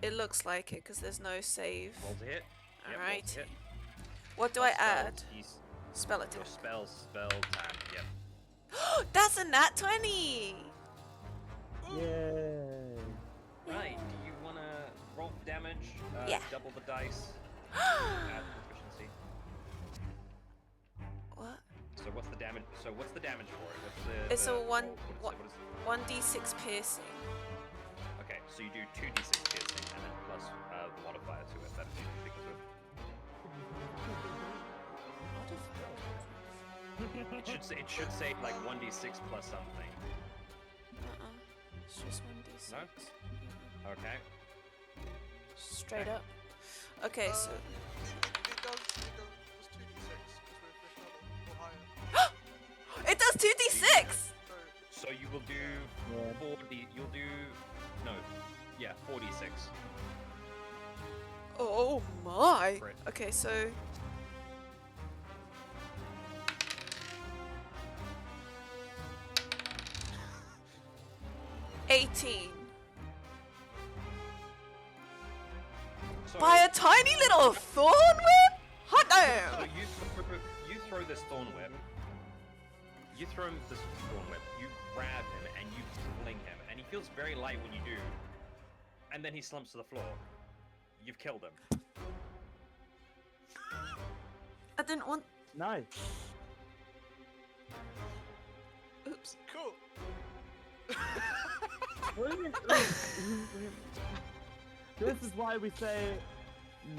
it looks like it because there's no save. Roll to hit. Yep, roll to Alright. hit. What do Plus I add? spells, Spell Your attack. spell tag. Yep. That's a nat 20! Yay! Right. Do you wanna roll for damage? Yeah. Double the dice. Add proficiency. What? So what's the damage? So what's the damage for it? What's the? It's a roll? one- What is it? 1d6 piercing. Okay, so you do 2d6 piercing and then plus the modifier to it. That's because of. It should say like 1d6 plus something. It's just 1d6. No? Okay. Straight Okay. up. Okay, so. It does 2d6 because we're fifth level or higher. It does 2d6! So you will do Yeah. 4d. You'll do no. Yeah, 4d6. Oh my! Crit. Okay, so. $18. So, By a tiny little thorn whip? Hot so damn! you throw this thorn whip. You throw him this thorn whip. You grab him and you fling him, and he feels very light when you do. And then he slumps to the floor. You've killed him. I didn't want. Nice. Oops. Cool. This is why we say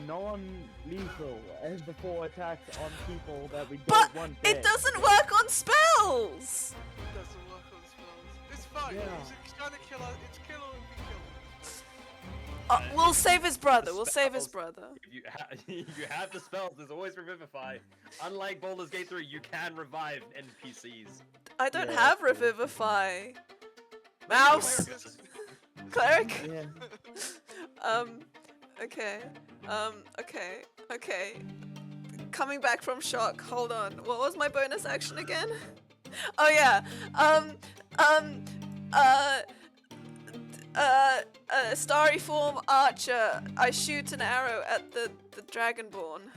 non-lethal and before attacks on people that we don't But want it dead. doesn't work on spells! It doesn't work on spells. It's fine. Yeah. It's trying to kill us. It's kill or be killed. We'll save his brother. We'll save his Spells. brother. If you have the spells, there's always Revivify. Unlike Baldur's Gate 3, you can revive NPCs. I don't Yeah, have that's true. Revivify. Mouse! Cleric? Yeah. Okay. Okay. Coming back from shock. Hold on. What was my bonus action again? Oh yeah. Starry form archer. I shoot an arrow at the dragonborn.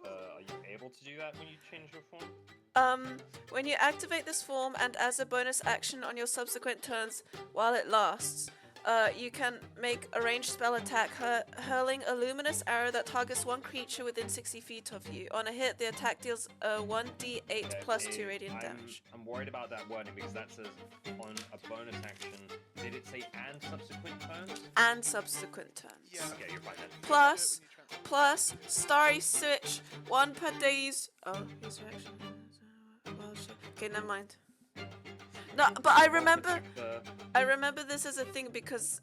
Are you able to do that when you change your form? When you activate this form and as a bonus action on your subsequent turns while it lasts, you can make a ranged spell attack hurling a luminous arrow that targets one creature within 60 feet of you. On a hit, the attack deals 1d8 plus 2 radiant damage. I'm worried about that wording because that says on a bonus action. Did it say and subsequent turns? And subsequent turns. Yeah. Okay, you're fine then. Plus, Starry Switch, 1 per day's... Oh, his reaction. Well, shit. Okay, never mind. No, but I remember this as a thing because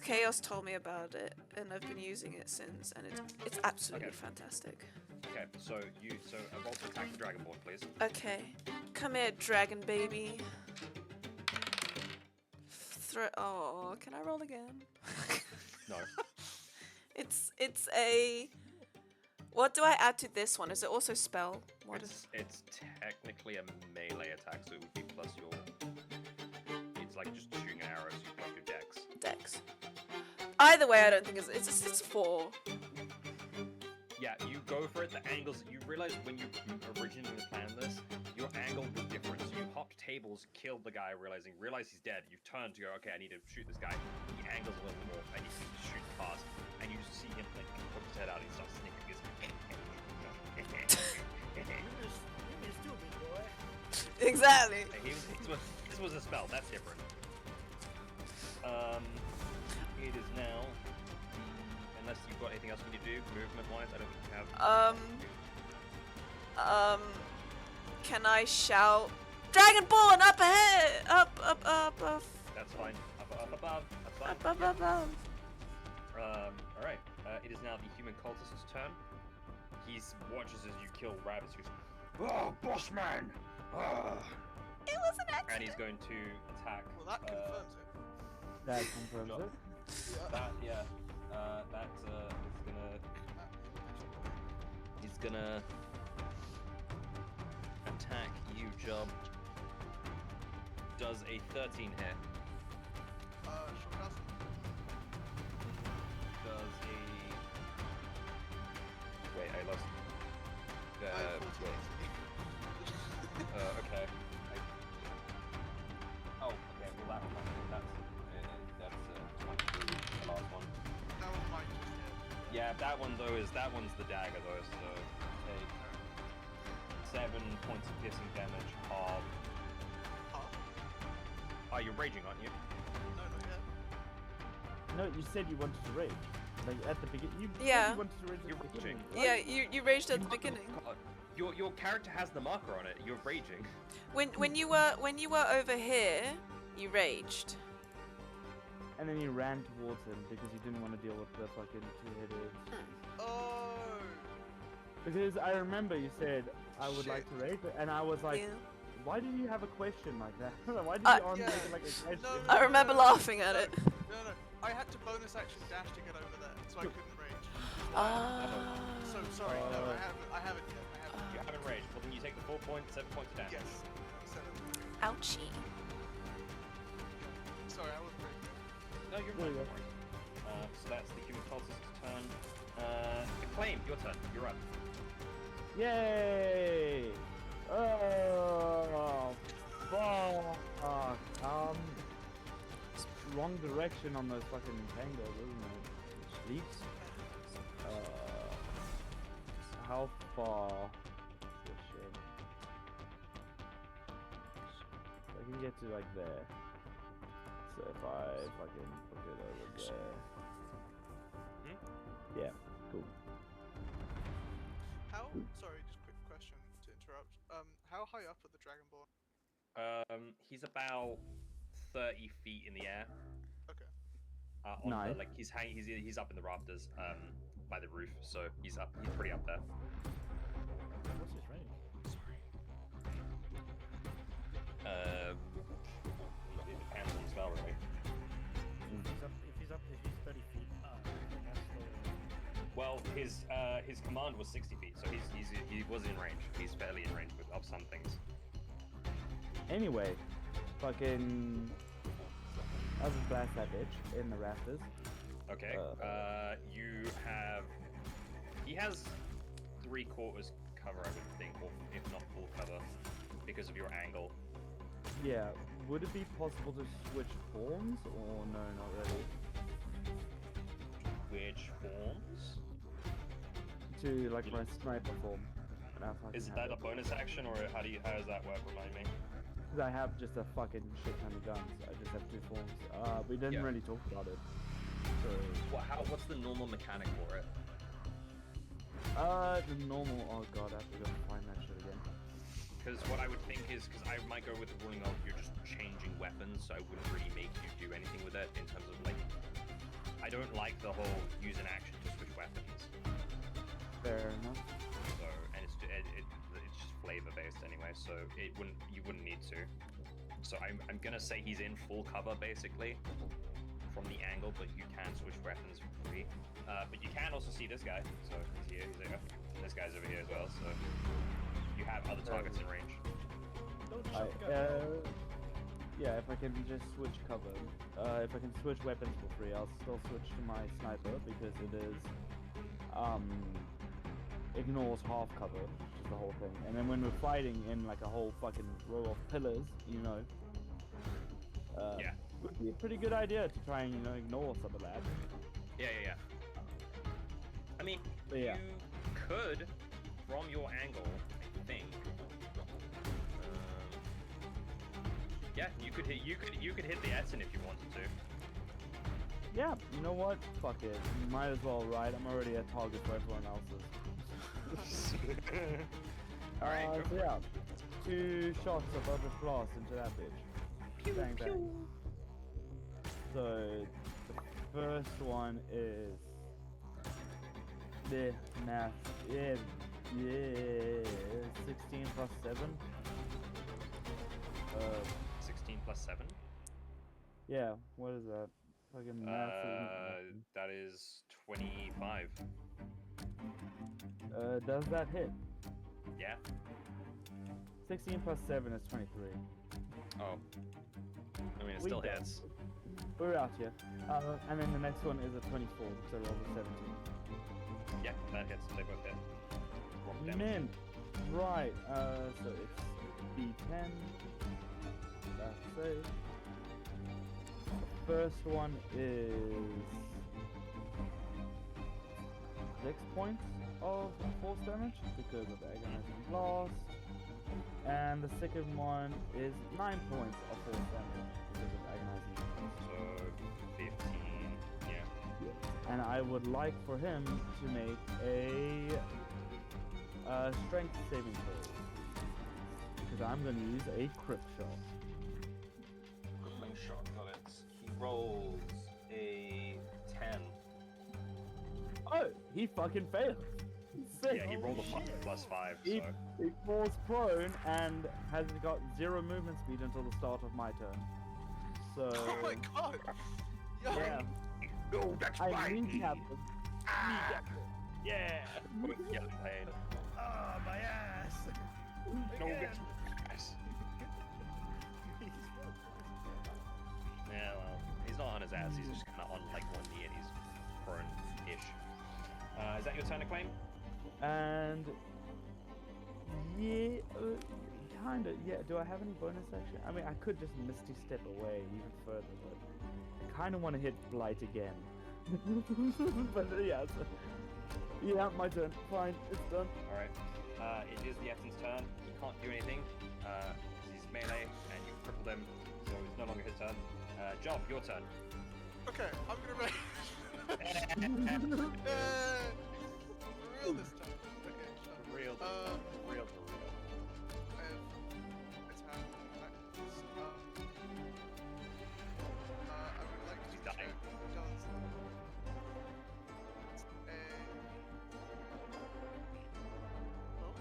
Chaos told me about it, and I've been using it since, and it's absolutely Okay. fantastic. Okay, so a roll to attack the Dragonborn, please. Okay, come here, dragon baby. Oh, can I roll again? No. It's a. What do I add to this one? Is it also spell? What is? It's technically a melee attack, so it would be plus your. It's like just shooting an arrow, so you plus your dex. Dex. Either way, I don't think it's 4. Yeah, you go for it. The angles. You realize when you originally planned this, your angle was different. So you hopped tables, killed the guy, realize he's dead. You turn to go, okay, I need to shoot this guy. He angles a little more, and you shoot past, and you just see him like poke his head out, and he starts snickering. You're stupid, boy. Exactly. This was a spell. That's different. It is now. Unless you've got anything else we need to do, movement-wise, I don't think you have. Can I shout, Dragonborn up ahead, up. That's fine. Up above. That's fine. Up. All right. It is now the human cultist's turn. He watches as you kill rabbits. He goes, "Oh, boss man!" It was an accident. And he's going to attack. Well, that confirms it. That confirms it. Yeah. He's gonna attack you, Job. Does a 13 hit? Sure does. Does a... Wait, I lost... wait. Okay. Oh, okay, well that one, that's 23, the last one. That one might just hit. Yeah, that one's the dagger though, so take 7 points of piercing damage of... Half? Oh, you're raging, aren't you? No, not yet. No, you said you wanted to rage. Like at the beginning. You said Yeah. you wanted to rage at You're the beginning. Yeah, you raged at the beginning. Your character has the marker on it. You're raging. When you were over here, you raged. And then you ran towards him because you didn't want to deal with the fucking two-headed. Oh! Because I remember you said I would like to rage, and I was like, Yeah. why did you have a question like that? Why did you Yeah. make it like a question? No, I remember laughing at it. No. I had to bonus action dash to get over there, so I couldn't rage. So sorry, no, I haven't yet. You haven't raged. Well, then you take the 7 points of damage. Yes. 7. Ouchie. Sorry, I wasn't raging. No, you're There fine. you go. So that's the human cultist's turn. Acclaim, your turn. You're up. Yay! Oh, fuck. Wrong direction on those fucking tangos, isn't it? Sleeps. How far? Shit. I can get to like there. So if I fucking put it over there. Yeah, cool. How? Sorry, just quick question to interrupt. How high up are the Dragonborn? He's about 30 feet in the air. Okay. On Nice. the, like he's up in the rafters, by the roof, so he's pretty up there. What's his range? It depends on the spell, really. If he's 30 feet up, then that's still. Well, his command was 60 feet, so he was in range. He's fairly in range of some things. Anyway, fucking. I'll just blast that bitch in the rafters. Okay. He has 3/4 cover, I would think, or if not full cover, because of your angle. Yeah, would it be possible to switch forms, or no, not really? Which forms? To like my sniper form. Is that a bonus action, or how does that work? Remind me. Because I have just a fucking shit ton of guns. I just have 2 forms. We didn't Yeah. really talk about it. So, What's the normal mechanic for it? the normal. Oh god, I have to go find that shit again. Because what I would think is, because I might go with the ruling of you're just changing weapons, so I wouldn't really make you do anything with it in terms of like. I don't like the whole use an action to switch weapons. Fair enough. So, and it's just flavor based anyway, so you wouldn't need to. So I'm gonna say he's in full cover basically from the angle, but you can switch weapons for free. But you can also see this guy. So he's here. He's there. And this guy's over here as well. So you have other targets in range. Don't I, shotgun. yeah, if I can just switch cover. If I can switch weapons for free, I'll still switch to my sniper because it is ignores half cover, which is the whole thing. And then when we're fighting in like a whole fucking row of pillars, you know, Yeah. would be a pretty good idea to try and ignore some of that. Yeah. I mean, But yeah. you could, from your angle, I think. Yeah, you could hit the Edson if you wanted to. Yeah, you know what? Fuck it. Might as well, right? I'm already a target for everyone else's. Alright, go so for it. yeah, 2 shots of Eldritch Blast into that bitch. Bang, bang. So, the first one is... The math. Yeah, 16 plus 7. 16 plus 7. Yeah, what is that? Fucking math. That is 25. Does that hit? Yeah. 16 plus 7 is 23. Oh. I mean, it We still got hits. We're out here. And then the next one is a 24, so roll a 17. Yeah, that hits. They both hit. Roll the damage. Mint! Right, so it's D10. That's it. The first one is 6 points of force damage because of agonizing blast. And the second one is 9 points of force damage because of agonizing blast. So 15. Yeah. And I would like for him to make a strength saving throw. Because I'm going to use a crit shot. Crippling shot. Got it. He rolls a 10. Oh, he fucking failed. Sick. Yeah, he rolled a +5. He, So he falls prone and has got 0 movement speed until the start of my turn. So Oh my god! Yo, yeah, no, that's I fine. kneecapped him. Kneecapped him. Yeah. Yelling pain. Ah, my ass. No, Again. that's Yeah, well, he's not on his ass. He's just kind of on like one knee and he's prone-ish. Is that your turn to claim? And yeah, kinda. Yeah. Do I have any bonus action? I mean, I could just Misty Step away even further, but I kind of want to hit Blight again. But yeah, yeah, my turn. Fine, it's done. All right. It is the Eton's turn. He can't do anything. He's melee, and you crippled him, so it's no longer his turn. Job, your turn. Okay, I'm gonna make. For real this time. Okay, sure. For real. For real. Attack. I would like to He's check dying. John's. Oh,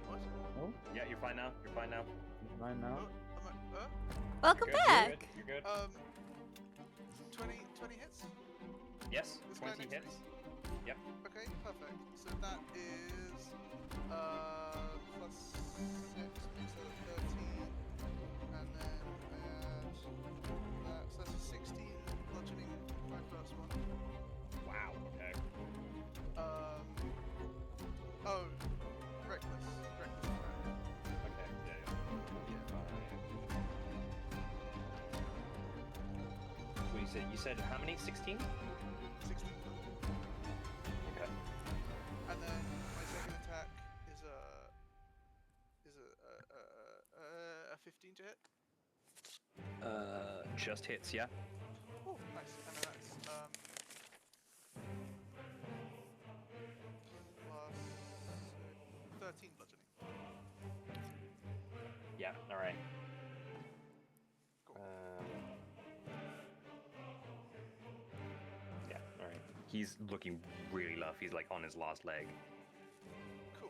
what? Oh, Yeah, you're fine now. You're fine now. he's fine now. Oh, am I? Welcome You're good, back. You're good. You're good. 20 hits? Yes, This guy 20 next to hits. me? Yep. Okay, perfect. So that is plus 6 makes that 13, and then add that. So that's a 16 bludgeoning my first one. Wow. Okay. Oh, reckless. Okay. Yeah. What you said? You said how many? 16? 16. Okay. And then my second attack is a 15 to hit. Just hits. Yeah. Oh, nice. And then that's plus 13 bludgeoning. Yeah. All right. Cool. Yeah. All right. He's looking really rough. He's like on his last leg. Cool.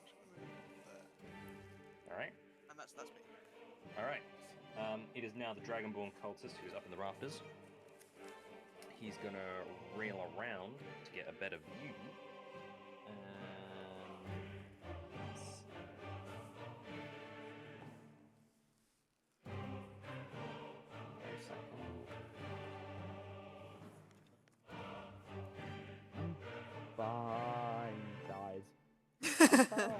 Just gonna move there. All right. And that's me. All right. It is now the Dragonborn cultist who's up in the rafters. He's gonna reel around to get a better view. Let's see. Wait a second. Fine, dies. Fine.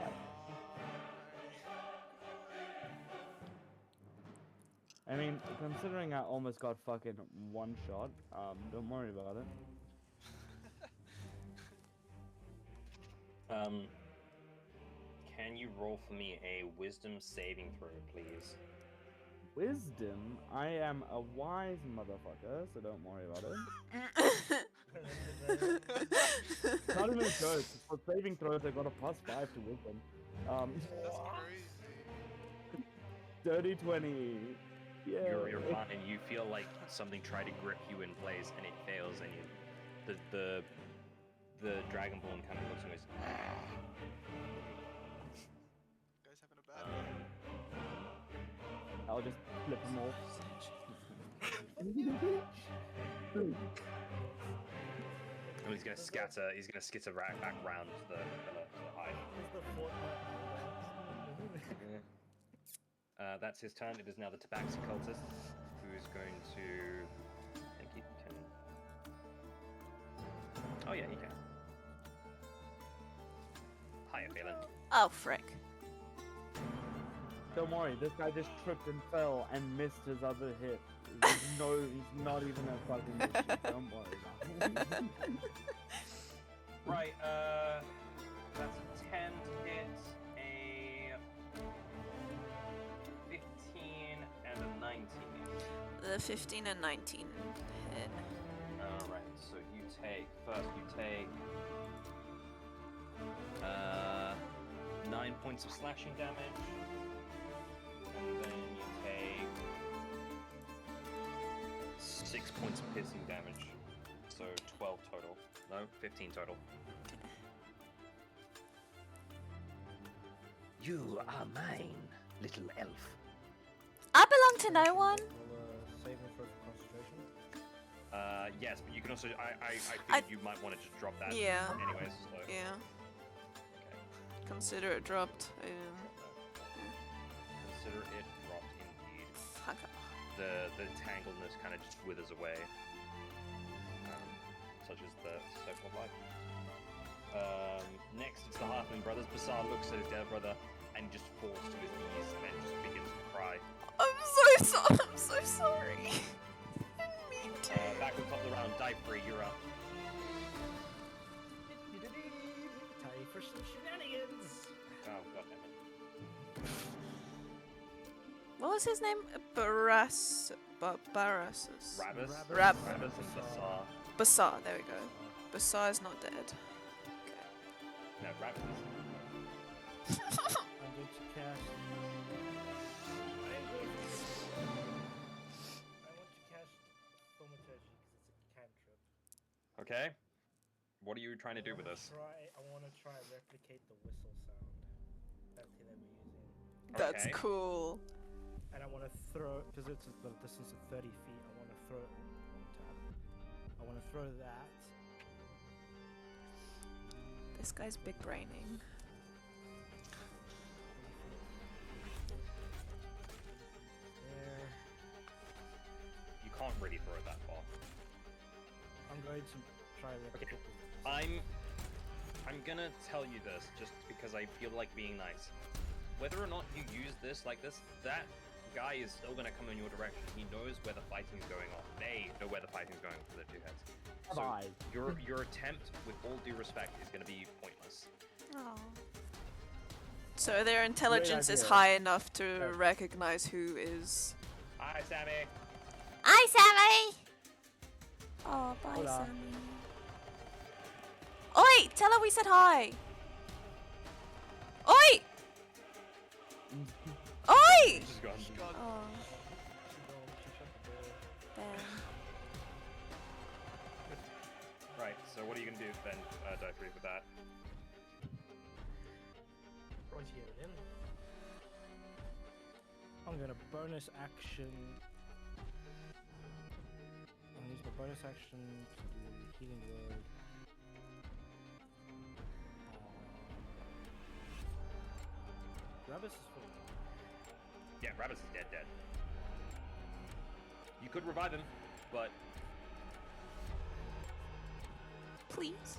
I mean, considering I almost got fucking one shot, don't worry about it. Can you roll for me a wisdom saving throw, please? Wisdom? I am a wise motherfucker, so don't worry about it. Not even close. For saving throws, I got a +5 to wisdom. That's crazy. Dirty 20. Yeah. You're fine. You feel like something tried to grip you in place and it fails, and you, the Dragonborn kind of looks and goes, Guys having a bad day. I'll just flip them off. oh, he's gonna scatter. He's gonna skitter right back round to the hive. It's the Fortnite. That's his turn. It is now the Tabaxi cultist, who is going to. I think he can. Oh yeah, he can. Hiya, Phelan. Oh, frick. Don't worry, this guy just tripped and fell and missed his other hit. He's not even a fucking issue. Don't worry about it. Right. That's a 10 to hit, a 15, and a 19. The 15 and 19 hit. Alright, so you take 9 points of slashing damage, and then you take 6 points of piercing damage, so 12 total. No, 15 total. You are mine, little elf. I belong to no one. Roll a saving throw for concentration. Yes, but you can also. I I- think you might want to just drop that. Yeah. Anyways, so. Yeah. Okay. Consider it dropped. Consider it dropped indeed. Fuck. The tangledness kind of just withers away, such as the circle of life. Next, it's the Halfling brothers. Basar looks at his dead brother and just falls to his knees and just begins to cry. I'm so sorry. Didn't mean to. Back on top of the round, die free, you're up. Time for some shenanigans. Oh, goddammit. What was his name? Barassus. Rabus? Rab- Rabus and Bassar. Bassar, there we go. Bassar is not dead. No, Rabus is. I'm going to cast. I want to cast Thaumaturgy because it's a cantrip. Okay. What are you trying to do with this? I want to try and replicate the whistle sound. That's the thing that we're using. That's Okay. cool. And I want to throw, because it's a distance of 30 feet, I want to throw it on tap. I want to throw that. This guy's big braining. There. You can't really throw it that far. I'm going to try and replicate the whistle. I'm gonna tell you this just because I feel like being nice. Whether or not you use this like this, that guy is still gonna come in your direction. He knows where the fighting is going on. They know where the fighting is going on for the two heads. So Bye. your attempt, with all due respect, is gonna be pointless. Oh. So their intelligence is idea. high enough to Yeah. recognize who is. Hi, Sammy. Hi, Sammy! Oh, bye, Hola. Sammy. Oi! Tell her we said hi! Oi! Oi! She's gone. She's gone. Oh, She shut the door. damn. Right. So what are you gonna do then, Dietary, with that? Right here then. I'm gonna bonus action. I'm gonna use my bonus action to do healing word. Rabus is full. Yeah, Rabus is dead. You could revive him, but Please.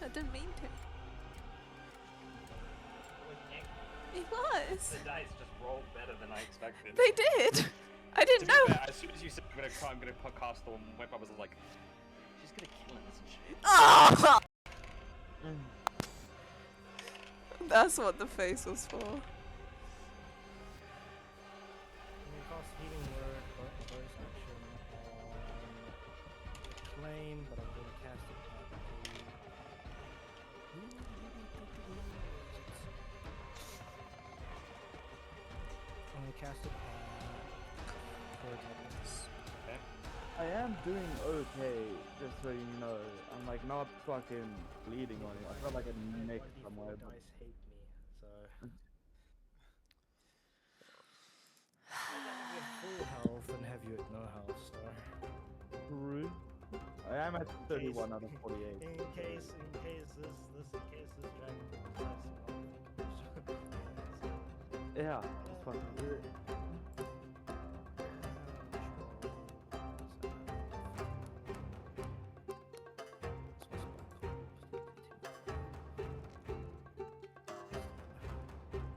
I didn't mean to. It was. the dice just rolled better than I expected. They did. I To didn't be know. fair, as soon as you said I'm gonna cast Storm Whip, I was like, she's gonna kill him, isn't she? Oh! Mm. That's what the face was for. I'm gonna cast healing word for a bonus action on claim, but I'm gonna cast it at I'm gonna cast it at third level. Okay. I am doing okay, just so you know. I'm like not fucking bleeding on you. I felt like a nick My somewhere. D4 But dice hate me, so. I'd rather be at full health than have you at no health, so. true. I am at 31 out of 48. In case this dragon dies, Yeah, just fucking do it.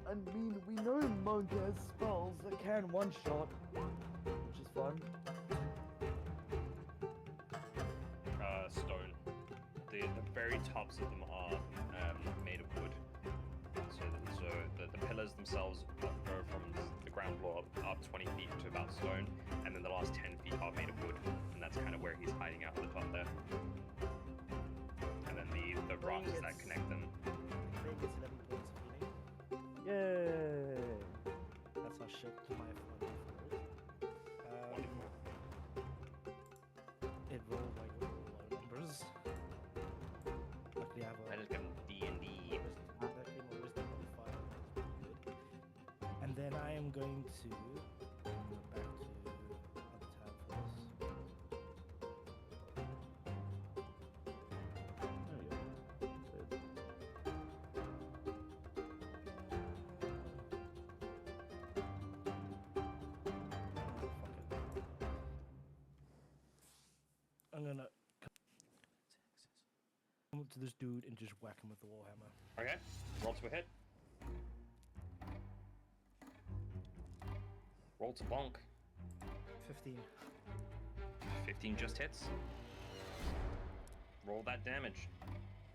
I mean, we know Monk has spells that can one-shot, which is fun. Stone. The very tops of them are made of wood. So the pillars themselves go from the ground floor up 20 feet to about stone, and then the last 10 feet are made of wood, and that's kind of where he's hiding out at the top there. And then the rocks that connect them. Craig gets 11 points of healing. Yay! That's our ship to my forward. Wonderful. It rolled like low numbers. Luckily I have I a just got D&D. luckily my wisdom modifier is pretty good. And then I am going to go back to other tab for this. There we go. So, I'm gonna come up to this dude and just whack him with the warhammer. Okay, roll to a hit. Roll to bonk. 15. 15 just hits. Roll that damage.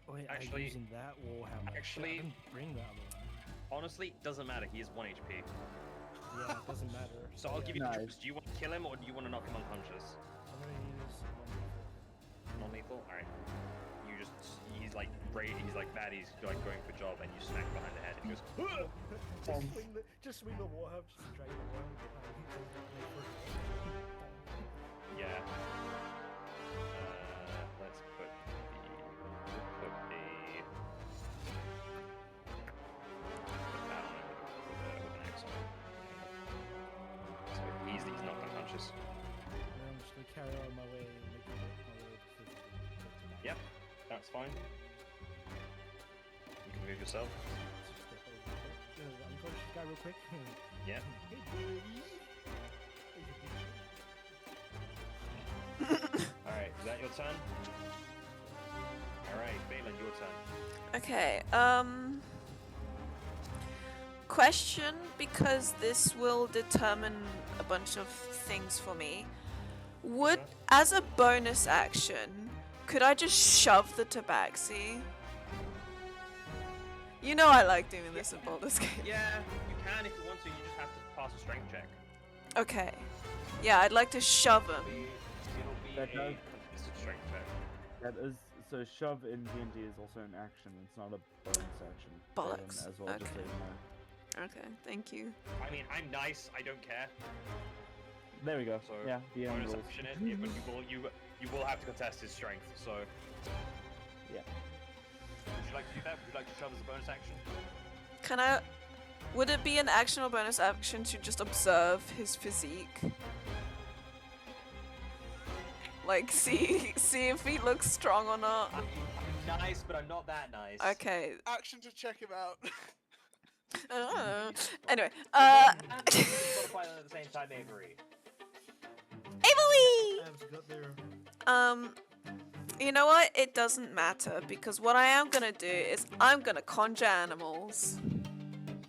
Oh wait, Actually- I'm using that warhammer. Shit, actually- I didn't bring that other one. Honestly, doesn't matter. He is 1 HP. Yeah, it doesn't matter. So I'll give you Nice. the choice. Do you want to kill him or do you want to knock him unconscious? I'm gonna use Non-lethal. All right. You just he's like he's like bad. He's like going for a job, and you smack behind the head, and he goes. just swing the warhammer, just drag the warhammer behind. Yeah. Let's put the so he's not unconscious. And I'm just gonna carry on my way and make my way to 50. Yep, that's fine. You can move yourself. Unconscious guy real quick. Yeah. Hey, buddy. Alright, is that your turn? Alright, Balin, your turn. Okay, question, because this will determine a bunch of things for me. Would, as a bonus action, could I just shove the tabaxi? You know I like doing this in Baldur's Gate. Yeah, you can if you want to, you just have to pass a strength check. Okay. Yeah, I'd like to shove him. It'll be That a does- contested strength check. That is so. Shove in D&D is also an action. It's not a bonus action. Bollocks. As well, just so Okay. you know. Okay, thank you. I mean, I'm nice, I don't care. There we go. So, Yeah, DM bonus rules. action it, but you will have to contest his strength, so... Yeah. Would you like to do that? Would you like to shove as a bonus action? Can I... Would it be an action or bonus action to just observe his physique? Like, see if he looks strong or not? I'm nice, but I'm not that nice. Okay. Action to check him out. Anyway, Quite at the same time, Avery. Avery! Abs got there. You know what? It doesn't matter, because what I am gonna do is I'm gonna conjure animals.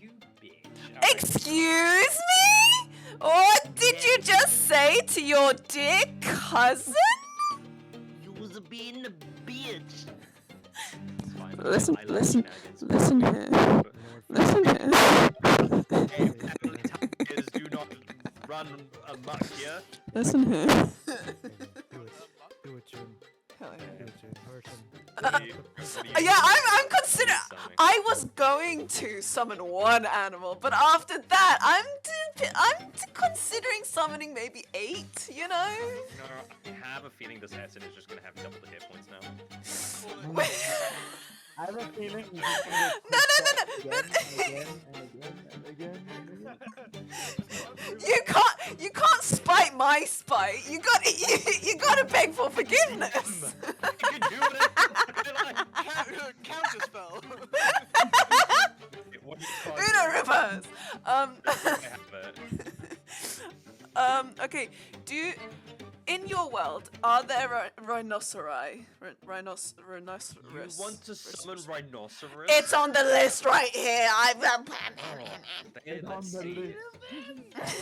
You bitch. Alright. Excuse me? What did you just say to your dear cousin? You was being a bitch. It's fine. Listen, I like listen, shenanigans. listen here. But- Listen here. Hey, tigers do not run amok here. Listen here. Do it, Jim. Hell yeah. Do it, Jim. Hurt him. What do you- Yeah, I'm considering. Stomach. I was going to summon one animal, but after that, I'm considering summoning maybe 8. You know. No, I have a feeling this Essen is just gonna have double the hit points now. I have a feeling he's just gonna get No, pushed up again and again and again and again. You can't spite my spite. You gotta beg for forgiveness. You can do whatever you like. Counter spell. What do you call Uno it? reverse. I have it. Okay. In your world, are there rhinoceri? Rhinoceros. You want to summon rhinoceros? It's on the list right here. It's on the list.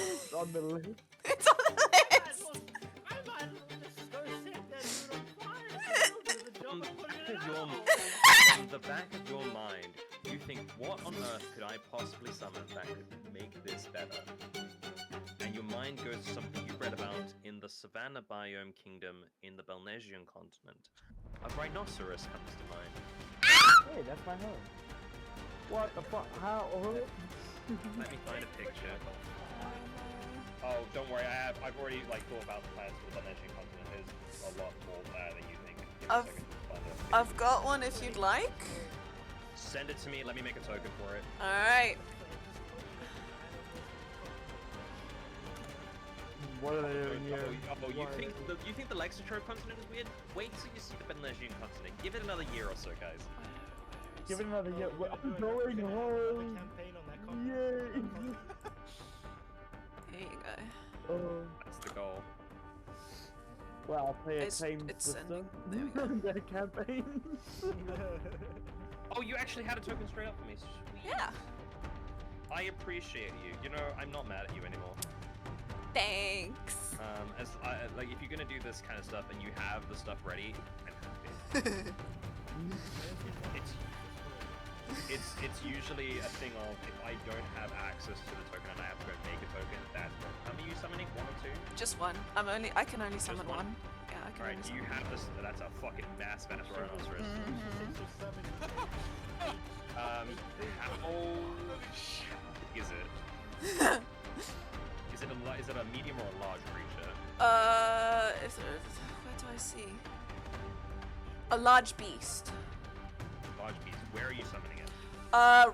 It's on the list. It's on the list. On the back of your mind, you think, what on earth could I possibly summon that could make this better? And your mind goes to something you read about in the Savannah Biome Kingdom in the Belnesian continent. A rhinoceros comes to mind. Hey, that's my home. What the fuck? How? Let me find a picture. Oh, don't worry, I've already thought about the plans for the Belnesian continent. There's a lot more than you think. Give me a I've- second to find it. I've got one if you'd like. Send it to me, let me make a token for it. All right. What are they doing here? You think the Lexitro continent is weird? Wait till you see the Belnesian continent. Give it another year or so, guys. Give it another year. We're I'm going doing home. campaign on that Yay! There you go. Oh. That's the goal. Well, I'll play a It's tame sister. sending. There we go. Their campaign. Oh, you actually had a token straight up for me. Sweet. Yeah. I appreciate you. You know, I'm not mad at you anymore. Thanks. Like, if you're gonna do this kind of stuff and you have the stuff ready, I'm happy. It's It's usually a thing of if I don't have access to the token and I have to go make a token, that how many are you summoning? 1 or 2? Just one. I can only summon one? one. Yeah, I can Alright, only do you summon have this? That's a fucking massive ass rhinoceros. How big is it? Is it a medium or a large creature? Where do I see? A large beast. Large beast. Where are you summoning it?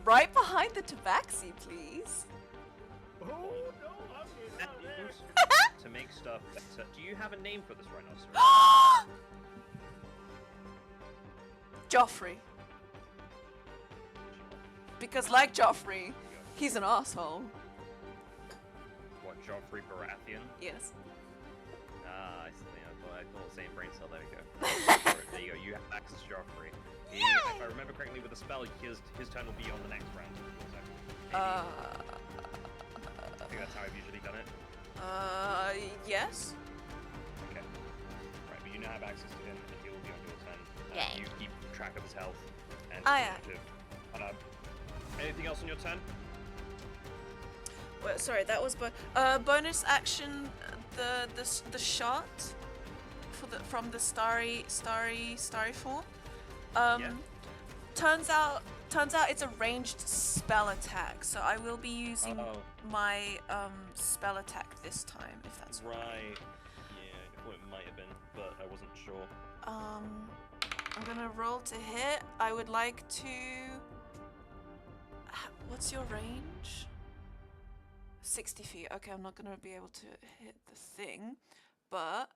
Right behind the tabaxi, please. Oh no, I'm That getting is to make stuff better. Do you have a name for this rhinoceros? Joffrey. Because like Joffrey, he's an asshole. What, Joffrey Baratheon? Yes. Ah, I see. I thought same brain cell. There you go. Alright, there you go. You have access to Joffrey. If I remember correctly with the spell, his turn will be on the next round. So maybe, I think that's how I've usually done it. Yes. Okay. Right, but you now have access to him, and he will be on your turn. Yay. You keep track of his health and Ah, yeah. initiative. Anything else on your turn? Well, sorry, that was bonus action. The shot from the starry form. Yeah. Turns out it's a ranged spell attack, so I will be using my spell attack this time, if that's Right. Yeah, I thought it might have been, but I wasn't sure. I'm gonna roll to hit. I would like to. What's your range? 60 feet. Okay, I'm not gonna be able to hit the thing, but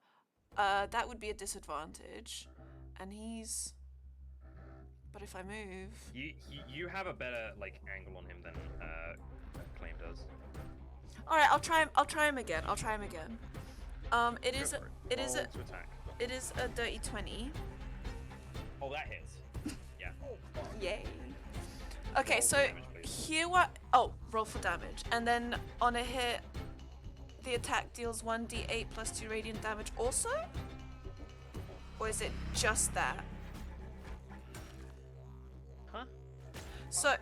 that would be a disadvantage, and he's. But if I move. You have a better angle on him than Claim does. All right, I'll try him again. It is Go for it is Roll a to attack. it is a dirty 20. Oh, that hits. Yeah. Yay. Okay, Roll so for damage, please. here roll for damage, and then on a hit, the attack deals 1d8 plus 2 radiant damage also, or is it just that? Huh? So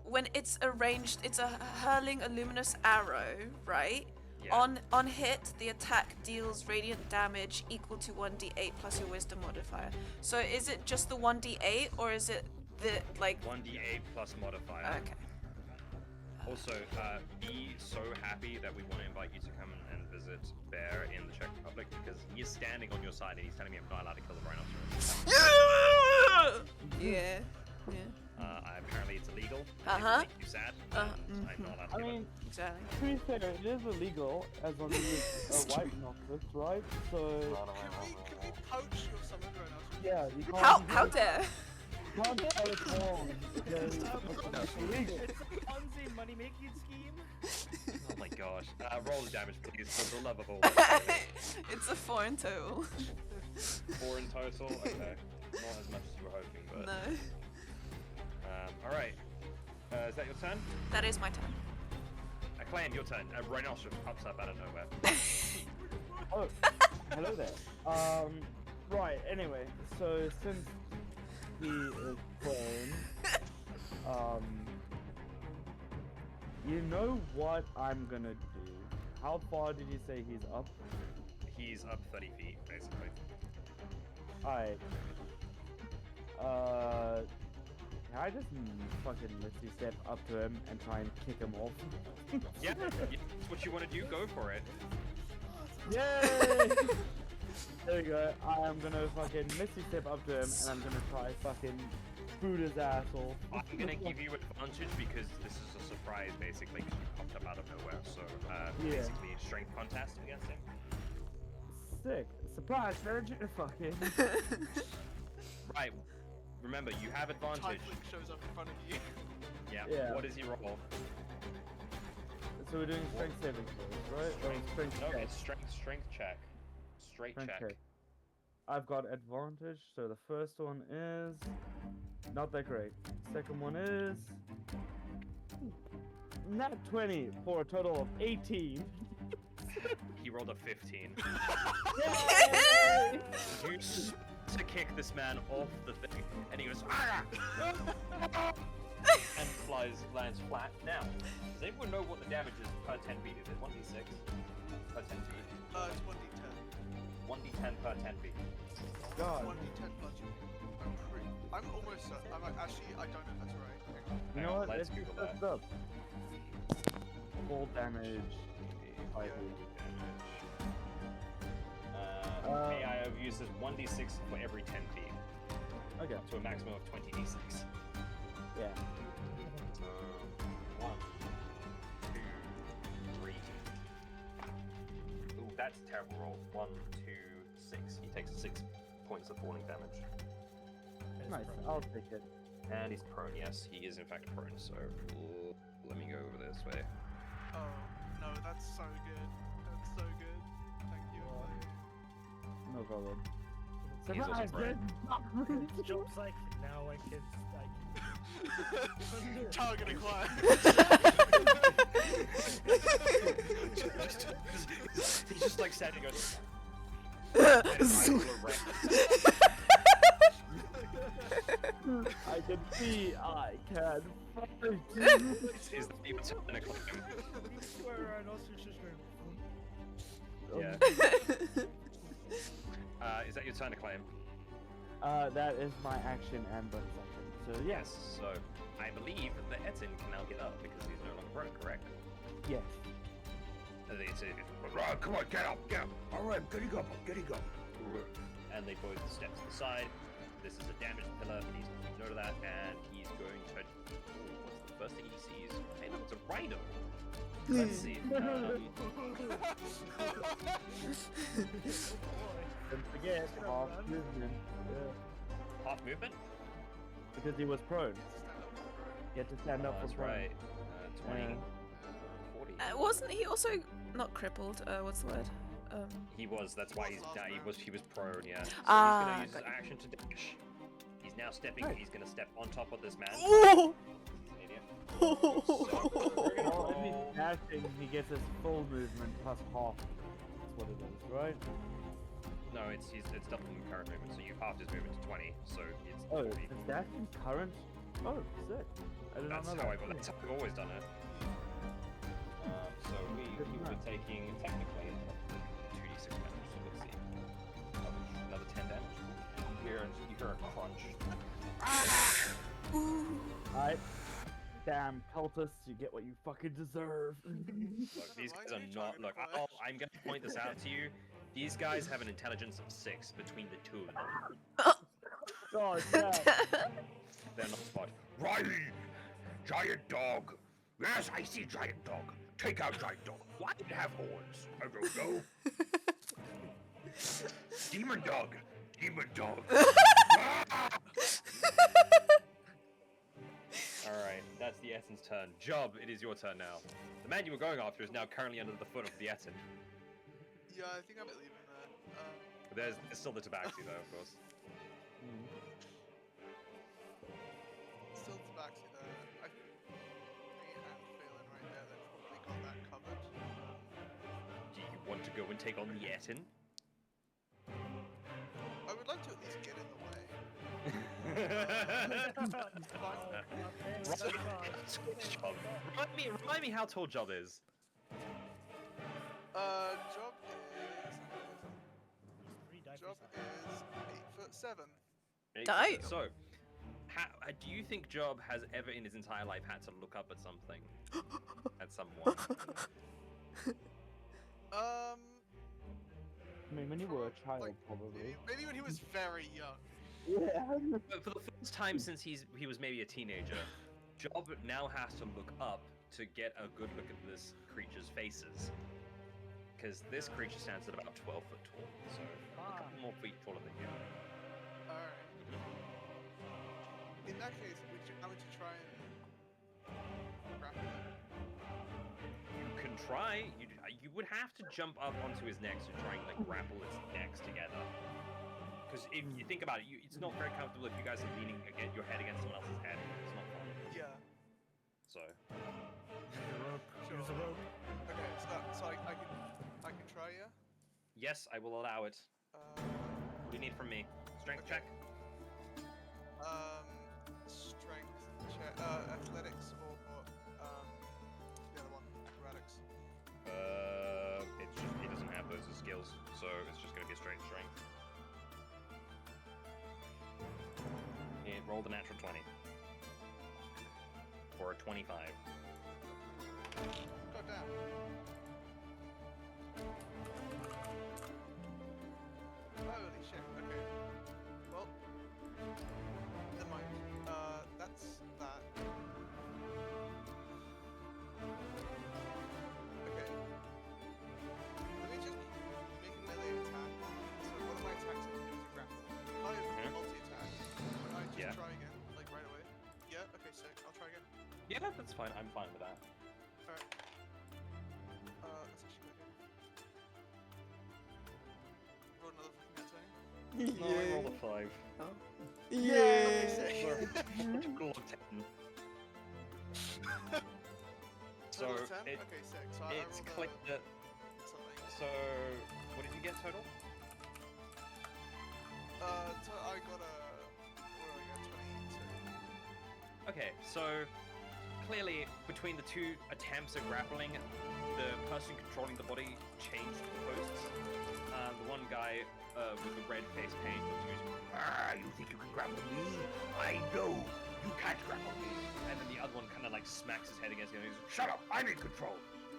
when it's arranged, it's a hurling a luminous arrow, right? Yeah. On hit, the attack deals radiant damage equal to 1d8 plus your wisdom modifier. So is it just the 1d8, or is it the 1d8 plus modifier. Okay. Also, be so happy that we want to invite you to come and visit Bear in the Czech Republic because he is standing on your side and he's telling me I'm not allowed to kill the rhinoceros. Yeah. Apparently it's illegal. Uh-huh. It makes you sad. I'm not allowed to I kill mean, Exactly. to be fair, it is illegal as long as it's a white noctis, right? So Can we poach your summoned rhinoceros? yeah, you can't. How dare? You can't tell it's wrong because it's illegal. It's a Ponzi money-making scheme. Oh my gosh. Roll the damage, please, for the love of all. It's a 4 in total. 4 in total? Okay. Not as much as you were hoping, but... No. Alright. Is that your turn? That is my turn. Acclaim, your turn. A rhinoceros pops up out of nowhere. Oh, hello there. Right. Anyway, so since he is prone, you know what I'm gonna do? How far did you say he's up? He's up 30 feet, basically. Alright. Can I just fucking literally step up to him and try and kick him off? Yeah, that's what you want to do, go for it. Yay! There you go. I am gonna fucking misty step up to him and I'm gonna try fucking boot his asshole. I'm gonna give you advantage because this is a surprise, basically, because you popped up out of nowhere. So, Yeah. basically, a strength contest against him. Sick. Surprise, Virgin. Fucking. Right. Remember, you have advantage. Tiefling shows up in front of you. Yeah. Yeah. What is he roll? So we're doing strength saving throws, right? Or strength No, check. it's strength check. Straight Strength check. check. I've got advantage, so the first one is not that great. Second one is nat 20 for a total of 18. He rolled a 15. Yay! You to kick this man off the thing, and he goes and lands flat. Now, does anyone know what the damage is per 10 feet? Is it 1d6 per 10 feet? It's 1d10. 1d10 per 10 feet. God. 1d10 bludgeoning. I'm almost certain. Actually, I don't know if that's right. Hang on. You know what? Let's Let's Google look that. up. Full damage. AI overuse is 1d6 for every 10 feet, Okay. up to a maximum of 20d6. Yeah. 1, 2, 3. Ooh, that's a terrible roll. 1, 2, 6. He takes 6 points of falling damage. Nice. I'll take it. And he's prone, yes, he is in fact prone, so let me go over this way. Oh, no, that's so good. That's so good. Thank you. No problem. He's also Surprise, prone. dude! Job's like, now I can, like... Target acquired. He's just like standing and goes. I can see I can fight. Is the demon turn to claim? You swear and also just going... Yeah. Is that your turn to claim? That is my action and bonus action. So yes, So I believe that Etin can now get up because he's no longer prone, correct? yes. And they say, "Right, come on, get up, get up. All right, I'm getting up, I'm getting up." And they both step to the side. This is a damaged pillar. He needs to take note of that, and he's going to. What's the first thing he sees? Hey, look, it's a rhino. Let's see. Don't forget half movement. Yeah. Half movement. Because he was prone. He had to stand up That's for prone. right. 20, Yeah. 40. Wasn't he also not crippled? What's the word? He was. That's why he's. He was prone. Yeah. So Ah, he's gonna use his got you. action to dash. He's now stepping. Right. He's gonna step on top of this man. Oh! He's an idiot. Well, if he's dashing, he gets his full movement plus half. That's what it is, right? No, it's double the current movement. So you've halved his movement to 20. So it's Oh, 40. is dashing current? Oh, sick. I did not That's know how that. That's how I've always done it. So he would be taking technically 2d6 damage. So let's see. Another 10 damage. You hear a crunch. Alright. Damn cultists, you get what you fucking deserve. Look, these guys are not. Look, I'm going to point this out to you. These guys have an intelligence of 6 between the two of them. God, yeah. They're not smart. Riley! Giant dog! Yes, I see giant dog. Take out giant dog. Why did it have horns? I don't know. Demon dog! Demon dog! Alright, that's the Etin's turn. Job, it is your turn now. The man you were going after is now currently under the foot of the Etin. Yeah, I think I'm leaving there. There's still the tabaxi though, of course. Still tabaxi there. Me and Phelan right there, they've probably got that covered. Do you want to go and take on the Etin? I would like to at least get in the way. Job. Remind me how tall Job is. Job is 8'7". Damn. So, do you think Job has ever in his entire life had to look up at something? At someone? I mean, when you were a child, probably. Maybe when he was very young. Yeah. But for the first time since he was maybe a teenager, Job now has to look up to get a good look at this creature's faces. Because this creature stands at about 12 foot tall, so a couple more feet taller than you. Alright. In that case, how would you try and grapple him? You can try. You would have to jump up onto his neck to try and like grapple its necks together. Because if you think about it, it's not very comfortable if you guys are leaning your head against someone else's head. It's not fun. Yeah. So. Use a rope. Okay, so I can try, yeah? Yes, I will allow it. Uh, What do you need from me? Strength check. Strength check, athletics or the other one, acrobatics. It doesn't have those as skills, so it's just gonna be a straight strength. It rolled a natural 20. For a 25. God damn. Holy shit, okay. Well, never mind. That's that. Okay. Let me just make a melee attack. So one of my attacks I can do is a grapple. Can I multi-attack? Can I just Yeah. try again? Like right away? Yeah? Okay, sick. I'll try again. Yeah, that's fine. I'm fine with that. Alright. That's actually quite good. Roll another fucking nat 20. No, I rolled a 5. Oh. Okay, sick. Roll a 10. So Roll a 10? it, Okay, sick. So I it's rolled click that. something. So what did you get total? I got a... What did I get? 22. Okay, so clearly between the two attempts at grappling, the person controlling the body changed posts. The one guy with the red face paint was using, You think you can grapple me? I know you can't grapple me. and then the other one kind of like smacks his head against the other. He's Shut up! I'm in control.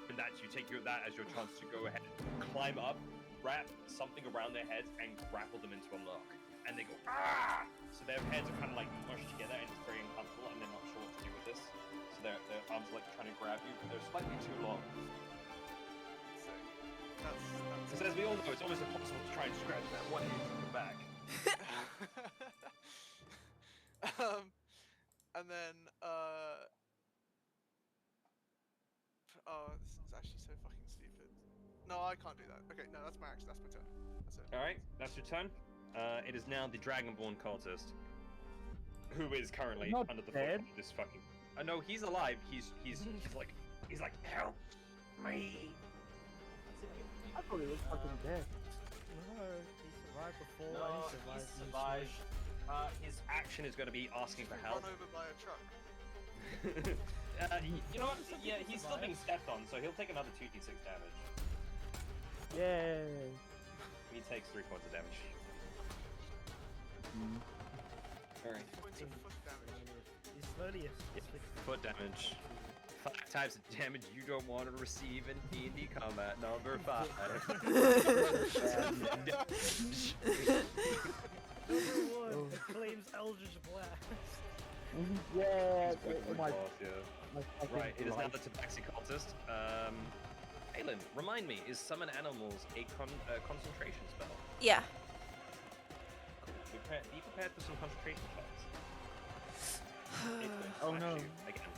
and that's you take that as your chance to go ahead, climb up, wrap something around their heads, and grapple them into a lock. And they go, ah! So their heads are kind of like mushed together, and it's very uncomfortable, and they're not sure what to do with this. So their arms are like trying to grab you, but they're slightly too long. Sick. That's Because as we all know, it's almost impossible to try and scratch that one hand from the back. and then, oh, this is actually so fucking stupid. No, I can't do that. Okay, no, that's my action. That's my turn. That's it. Alright, that's your turn. It is now the Dragonborn cultist, who is currently Not under the dead? foot of this fucking... no, he's alive. He's like... Help me! I thought he was fucking dead. No, he survived before. No, and he he survived. survived. His action is going to be asking for help. Run over by a truck. You know what? Yeah, he's still being stepped on, so he'll take another 2d6 damage. Yay. He takes 3 points of damage. Alright. Points of foot damage. He's slowly Foot damage. 5 types of damage you don't want to receive in D&D combat. Number 5. Number 1 claims Eldritch Blast. Yeah. Oh my fucking Right, it is now life. the Tabaxi cultist. Aylin, remind me, is summon animals a concentration spell? Yeah. Cool. Be prepared for some concentration checks. It's going to Oh, smash no. you again.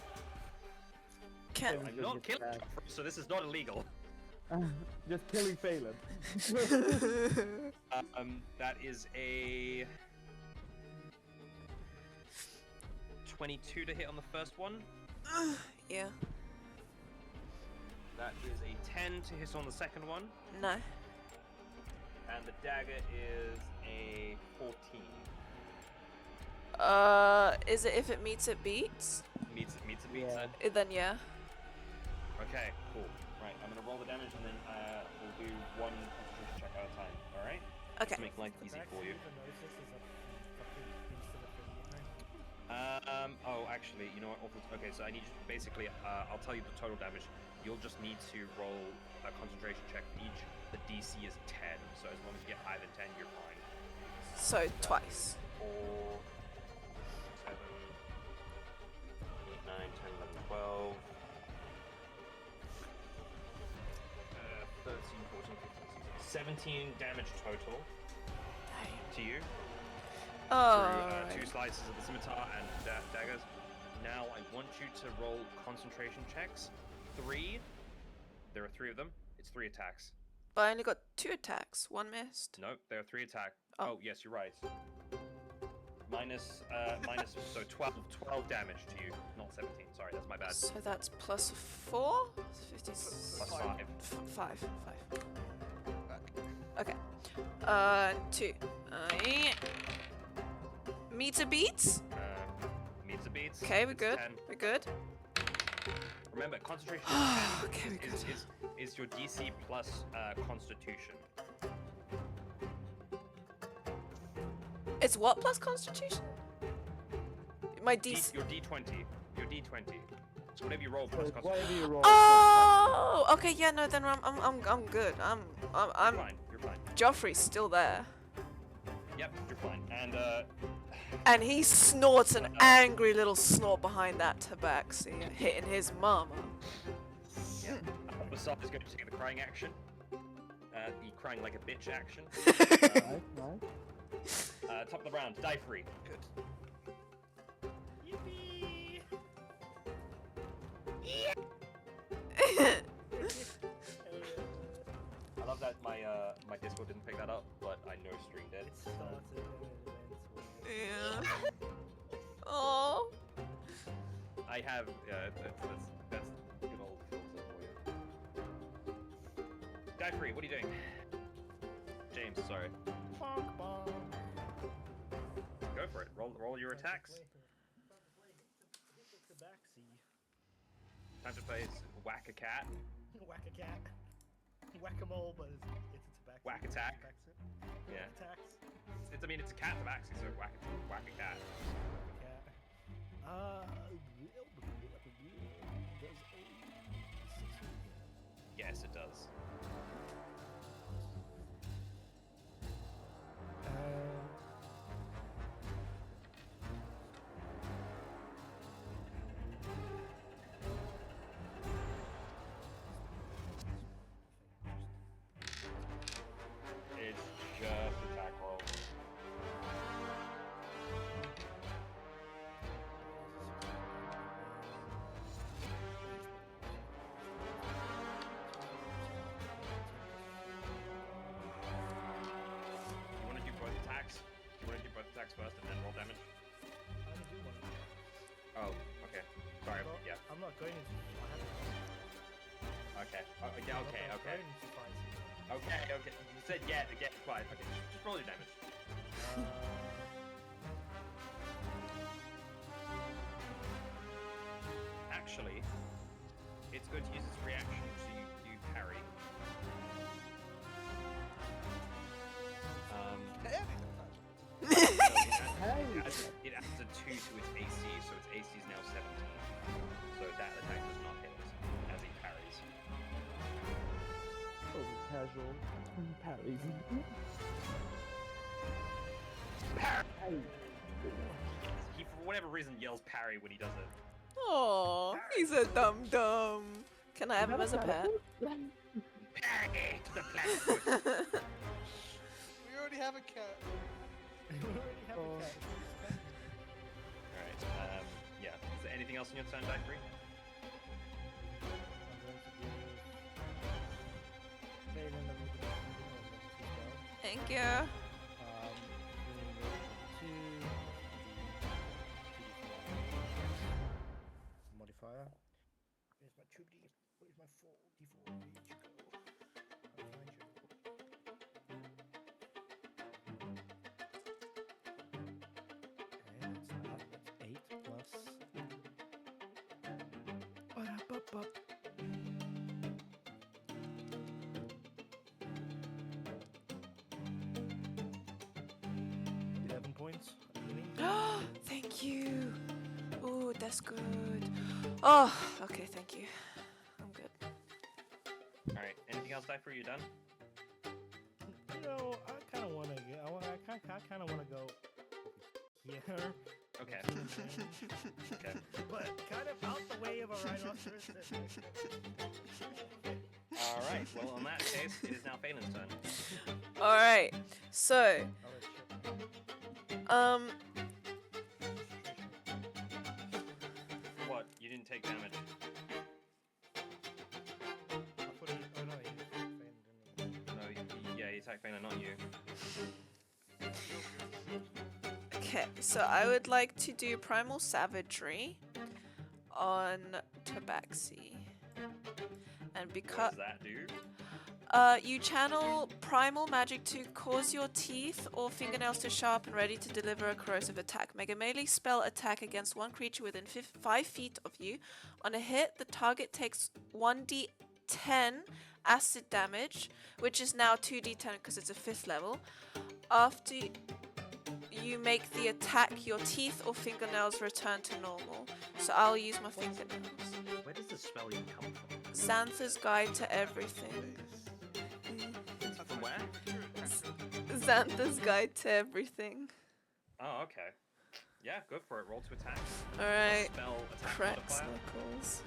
Can It's I'm gonna not get killing bad. Joffrey, so this is not illegal. Just killing Phelan. That is a 22 to hit on the first one. yeah. That is a 10 to hit on the second one. No. And the dagger is a 14. Is it if it meets it beats? Meets it. Yeah. Then yeah. Okay, cool. Right, I'm gonna roll the damage and then we'll do one concentration check at a time. All right? Okay. To make life easy for you. Oh, actually, you know what? Okay, so I need you to basically, I'll tell you the total damage. You'll just need to roll a concentration check each. The DC is 10, so as long as you get higher than 10, you're fine. So twice. 4, 7, 8, 9, 10, 11, 12, 13, 14, 15, 16, 17 damage total to you. Oh. Through 2 slices of the scimitar and daggers. Now I want you to roll concentration checks. 3. There are 3 of them. It's 3 attacks. But I only got 2 attacks. 1 missed. No, there are 3 attacks. Oh. Oh, yes, you're right. Minus, so 12 damage to you, not 17. Sorry, that's my bad. So that's plus 4? 50. Plus 5. 5. Back. Okay. 2. Yeah. Meter beats? Meets the beats. Okay, we're It's good. 10. We're good. Remember, concentration is 10 Okay, we're good. is your DC plus Constitution. It's what plus Constitution? My DC. Your D20. Your D20. So whatever you roll So plus it's Constitution. whatever you roll. Oh, okay. Yeah, no, then I'm good. I'm You're fine. You're fine. Joffrey's still there, Yep, you're fine. and he snorts an angry little snort behind that tabaxi, hitting his mama. Yeah. Basalt is going to take the crying action. The crying like a bitch action. Nice, nice. Top of the round, die free. Good. Yippee! I love that my Discord didn't pick that up, but I know stream did. It started in an event Yeah. Oh. I have that's good old filter for you. Die free, what are you doing? James, sorry. Bonk bonk. Go for it. Roll your attacks. Hit the tabaxi. Time to play whack a cat. Whack a cat. Whack-a-mole, but it's a tabaxi. Whack attack. Tabaxi. Yeah. Attacks. I mean it's a cat tabaxi, so whack a cat. Cat. Does Yes, it does. It's just attack roll. You want to do both attacks? You want to do both attacks first and then roll damage? I only do one. Oh, okay. Sorry. Well, Yeah. I'm not going into. I haven't. Okay. Oh, yeah. Okay. I'm not Okay. going into fights. Okay. Okay. You said yeah. Fine. Okay. Just roll your damage. Actually, it's going to use its reaction to you parry. It adds a 2 to its AC, so its AC is now 17. So that attack does not hit as he parries. Oh, casual. Parries. Parry! He, for whatever reason, yells parry when he does it. Oh, he's a dum dum. Can I have him as a pet? Parry to the platform! We already have a cat. We already have a cat. Alright, yeah. Is there anything else in your turn, Die Free? Thank you. Modifier. Where's my 2D? Where's my 4D4? Where did you go? I'll find you. Okay, that's 8 plus. Ba-da-ba-ba. 11 points. Thank you. Oh, that's good. Oh, okay, thank you. I'm good. Alright, anything else, Die Free? You done? You know, I kind of want to get. I kind of want to go here. Okay. Okay. But kind of out the way of a rhinoceros. Alright, well, in that case, it is now Phelan's turn. All right. So, What? You didn't take damage. No, yeah, he attacked Phelan, not you. okay. So I would like to do Primal Savagery on Tabaxi, and What because does that do? You channel primal magic to cause your teeth or fingernails to sharpen, ready to deliver a corrosive attack. Make a melee spell attack against one creature within 5 feet of you. On a hit, the target takes 1d10 acid damage, which is now 2d10 because it's a 5th level. After you make the attack, your teeth or fingernails return to normal. So I'll use my fingernails. Where does the spell even come from? Xantha's Guide to Everything. From where? Xantha's Guide to Everything. Oh, okay. Yeah, go for it. Roll to attack. Alright. Spell attack Cracks modifier. knuckles.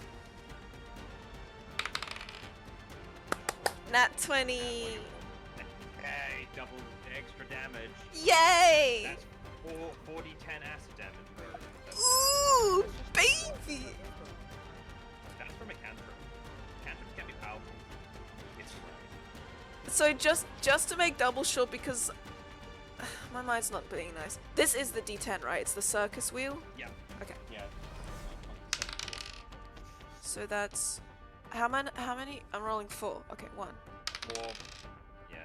Nat 20. Hey, double extra damage. Yay! That's 4d10 acid damage, bro. Ooh, baby! That's from a cantrip. Cantrips can be powerful. It's So just to make double sure, because my mind's not being nice. This is the D10, right? It's the circus wheel. Yeah. Okay. Yeah. So that's how many? I'm rolling 4. Okay, 1. 4. Yeah.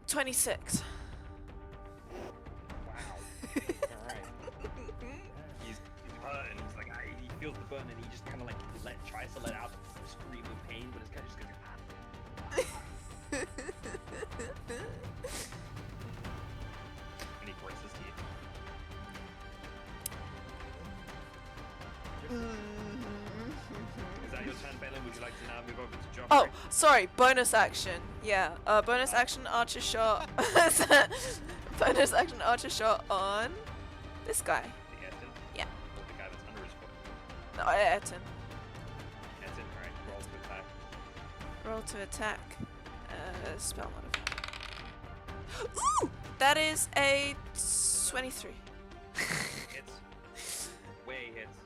26. Wow. Alright. He's hurt and he's like, he feels the burn and he just kind of like tries to let out a scream of pain, but it's kind of just going and he breaks his teeth. Is that your turn, Balin? Would you like to now move over to Joffrey? Oh, sorry. Bonus action. Yeah. Bonus action archer shot. Bonus action archer shot on this guy. The Etten? Yeah. The guy that's under his foot. No, Etten. Etten, alright. Roll to attack. Roll to attack. Spell modifier. Ooh! That is a 23. Hits. Way hits.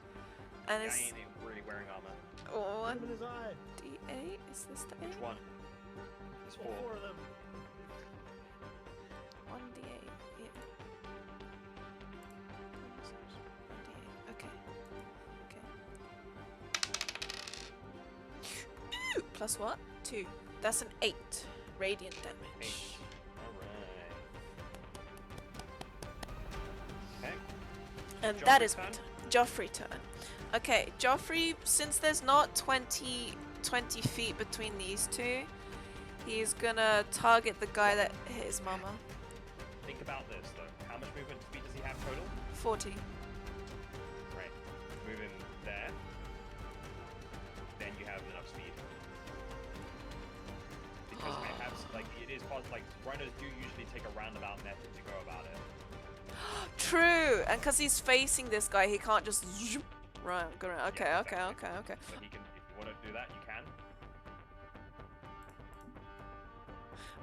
And Guy it's ain't really wearing armor. 1 Look at his eye. d8. Is this the Which 8? one? There's 4. All 4 of them. 1d8. Yeah. 1d8. Okay. Ooh, plus what? 2. That's an 8 radiant damage. 8. Alright. Okay. And that Joffrey is my turn? turn. Joffrey turn. Okay, Joffrey, since there's not 20 feet between these two, he's gonna target the guy that hit his mama. Think about this though. How much movement speed does he have total? 40. Right. Move him there. Then you have enough speed. Because I have like it is possible. Like rhinos do usually take a roundabout method to go about it. True, and because he's facing this guy, he can't just zoop right. Go around. Okay, Yeah, okay, exactly. okay, okay. So he can, if you want to do that, you can.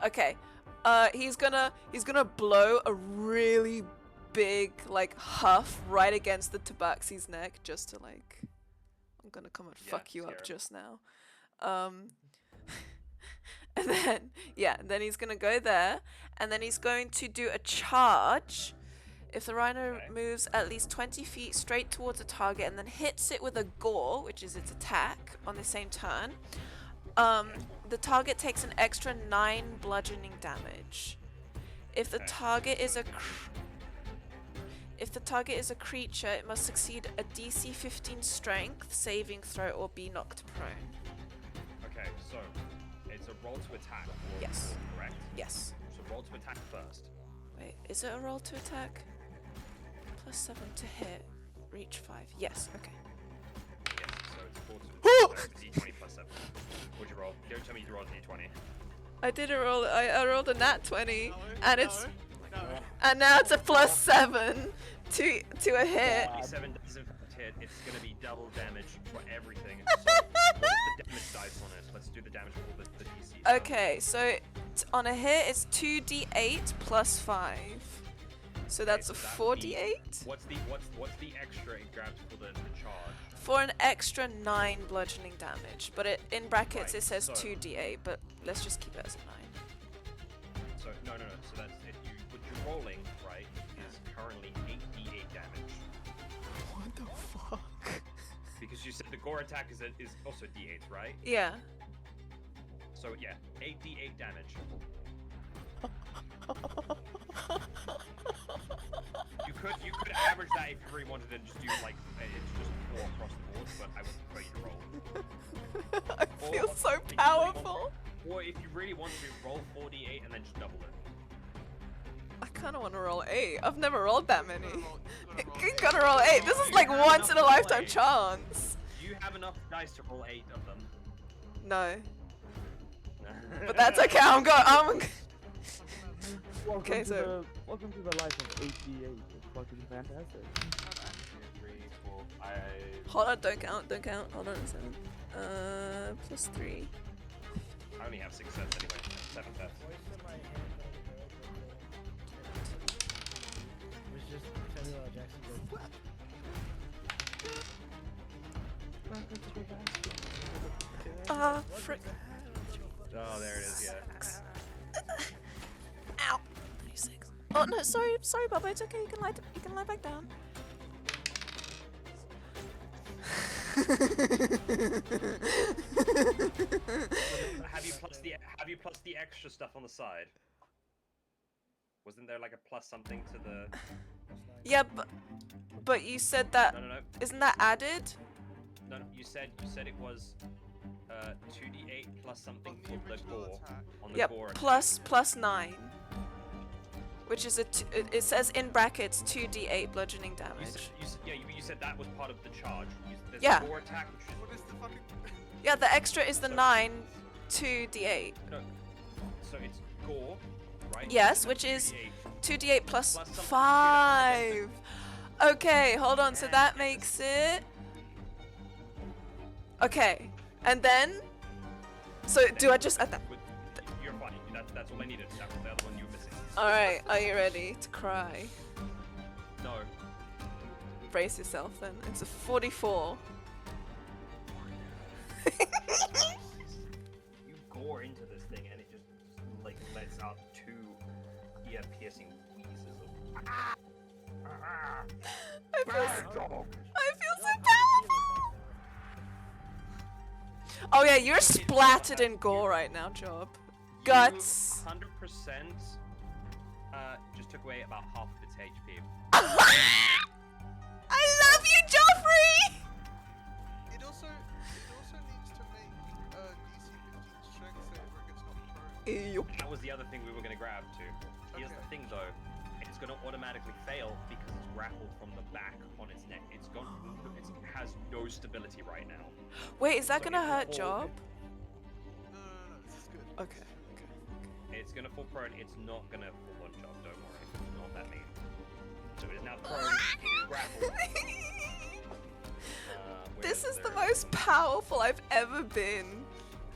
Okay. He's gonna blow a really big like huff right against the tabaxi's neck, just to like, I'm gonna come and Yeah, fuck you scare up him. just now. And then yeah, then he's gonna go there, and then he's going to do a charge. If the rhino Okay. moves at least 20 feet straight towards a target and then hits it with a gore, which is its attack, on the same turn, the target takes an extra 9 bludgeoning damage. If the Okay. target is a creature, it must succeed a DC 15 strength saving throw or be knocked prone. Okay, so it's a roll to attack. Or Yes. Correct. Yes. So roll to attack first. Wait, is it a roll to attack? +7 to hit. Reach 5. Yes, okay. Yes. So it's 4 to so it's d20 plus 7. What'd you roll? Don't tell me you rolled a d20. I didn't roll. I rolled a nat 20, No, and no, it's no. and now it's a +7 to a hit. 27 does in fact hit. It's gonna be double damage for everything. So what is the damage dice on it? Let's do the damage for the DC. Okay, so on a hit it's 2d8 plus 5. So that's a so that would be- 48 What's the extra it grabs for the charge? for an extra 9 bludgeoning damage. But it in brackets Right, it says so- 2d8, but let's just keep it as a 9. So no. So that's it. What you're rolling, right, is currently 8d8 damage. What the fuck? said the gore attack is also D8, right? Yeah. So yeah, 8d8 damage. You could average that if you really wanted to just do like it's just 4 across the board, but I would prefer you to roll. I feel so powerful. Or if you really want to roll 4d8 and then just double it. I kind of want to roll 8. I've never rolled that many. You You gotta roll 8. This is like once in a lifetime chance. Do you have enough dice to roll 8 of them? No, but that's okay. I'm going. Welcome Okay, to so- welcome to the life of 8D8. It's fucking fantastic. 2, 3, 4, 5. Hold on, don't count. Hold on a second. Plus 3. I only have 6 sets anyway. 7 sets. Voice in my head was just Samuel L. Jackson goes, Frick. Oh, there it is. Yeah. Ow. 36. Oh no, sorry, Bubba. It's okay. You can lie back down. Have you plus the extra stuff on the side? Wasn't there like a plus something to the? Yeah, but you said that. No. Isn't that added? No. You said it was 2d8 plus something On the for the original gore. attack. On the Yep. gore attack. Plus 9. Which is it says in brackets 2d8 bludgeoning You damage. said, you said that was part of the charge. There's Yeah. the gore attack, which is What is the fucking? Yeah, the extra is the 9 2d8. no. So it's gore, right? Yes, And which then is 2d8. 2d8 plus Plus something to 5. Okay, hold on. So that makes it. Okay, and then. So do I just add that? You're fine. That's all I needed. That was the other one you were missing. Alright, are you ready to cry? No. Brace yourself then. It's a 44. You gore into this thing and it just like lets out 2 ear-piercing wheezes of. I feel Bad dog. so powerful! Oh yeah, you're splattered in gore right now, Job. Guts. 100% just took away about half of its HP. I love you, Joffrey! It also needs to make DC 15 strength save or it gets knocked prone. Yup. That was the other thing we were gonna grab too. Here's the Okay. thing though, it's gonna automatically fail because it's grappled from the back on its neck. It has no stability right now. Wait, is that So gonna it will hurt fall- Job? No, this is good. Okay. It's gonna fall prone. It's not gonna fall on Job. Don't worry. It's not that mean. So it is now prone. It is grappled. Where This is the there- most powerful I've ever been.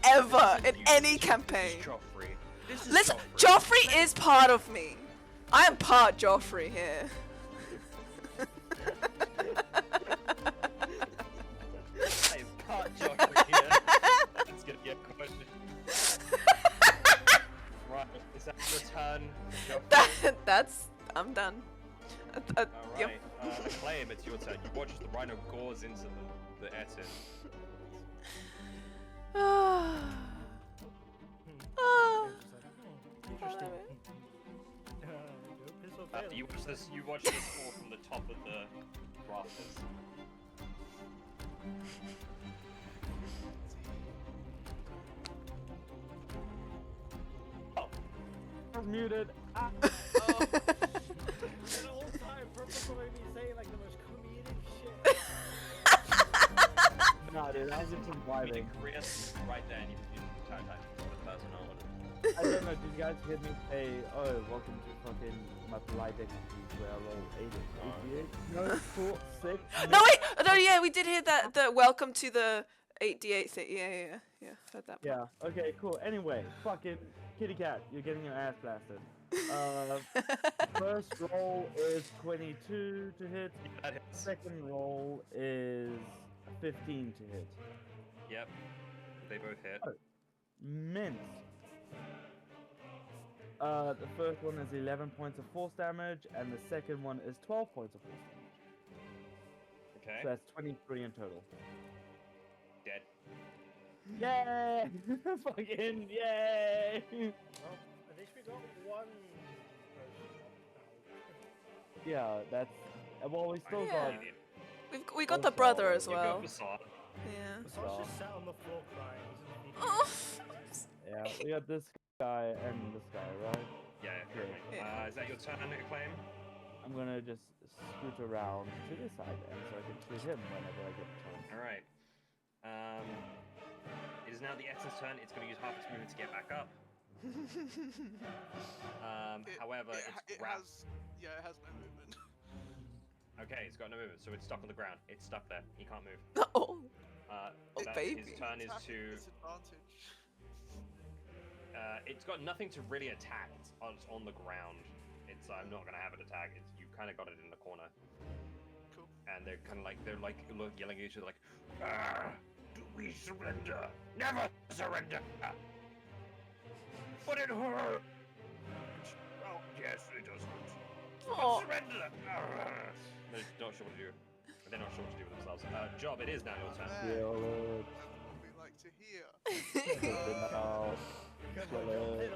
Ever in You- any this is campaign. Joffrey. This is Listen, Joffrey. Joffrey is part of me. I am part Joffrey here. I am part Joffrey here. That's gonna be a question. Right, is that your turn, Joffrey? I'm done. Alright, Yep. Acclaim, it's your turn. You watch as the rhino gores into the Etin. interesting. You watch this fall from the top of the rafters. Oh, I was muted. Ah. The whole time, purposely me saying like the most comedic shit. No, dude, I was just I mean, vibing. Chris, right there, and you entire time the person on. I don't know, did you guys hear me say, oh, welcome to fucking my polite expertise where I roll 8 88? No, 4, 6. No wait, no yeah, we did hear that. The welcome to the 8d8 thing. Yeah. Heard that. Yeah, okay, cool. Anyway, fucking kitty cat, you're getting your ass blasted. First roll is 22 to hit. That hits. Second roll is 15 to hit. Yep, they both hit. Mint. The first one is 11 points of force damage, and the second one is 12 points of force damage. Okay. So that's 23 in total. dead. Yay! Fucking yay! Well, at least we got one person now. Yeah, that's. Well, we still Yeah. got. We got Oh, the brother sorry. as You well. got facade. Yeah. Besides just sat on the floor crying, isn't he? Oh. Yeah, we got this guy and this guy, right? Yeah, Okay. Yeah. is that your turn, Acclaim? I'm gonna just scoot around to this side then, so I can shoot him whenever I get the chance. Alright. It is now the Essence turn. It's going to use half its movement to get back up. However, it's it grabbed. has it has no movement. Okay, it's got no movement, so it's stuck on the ground. It's stuck there. He can't move. Oh. Oh, His baby. turn is Attack to. at disadvantage. It's got nothing to really attack. It's on the ground. I'm not gonna have it attack. You kind of got it in the corner. Cool. And they're yelling at each other like, Ah, do we surrender? Never surrender! But it hurts! Oh, yes, it does hurt. Oh. Surrender! they're not sure what to do. They're not sure what to do with themselves. Job, it is now your turn. Kill it. That's what we like to hear. Kill it now. Because Kill like, it.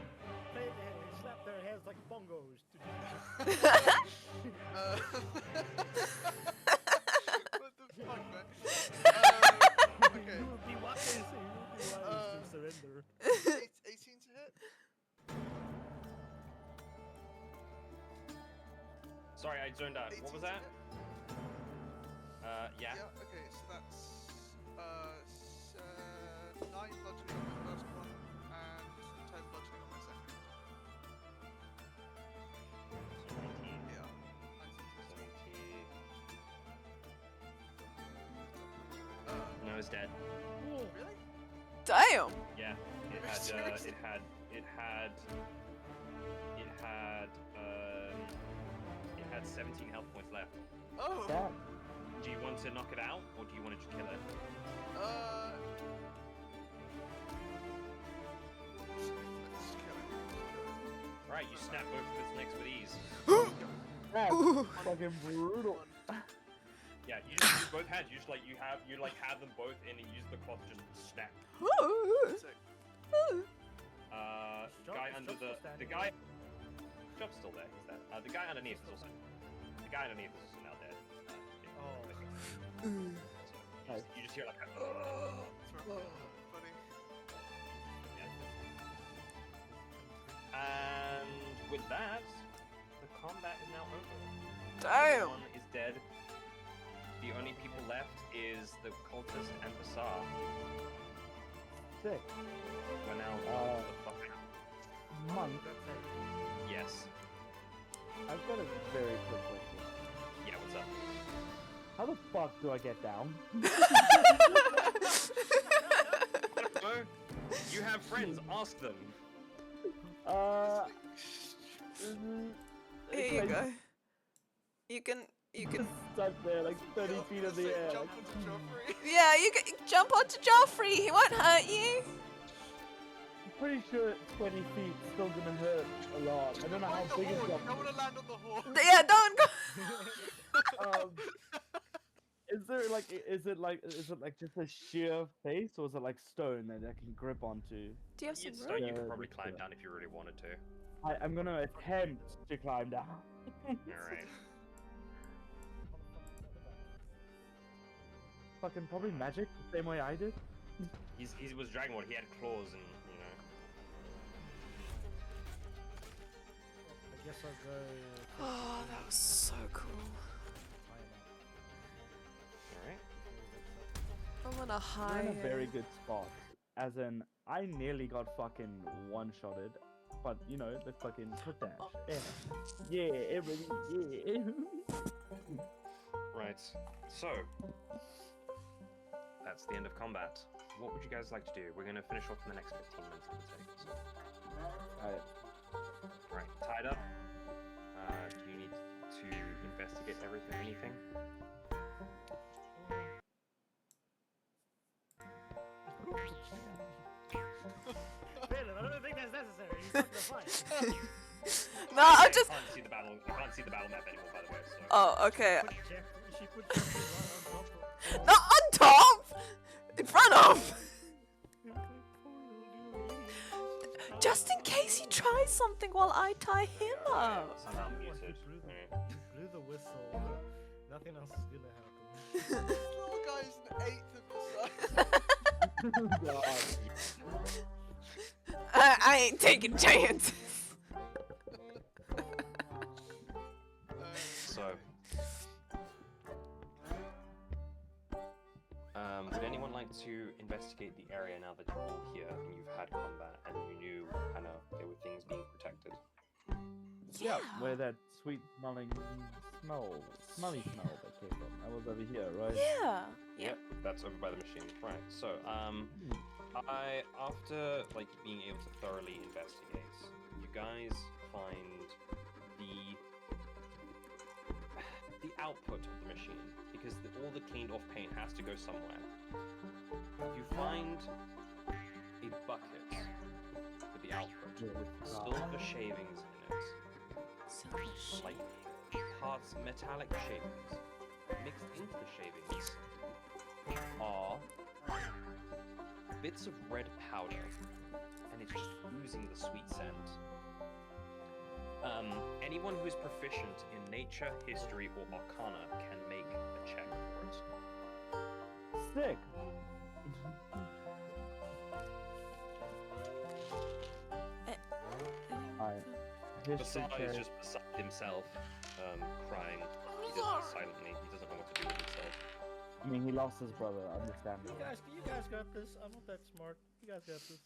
slap their hands like bongos. What the fuck, man? Okay. You would be wise. You would be wise to surrender. 18 to hit. Sorry, I zoned out. 18 What was to that? hit? Yeah. Okay, so that's 9 bludgeoning on my first one and 10 bludgeoning on my second. So 19. Yeah. 19. No, it's dead. Really? Damn. Yeah. It Seriously? had 17 health points left. Oh. That. Do you want to knock it out, or do you want to just kill it? Let's kill it. Right, you snap both of its necks with ease. That's Ooh. fucking brutal. Yeah, you just use both hands. You just have them both in and use the cloth to just snap. Sick. Guy under the guy. Job's still there. He's there. The guy underneath is also. The guy underneath is also now dead. Oh. So you just hear like a. Funny. And with that, the combat is now over. Damn. Everyone is dead. The only people left is the cultist and Basar. Sick. We're now the fuck out. Monk. Yes. I've got a very quick question. Yeah, what's up? How the fuck do I get down? No, you have friends, ask them. Here you go. You can. Stuck there like 30 Yeah, feet I in was the gonna say, air. Jump onto Joffrey. Yeah, you can jump onto Joffrey. He won't hurt you. I'm pretty sure 20 feet is still gonna hurt a lot. I don't know how Mind the big it's horn, going. you don't want to land on the horn. Yeah, don't go. Is it like just a sheer face, or is it like stone that I can grip onto? Do you have some It's rope? stone, you Yeah, could probably that's climb it. down if you really wanted to. I'm gonna attempt to climb down. Alright. Fucking probably magic, the same way I did. He was Dragon Lord, he had claws and, you know. I guess I'll go. Oh, that was so cool. Alright. I'm on a We're high. in a very good spot. As in, I nearly got fucking one-shotted, but you know, the fucking foot dash. Yeah, everything, yeah. Right. So, that's the end of combat. What would you guys like to do? We're going to finish off in the next 15 minutes, I would say. So. Alright. Right, tied up. Do you need to investigate anything? Balin, I don't think that's necessary. He's not gonna fight. No, I'm just. I can't see the battle. I can't see the battle map anymore, by the way. So. Oh, okay. She put Jeffrey right on top of. Not on top. In front of. try something while I tie him up. Somehow He muted. blew, Yeah. he blew the whistle. Nothing else is gonna happen. This little guy's an eighth of the size. I ain't taking chances. So, would anyone like to investigate the area now that you're all here and you've had combat and you knew kind of there were things being protected? Yeah, where that sweet smelly smell that came from. I was over here, right? Yeah. Yep, that's over by the machine. Right. So, after like being able to thoroughly investigate, you guys find the output of the machine because all the cleaned off paint has to go somewhere. You find a bucket with the output, silver shavings in it, like parts metallic shavings. Mixed into the shavings are bits of red powder, and it's just oozing the sweet scent. Anyone who is proficient in nature, history, or arcana can make a check for it. Sick. Alright. History Basar is check. just beside himself, crying. He does it silently. He doesn't know what to do with himself. I mean, he lost his brother, understandable. You guys got this. I'm not that smart. You guys got this.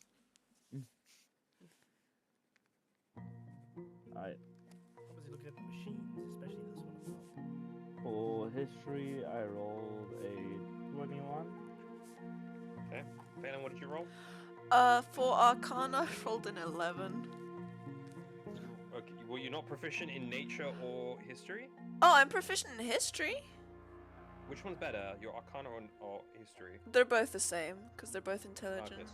Alright. Obviously looking at the machines, especially this one as well. For history, I rolled a 21. Okay. Phelan, what did you roll? For Arcana, I rolled an 11. Okay. Were you not proficient in nature or history? Oh, I'm proficient in history. Which one's better, your arcana or history? They're both the same because they're both intelligence.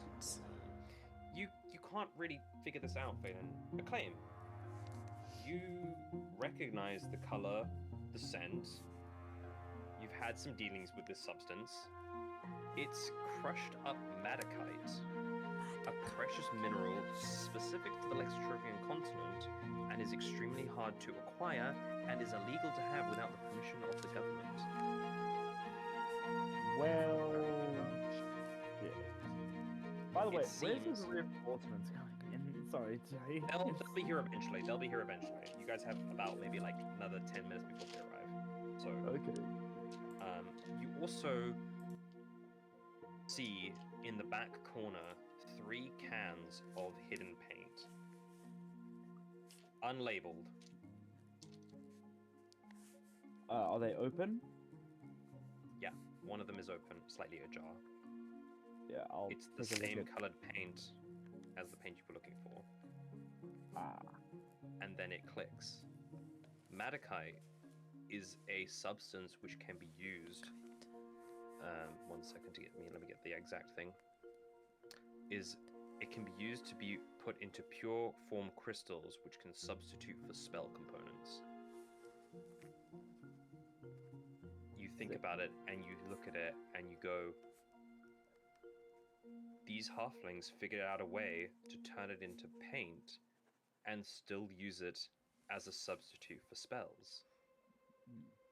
You can't really figure this out, Phelan. Acclaim. You recognize the color, the scent. You've had some dealings with this substance. It's crushed up madakite, a precious mineral specific to the Lextropian continent, and is extremely hard to acquire and is illegal to have without the permission of the government. Well, shit. By the way, where's seems- his reinforcements coming in? Sorry, Jay. They'll be here eventually. They'll be here eventually. You guys have about maybe like another 10 minutes before they arrive. So, Okay. you also see in the back corner 3 cans of hidden paint. Unlabeled. Are they open? Yeah, one of them is open, slightly ajar. Yeah, I'll It's the take a same look at. colored paint as the paint you were looking for. Ah, And then it clicks. Madakite is a substance which can be used. 1 second to let me get the exact thing. It can be used to be put into pure form crystals which can substitute for spell components. You think about it and you look at it and you go, these halflings figured out a way to turn it into paint and still use it as a substitute for spells.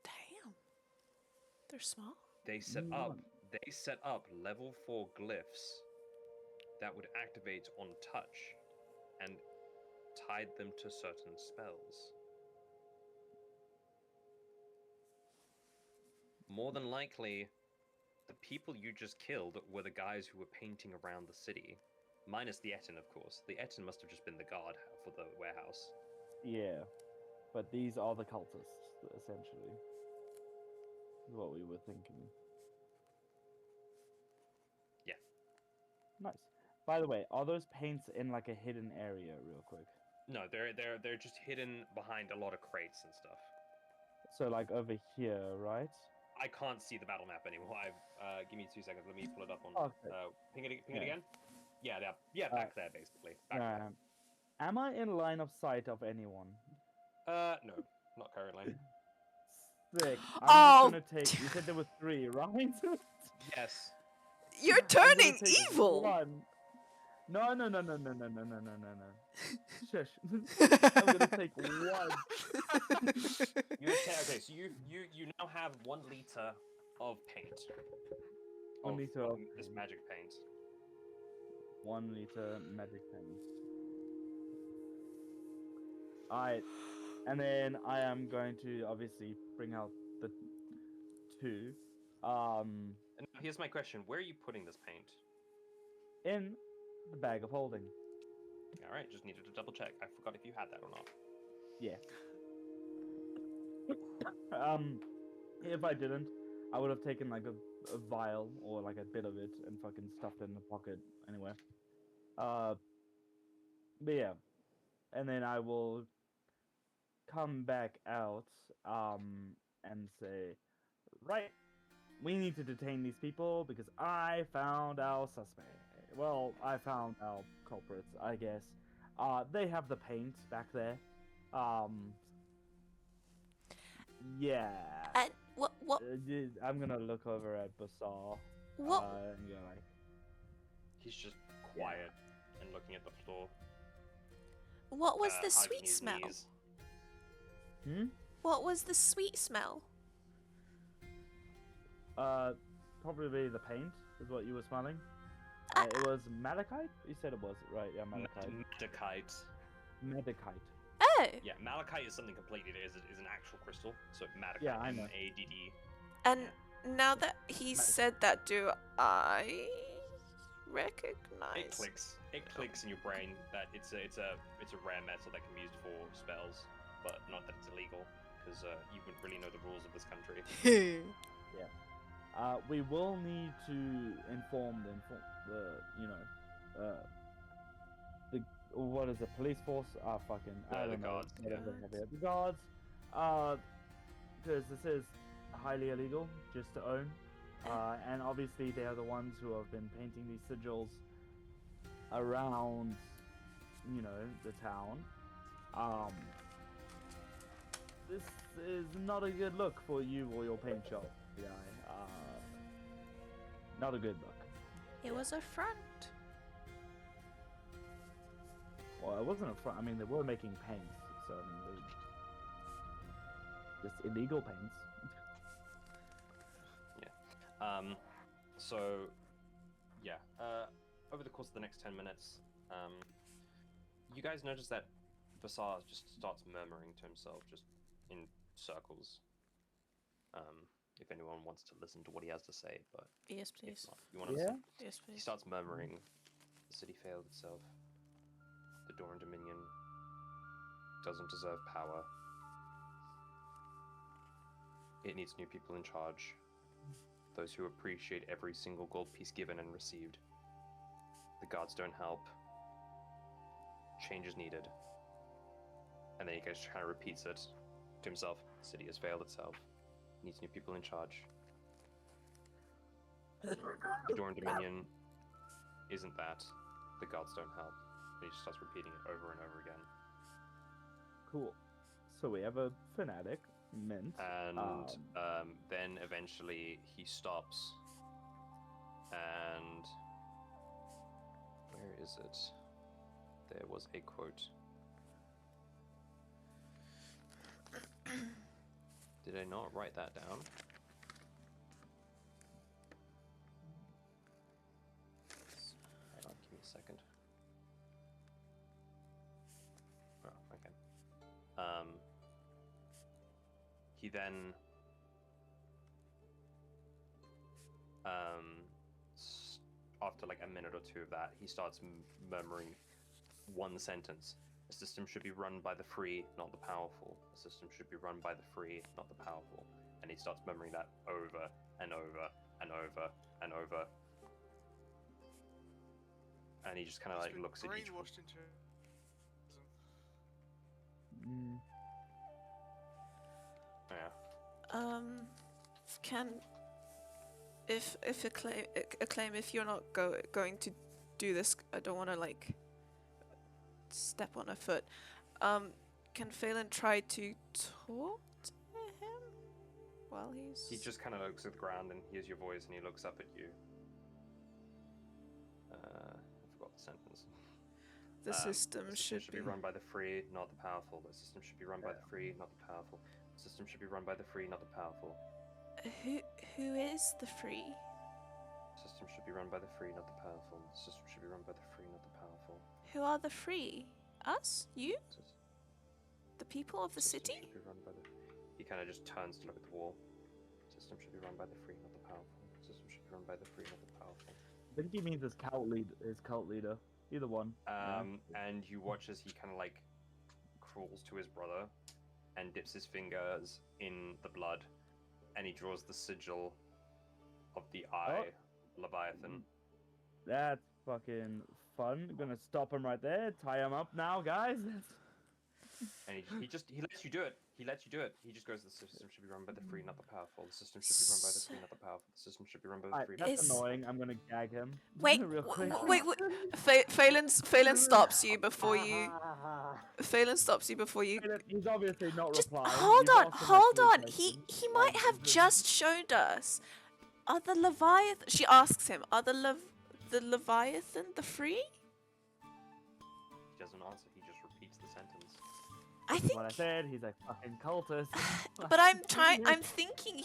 Damn. They're smart. They set up level 4 glyphs that would activate on touch and tied them to certain spells. More than likely, the people you just killed were the guys who were painting around the city. Minus the Etten, of course. The Etten must have just been the guard for the warehouse. yeah. But these are the cultists, essentially. Is what we were thinking. Yeah. Nice. By the way, are those paints in like a hidden area, real quick? No, they're just hidden behind a lot of crates and stuff. So like over here, right? I can't see the battle map anymore. Give me 2 seconds. Let me pull it up on. Okay. Ping it Yeah. again. Yeah, back there basically. Back there. Am I in line of sight of anyone? No, not currently. Sick. I'm Oh, just gonna take. You said there were 3, right? Yes. You're I'm gonna turning take evil. 1. No. Shush. I'm gonna take one. Okay, so you now have 1 liter of paint. 1 liter of this paint. magic paint. 1 liter magic paint. Alright, and then I am going to obviously bring out the 2. And now here's my question: where are you putting this paint? In the bag of holding. All right, just needed to double check. I forgot if you had that or not. Yes. If I didn't, I would have taken like a vial or like a bit of it and fucking stuffed it in the pocket anyway. But yeah, and then I will come back out and say, right, we need to detain these people because I found our suspect. Well, I found our culprits, I guess. They have the paint back there. Yeah. And what I'm gonna look over at Basar. What- And go like, He's just quiet and looking at the floor. what was the hugging sweet his smell? knees. What was the sweet smell? Probably the paint is what you were smelling. Uh, It was malachite. You said it was right. Yeah, malachite. Malachite. Malachite. Oh, Yeah, malachite is something completely. It is an actual crystal. So malachite. Yeah, I know. MADD. and now that he said that, do I recognize? It clicks. It clicks in your brain that it's a rare metal that can be used for spells, but not that it's illegal, because you wouldn't really know the rules of this country. We will need to inform the what is it? Police force? Fucking. I The don't know. guards, Whatever they yeah. have here. The guards. Because this is highly illegal just to own. And obviously they are the ones who have been painting these sigils around, the town. This is not a good look for you or your paint shop, guy. Not a good look. It was a front. Well, it wasn't a front. I mean, they were making paints, so I mean, just illegal paints. So, yeah. Over the course of the next 10 minutes, you guys notice that Basar just starts murmuring to himself, just in circles. If anyone wants to listen to what he has to say, but Yes, if please. not, you want to Yeah? listen. Yes, He please. starts murmuring, "The city failed itself. The Doran Dominion doesn't deserve power. It needs new people in charge. Those who appreciate every single gold piece given and received. The guards don't help. Change is needed." And then he just kind of repeats it to himself. The city has failed itself. It needs new people in charge. The Doran Dominion isn't that. The gods don't help. And he just starts repeating it over and over again. Cool. So we have a fanatic, mint. And then eventually he stops. And where is it? There was a quote. Did I not write that down? Hang on, give me a second. Oh, okay. He then after like a minute or two of that, he starts murmuring one sentence. A system should be run by the free, not the powerful. A system should be run by the free, not the powerful. And he starts murmuring that over and over and over and over. And he just kind of He's like been looks at each one. brainwashed into. Yeah. Can if acclaim if you're not going to do this, I don't want to like step on a foot. Can Phelan try to talk to him while he's? He just kind of looks at the ground and hears your voice, and he looks up at you. I forgot the sentence. The system The should be run by the free, not the powerful. The system should be run by the free, not the powerful. The system should be run by the free, not the powerful. Who is the free? The system should be run by the free, not the powerful. The system should be run by the free, not the powerful. Who are the free? Us? You? Sys- The people of the system city? should be run by the... He kind of just turns to look at the wall. System should be run by the free, not the powerful. System should be run by the free, not the powerful. I think he means his cult leader. Either one. And you watch as he kind of like crawls to his brother and dips his fingers in the blood, and he draws the sigil of the eye, Leviathan. That's fucking fun. Gonna stop him right there. Tie him up now, guys. And he lets you do it. He lets you do it. He just goes, the system should be run by the free, not the powerful. The system should be run by the free, not the powerful. The system should be run by the Alright, free. that's Is- annoying. I'm gonna gag him. Wait, real quick. wait. Phelan stops you before you. Phelan stops you before you. He's obviously not Just replying. hold You've on, asked him like hold 3 on. questions. He might have just showed us. Are the Leviathan? She asks him. Are the Leviathan the free? He doesn't answer. He just repeats the sentence. I think. What I said, he's a fucking cultist. But I'm thinking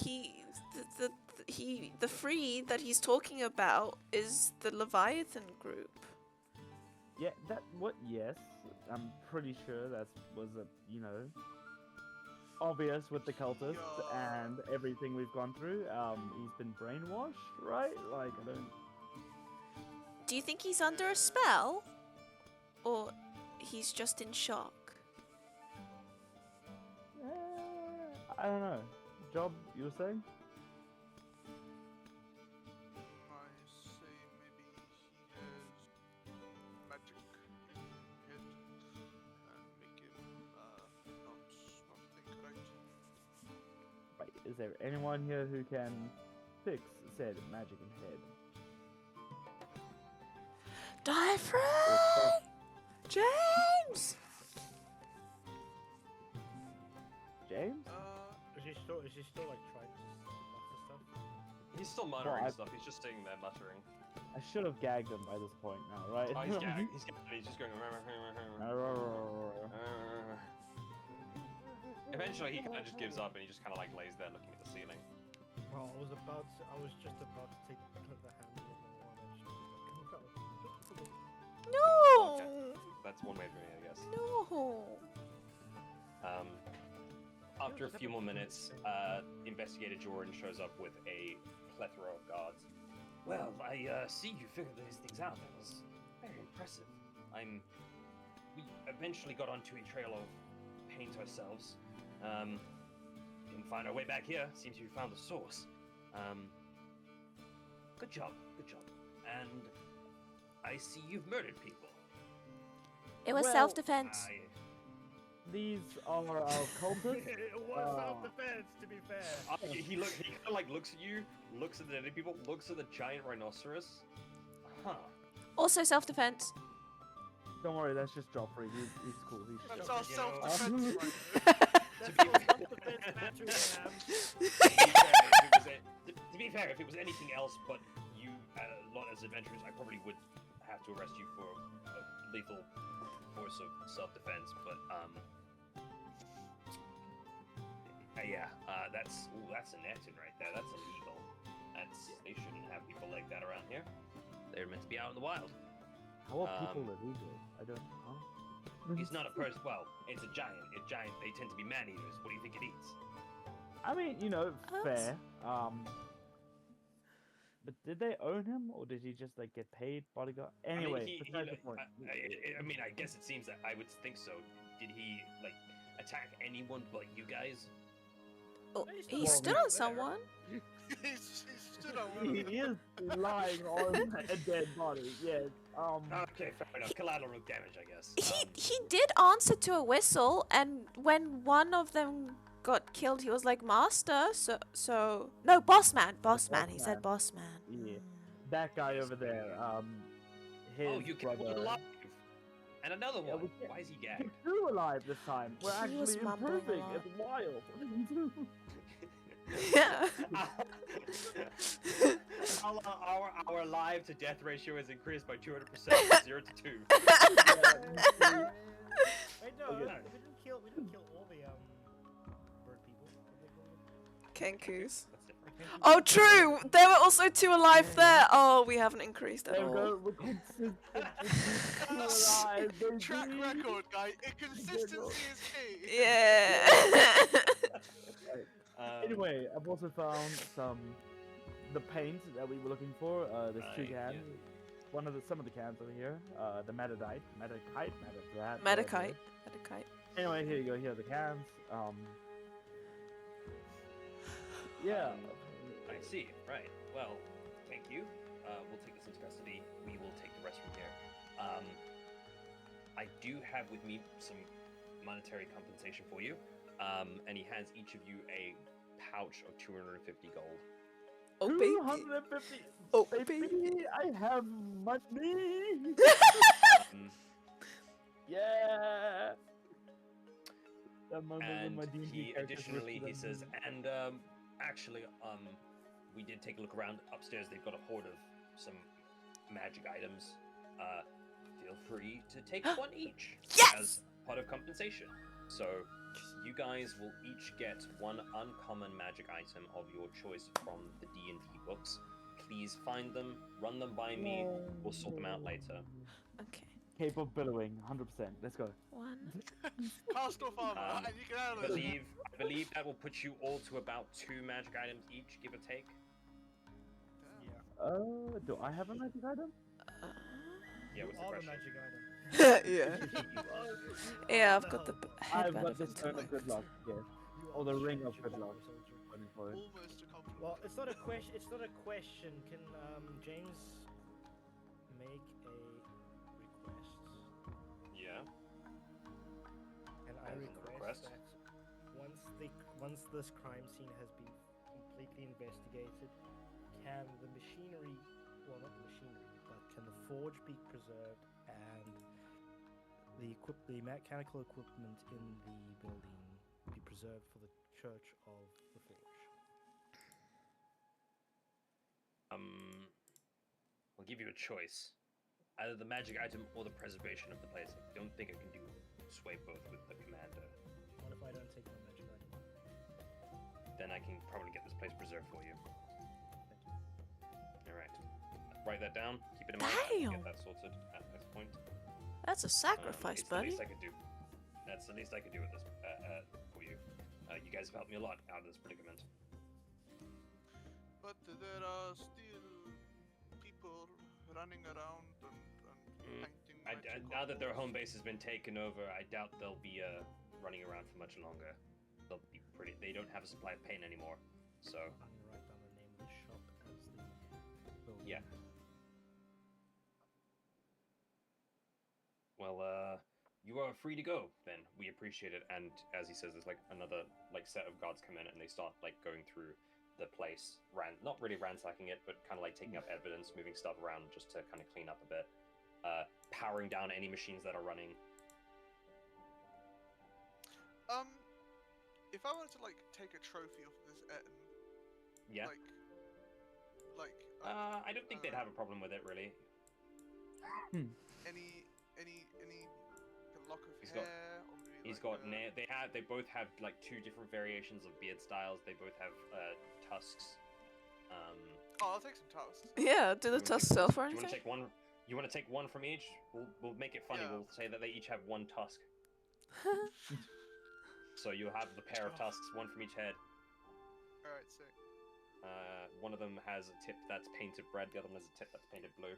the free that he's talking about is the Leviathan group. Yeah, yes. I'm pretty sure that was obvious with the cultist and everything we've gone through. He's been brainwashed, right? Like, I don't... Do you think he's under a spell? Or he's just in shock? I don't know. Job, you were saying? I say maybe he has magic in his head and make him not think right. Right, is there anyone here who can fix said magic in head? Diaphragm! James! James? Is he still like trying to mutter stuff? He's still muttering I- stuff. He's just sitting there muttering. I should have gagged him by this point now, right? Oh, he's gagged. He's gagged. He's just going. Eventually, he kind of just gives up and he just kind of like lays there looking at the ceiling. Well, I was just about to take the handle of the wand and No! That's one way of doing it, I guess. No! After a few more minutes, Investigator Jordan shows up with a plethora of guards. Well, I see you figured these things out. That was very impressive. We eventually got onto a trail of paint ourselves. Didn't find our way back here. Seems you found the source. Good job. And I see you've murdered people. It was Well, self-defense. These are our cultists. it was self-defense, to be fair. He kind of like looks at you, looks at the dead people, looks at the giant rhinoceros. Huh. Also self-defense. Don't worry, that's just Joffrey. He's cool. He's That's chill. our self-defense right To be to be fair, if it was anything else but you, not as adventurers, I probably would have to arrest you for a lethal force of self-defense. But that's an Eton right there. That's illegal. They shouldn't have people like that around here. They're meant to be out in the wild. How are people illegal? I don't know. He's not a person. Well, it's a giant. They tend to be man-eaters. What do you think it eats? I mean, fair. But did they own him, or did he just like get paid bodyguard? Anyway, besides the point. I mean, I guess it seems that I would think so. Did he like attack anyone but you guys? Oh, he Well, stood on someone. He's stood on one He of them. is lying on a dead body. Yes. Okay, fair enough. Collateral damage, I guess. He did answer to a whistle, and when one of them got killed, he was like, "Master." So no, boss man. He said boss man. Yeah. That guy over there. His Oh, you killed brother. one alive. And another Yeah, one. we can't- Why is he gagged? He's two alive this time. We're He was actually mumbling a improving. lot. It's wild. Yeah. Our live to death ratio is increased by 200%, from 0 to 2. Wait, no, Okay. we didn't kill all the bird people. What they call them? Kenkus. That's different. The kangaroos. Oh, true. There were also 2 alive there. Oh, we haven't increased at There we all. go. We're consistent. It's alive, baby. Track record, guy. Inconsistency is key. Yeah. Anyway, I've also found the paint that we were looking for. There's 2 Right, yeah. cans. Some of the cans over here. The Metadite, Metacite. Metacite. Anyway, here you go. Here are the cans. Yeah. I see. Right. Well, thank you. We'll take this into custody. We will take the rest from here. I do have with me some monetary compensation for you. And he hands each of you a pouch of 250 gold. Oh, baby. 250. Oh, Baby, baby. I have money. Yeah. That one of And my D&D he characters additionally he listed says, on and actually, we did take a look around upstairs. They've got a hoard of some magic items. Feel free to take one each Yes! as part of compensation. So you guys will each get one uncommon magic item of your choice from the D&D books. Please find them, run them by me. We'll sort them out later. Okay. Cape of Billowing, 100%. Let's go. 1. Cast off armor, and you get out of this. I believe that will put you all to about 2 magic items each, give or take. Yeah. Do I have a magic item? Yeah, what's the All the question? magic items. Yeah. Yeah, I've got the I've headband got of this stone of intellect. good luck. Yes. You Oh, are the a ring of soldier, good luck. soldier. Running for it. Almost a compliment. Well, it's not a question. It's not a question. Can James make a request? Yeah. And I As in the request request? that once this crime scene has been completely investigated, can the machinery, well, not the machinery, but can the forge be preserved and the mechanical equipment in the building be preserved for the Church of the Forge? I'll give you a choice. Either the magic item or the preservation of the place. I don't think I can sway both with the commander. What if I don't take my magic item? Then I can probably get this place preserved for you. Alright. Write that down. Keep it in mind. I can Damn. get that sorted at this point. That's a sacrifice, It's the buddy. least I could do. That's the least I could do with this for you. You guys have helped me a lot out of this predicament. But there are still people running around and painting. magic Now on that their walls. home base has been taken over, I doubt they'll be running around for much longer. They'll be pretty. They don't have a supply of paint anymore, so I'm gonna write down the name of the shop as the building. yeah. Well, you are free to go then. We appreciate it. And as he says, there's like another set of guards come in and they start like going through the place, not really ransacking it, but kind of like taking up evidence, moving stuff around just to kind of clean up a bit, powering down any machines that are running. If I were to like take a trophy off of this Eton, Yeah. like I don't think they'd have a problem with it really. any lock of He's got- hair, or maybe He's like got they both have like 2 different variations of beard styles. They both have tusks. Oh, I'll take some tusks. Yeah, do the You wanna tusk take- sell for Do you want anything? to take one? You want to take one from each? We'll make it funny. Yeah. We'll say that they each have 1 tusk. So you'll have the pair of tusks, 1 from each head. All right, sick. One of them has a tip that's painted red. The other one has a tip that's painted blue.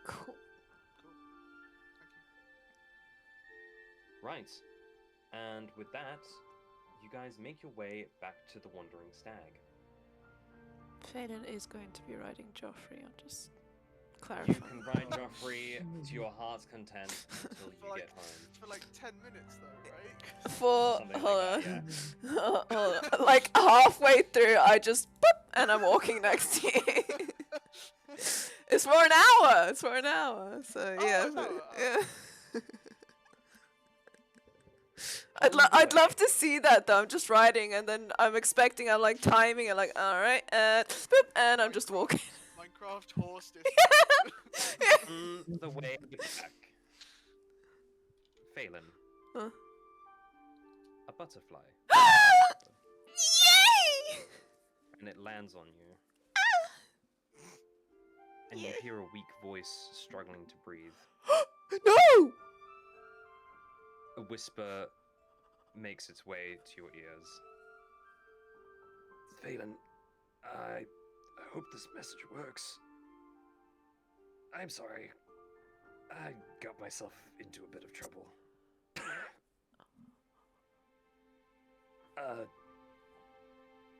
Cool. Cool. Thank you. Right. And with that, you guys make your way back to the Wandering Stag. Phelan is going to be riding Joffrey. I'm just You clarifying. can ride Joffrey to your heart's content until you For get home. For like 10 minutes though, right? For Something hold like on. that, Hold on. Like halfway through, I just boop, and I'm walking next to you. It's for an hour. It's for an hour. So Oh, yeah, an hour, yeah. I'd love to see that though. I'm just writing and then I'm expecting, I'm like timing and like, alright, boop, and I'm just walking. Minecraft horse dispatch. On the way back, Phelan, Huh? a butterfly, Yay! and it lands on you. And you hear a weak voice struggling to breathe. No! A whisper makes its way to your ears. Phelan, I hope this message works. I'm sorry. I got myself into a bit of trouble.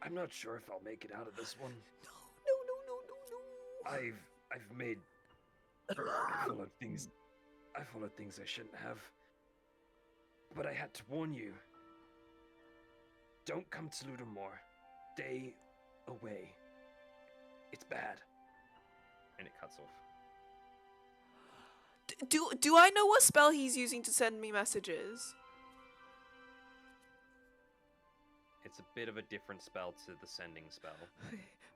I'm not sure if I'll make it out of this one. No. I've made I followed things I shouldn't have. But I had to warn you. Don't come to Ludamore. Stay away. It's bad. And it cuts off. Do I know what spell he's using to send me messages? It's a bit of a different spell to the sending spell.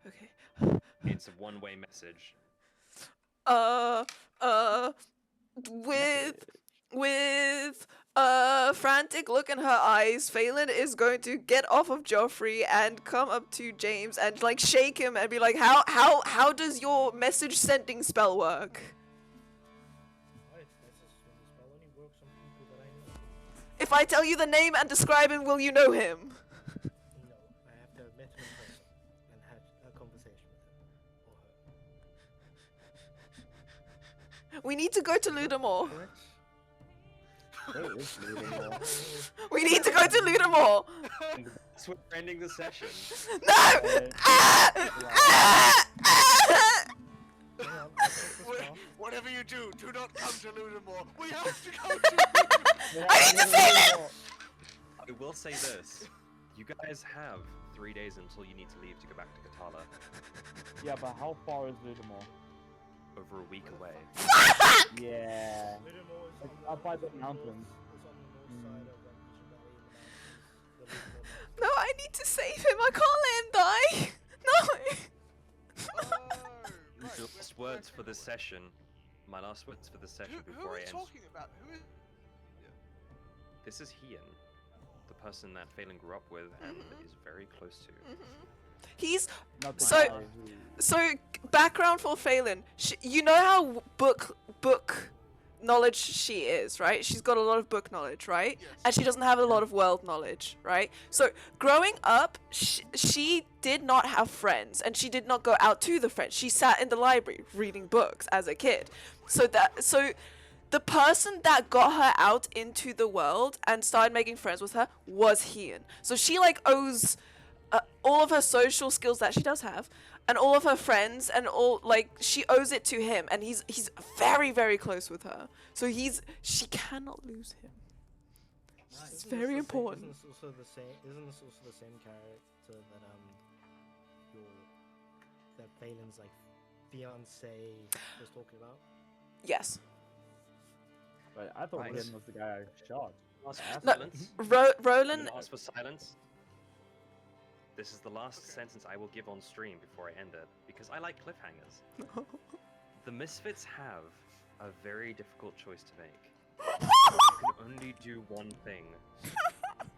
Okay. It's a one-way message. With frantic look in her eyes, Phelan is going to get off of Joffrey and come up to James and like shake him and be like, how does your message sending spell work? Spell only works on people that I know. If I tell you the name and describe him, will you know him? No, I have to have met him in person and had a conversation with him or her. We need to go to Ludamore. Where is Ludamore? We need to go to Ludamore. That's what we're ending the session. No! Whatever you do not come to Ludamore. We have to go to Ludamore. I need to save him! I will say this. You guys have 3 days until you need to leave to go back to Katala. Yeah, but how far is Ludamore? Over a week away. Yeah. Ludamore is Like, on up by the north- mountains. It's on the north side of Mission Valley in the mountains. The Ludamore No, I need to save him. I can't let him die. No. Right, The last words for this session. My last words for this session Who before are I we end. talking about? Who is? This is Hian, the person that Phelan grew up with and is very close to. He's Not the So- guy who... so background for Phelan. You know how book knowledge she is, right? She's got a lot of book knowledge, right? Yes. And she doesn't have a lot of world knowledge, right? So growing up, she did not have friends, and she did not go out to the friends. She sat in the library reading books as a kid. So the person that got her out into the world and started making friends with her was Hian. So she like owes all of her social skills that she does have, and all of her friends, and all like she owes it to him, and he's very very close with her. So she cannot lose him. It's very important. Isn't this also the same character that Phelan's like fiance was talking about? Yes. But I thought Right. Hian was the guy I shot. Ask No, for silence. I'm Roland. gonna ask for silence. This is the last sentence I will give on stream before I end it, because I like cliffhangers. The Misfits have a very difficult choice to make. You can only do one thing.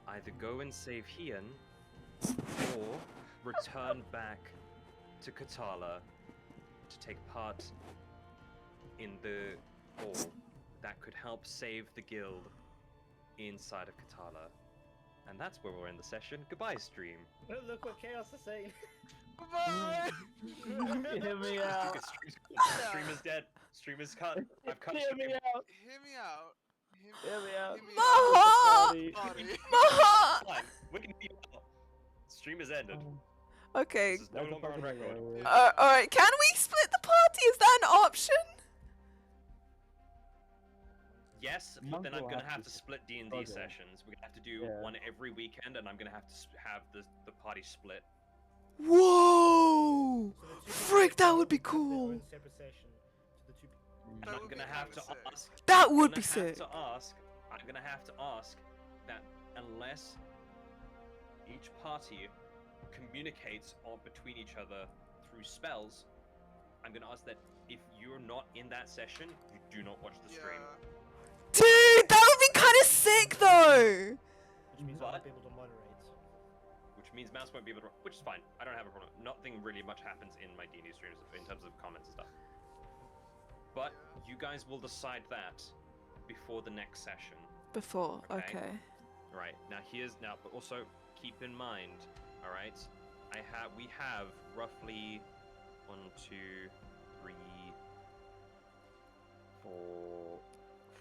Either go and save Hian, or return back to Katala to take part in the ball that could help save the guild inside of Katala. And that's where we'll end the session. Goodbye, stream. Look what Chaos is saying. Bye. Hear me out. Because stream is dead. Stream is cut. I've cut Hear stream. me out. Hear me out. Hear me out. Hear me Maha! Buddy. Buddy. Maha! Fine. We can hear you out. Stream is ended. Okay. This is no longer on record. Alright, can we split the party? Is that an option? Yes, but Monk then I'm will gonna have have to to split D&D struggle. sessions. We're gonna have to do Yeah. one every weekend, and I'm gonna have to have the party split. Whoa! So the two Frick, people that would be have their cool. own separate session. So the two people. And That I'm would be gonna have to kinda sick. ask. That I'm would gonna be have sick. to ask. I'm gonna have to ask that unless each party communicates between each other through spells, I'm gonna ask that if you're not in that session, you do not watch the stream. Dude, that would be kind of sick though. Which means I But- won't be able to moderate. Which means Mouse won't be able to, which is fine. I don't have a problem. Nothing really much happens in my D&D streams in terms of comments and stuff. But you guys will decide that before the next session. Before, Okay. okay. Right, but also keep in mind, all right, we have roughly 1, 2, 3, 4,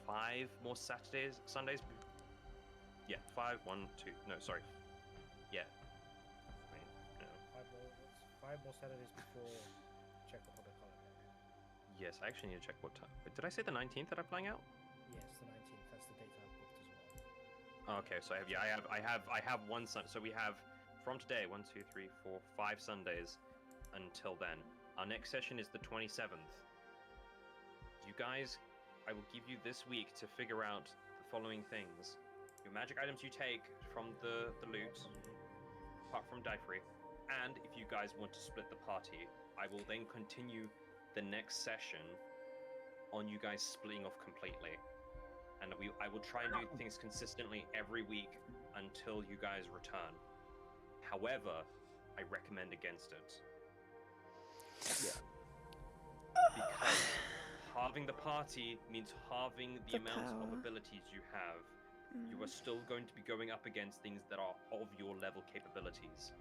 5 more Sundays. Yeah, 5, 1, 2, no, sorry. Yeah. Wait, no. 5 more Saturdays before Czech Republic holiday. Yes, I actually need to check what time. Wait, did I say the 19th that I'm playing out? Yes, the 19th. That's the date I booked as well. Okay, so I have one Sunday. So we have from today 1, 2, 3, 4, 5 Sundays until then. Our next session is the 27th. You guys, I will give you this week to figure out the following things: your magic items you take from the loot, apart from Alderfey, and if you guys want to split the party, I will then continue the next session on you guys splitting off completely. And I will try and do things consistently every week until you guys return. However, I recommend against it. Yeah. Because halving the party means halving the The amount of power. abilities you have. You are still going to be going up against things that are of your level capabilities.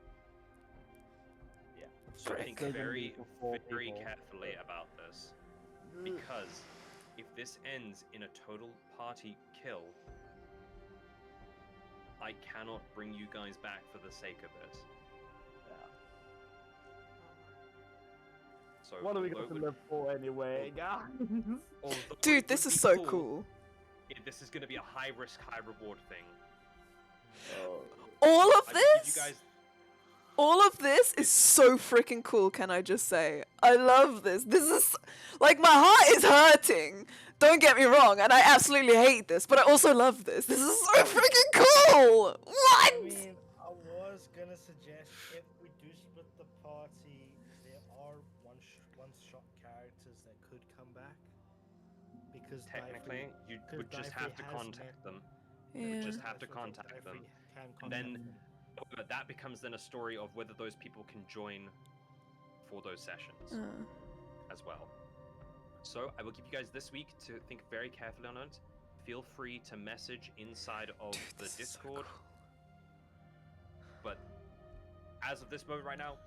Yeah. So think Frick. very, Four very people. carefully about this. Because if this ends in a total party kill, I cannot bring you guys back for the sake of it. So What are we although going it to would- live for anyway, guys? although Dude, it this would is be so cool. This is going to be a high risk, high reward thing. All of I will give this? you guys. All of this is so freaking cool, can I just say? I love this. This is like my heart is hurting. Don't get me wrong, and I absolutely hate this, but I also love this. This is so freaking cool. What? I mean, I was gonna suggest if we do split the party, there are one-shot characters that could come back. Because Technically, you because would just Alderfey have to has contact met- them. Yeah. would just have to That's what I'm saying, contact them. Alderfey can And then- contact them. But that becomes then a story of whether those people can join for those sessions as well. So I will give you guys this week to think very carefully on it. Feel free to message inside of the This is so Discord. cool. But as of this moment right now,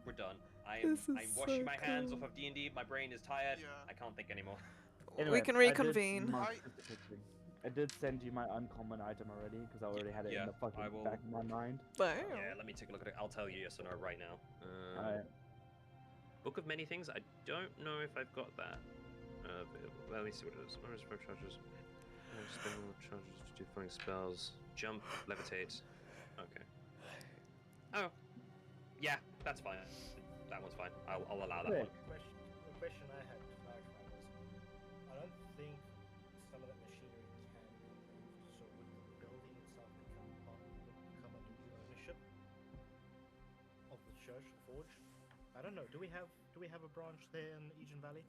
we're done. I'm This is washing so my hands off cool. of D&D. My brain is tired. Yeah. I can't think anymore. We can I did reconvene. mark I- this picture. I did send you my uncommon item already because I already had it Yeah, in the fucking I will- back of my mind. Damn. Yeah, let me take a look at it. I'll tell you yes or no right now. Alright. Book of Many Things. I don't know if I've got that. Let me see what it is. Bonus 5 charges. Spend all the charges to do funny spells. Jump, levitate. Okay. Oh. Yeah, that's fine. That one's fine. I'll allow that Yeah. one. The question I had to clarify was, I don't think some of that machinery can be moved, so would the building itself become under the ownership of the church, the forge? I don't know. Do we have a branch there in Egen Valley?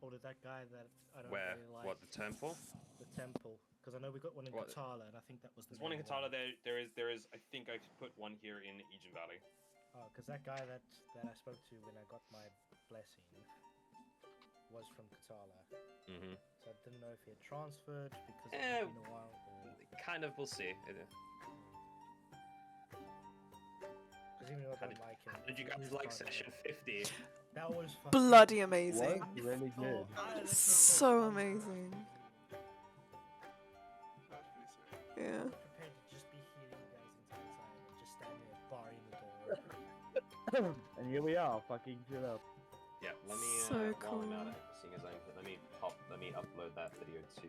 Or did that guy that I don't Where? really like What, the temple? the temple? Because I know we got one in What? Katala, and I think that was the There's one in main Katala. There is. I think I put one here in Egen Valley. Because that guy that I spoke to when I got my blessing was from Katala. Mm-hmm. So I didn't know if he had transferred because it Eh, had been a while. Kind of. We'll see. Because even though I How don't like him. Did you guys he's like part of session it. 50? That was fucking Bloody What? amazing. Really good. So amazing. That was pretty sick. Yeah. I'm prepared to just be healing you guys the entire time and just stand there barring the door. And here we are, fucking shit up. Yeah. Let me. So while I'm cool. at it, seeing as I'm, let me upload that video to.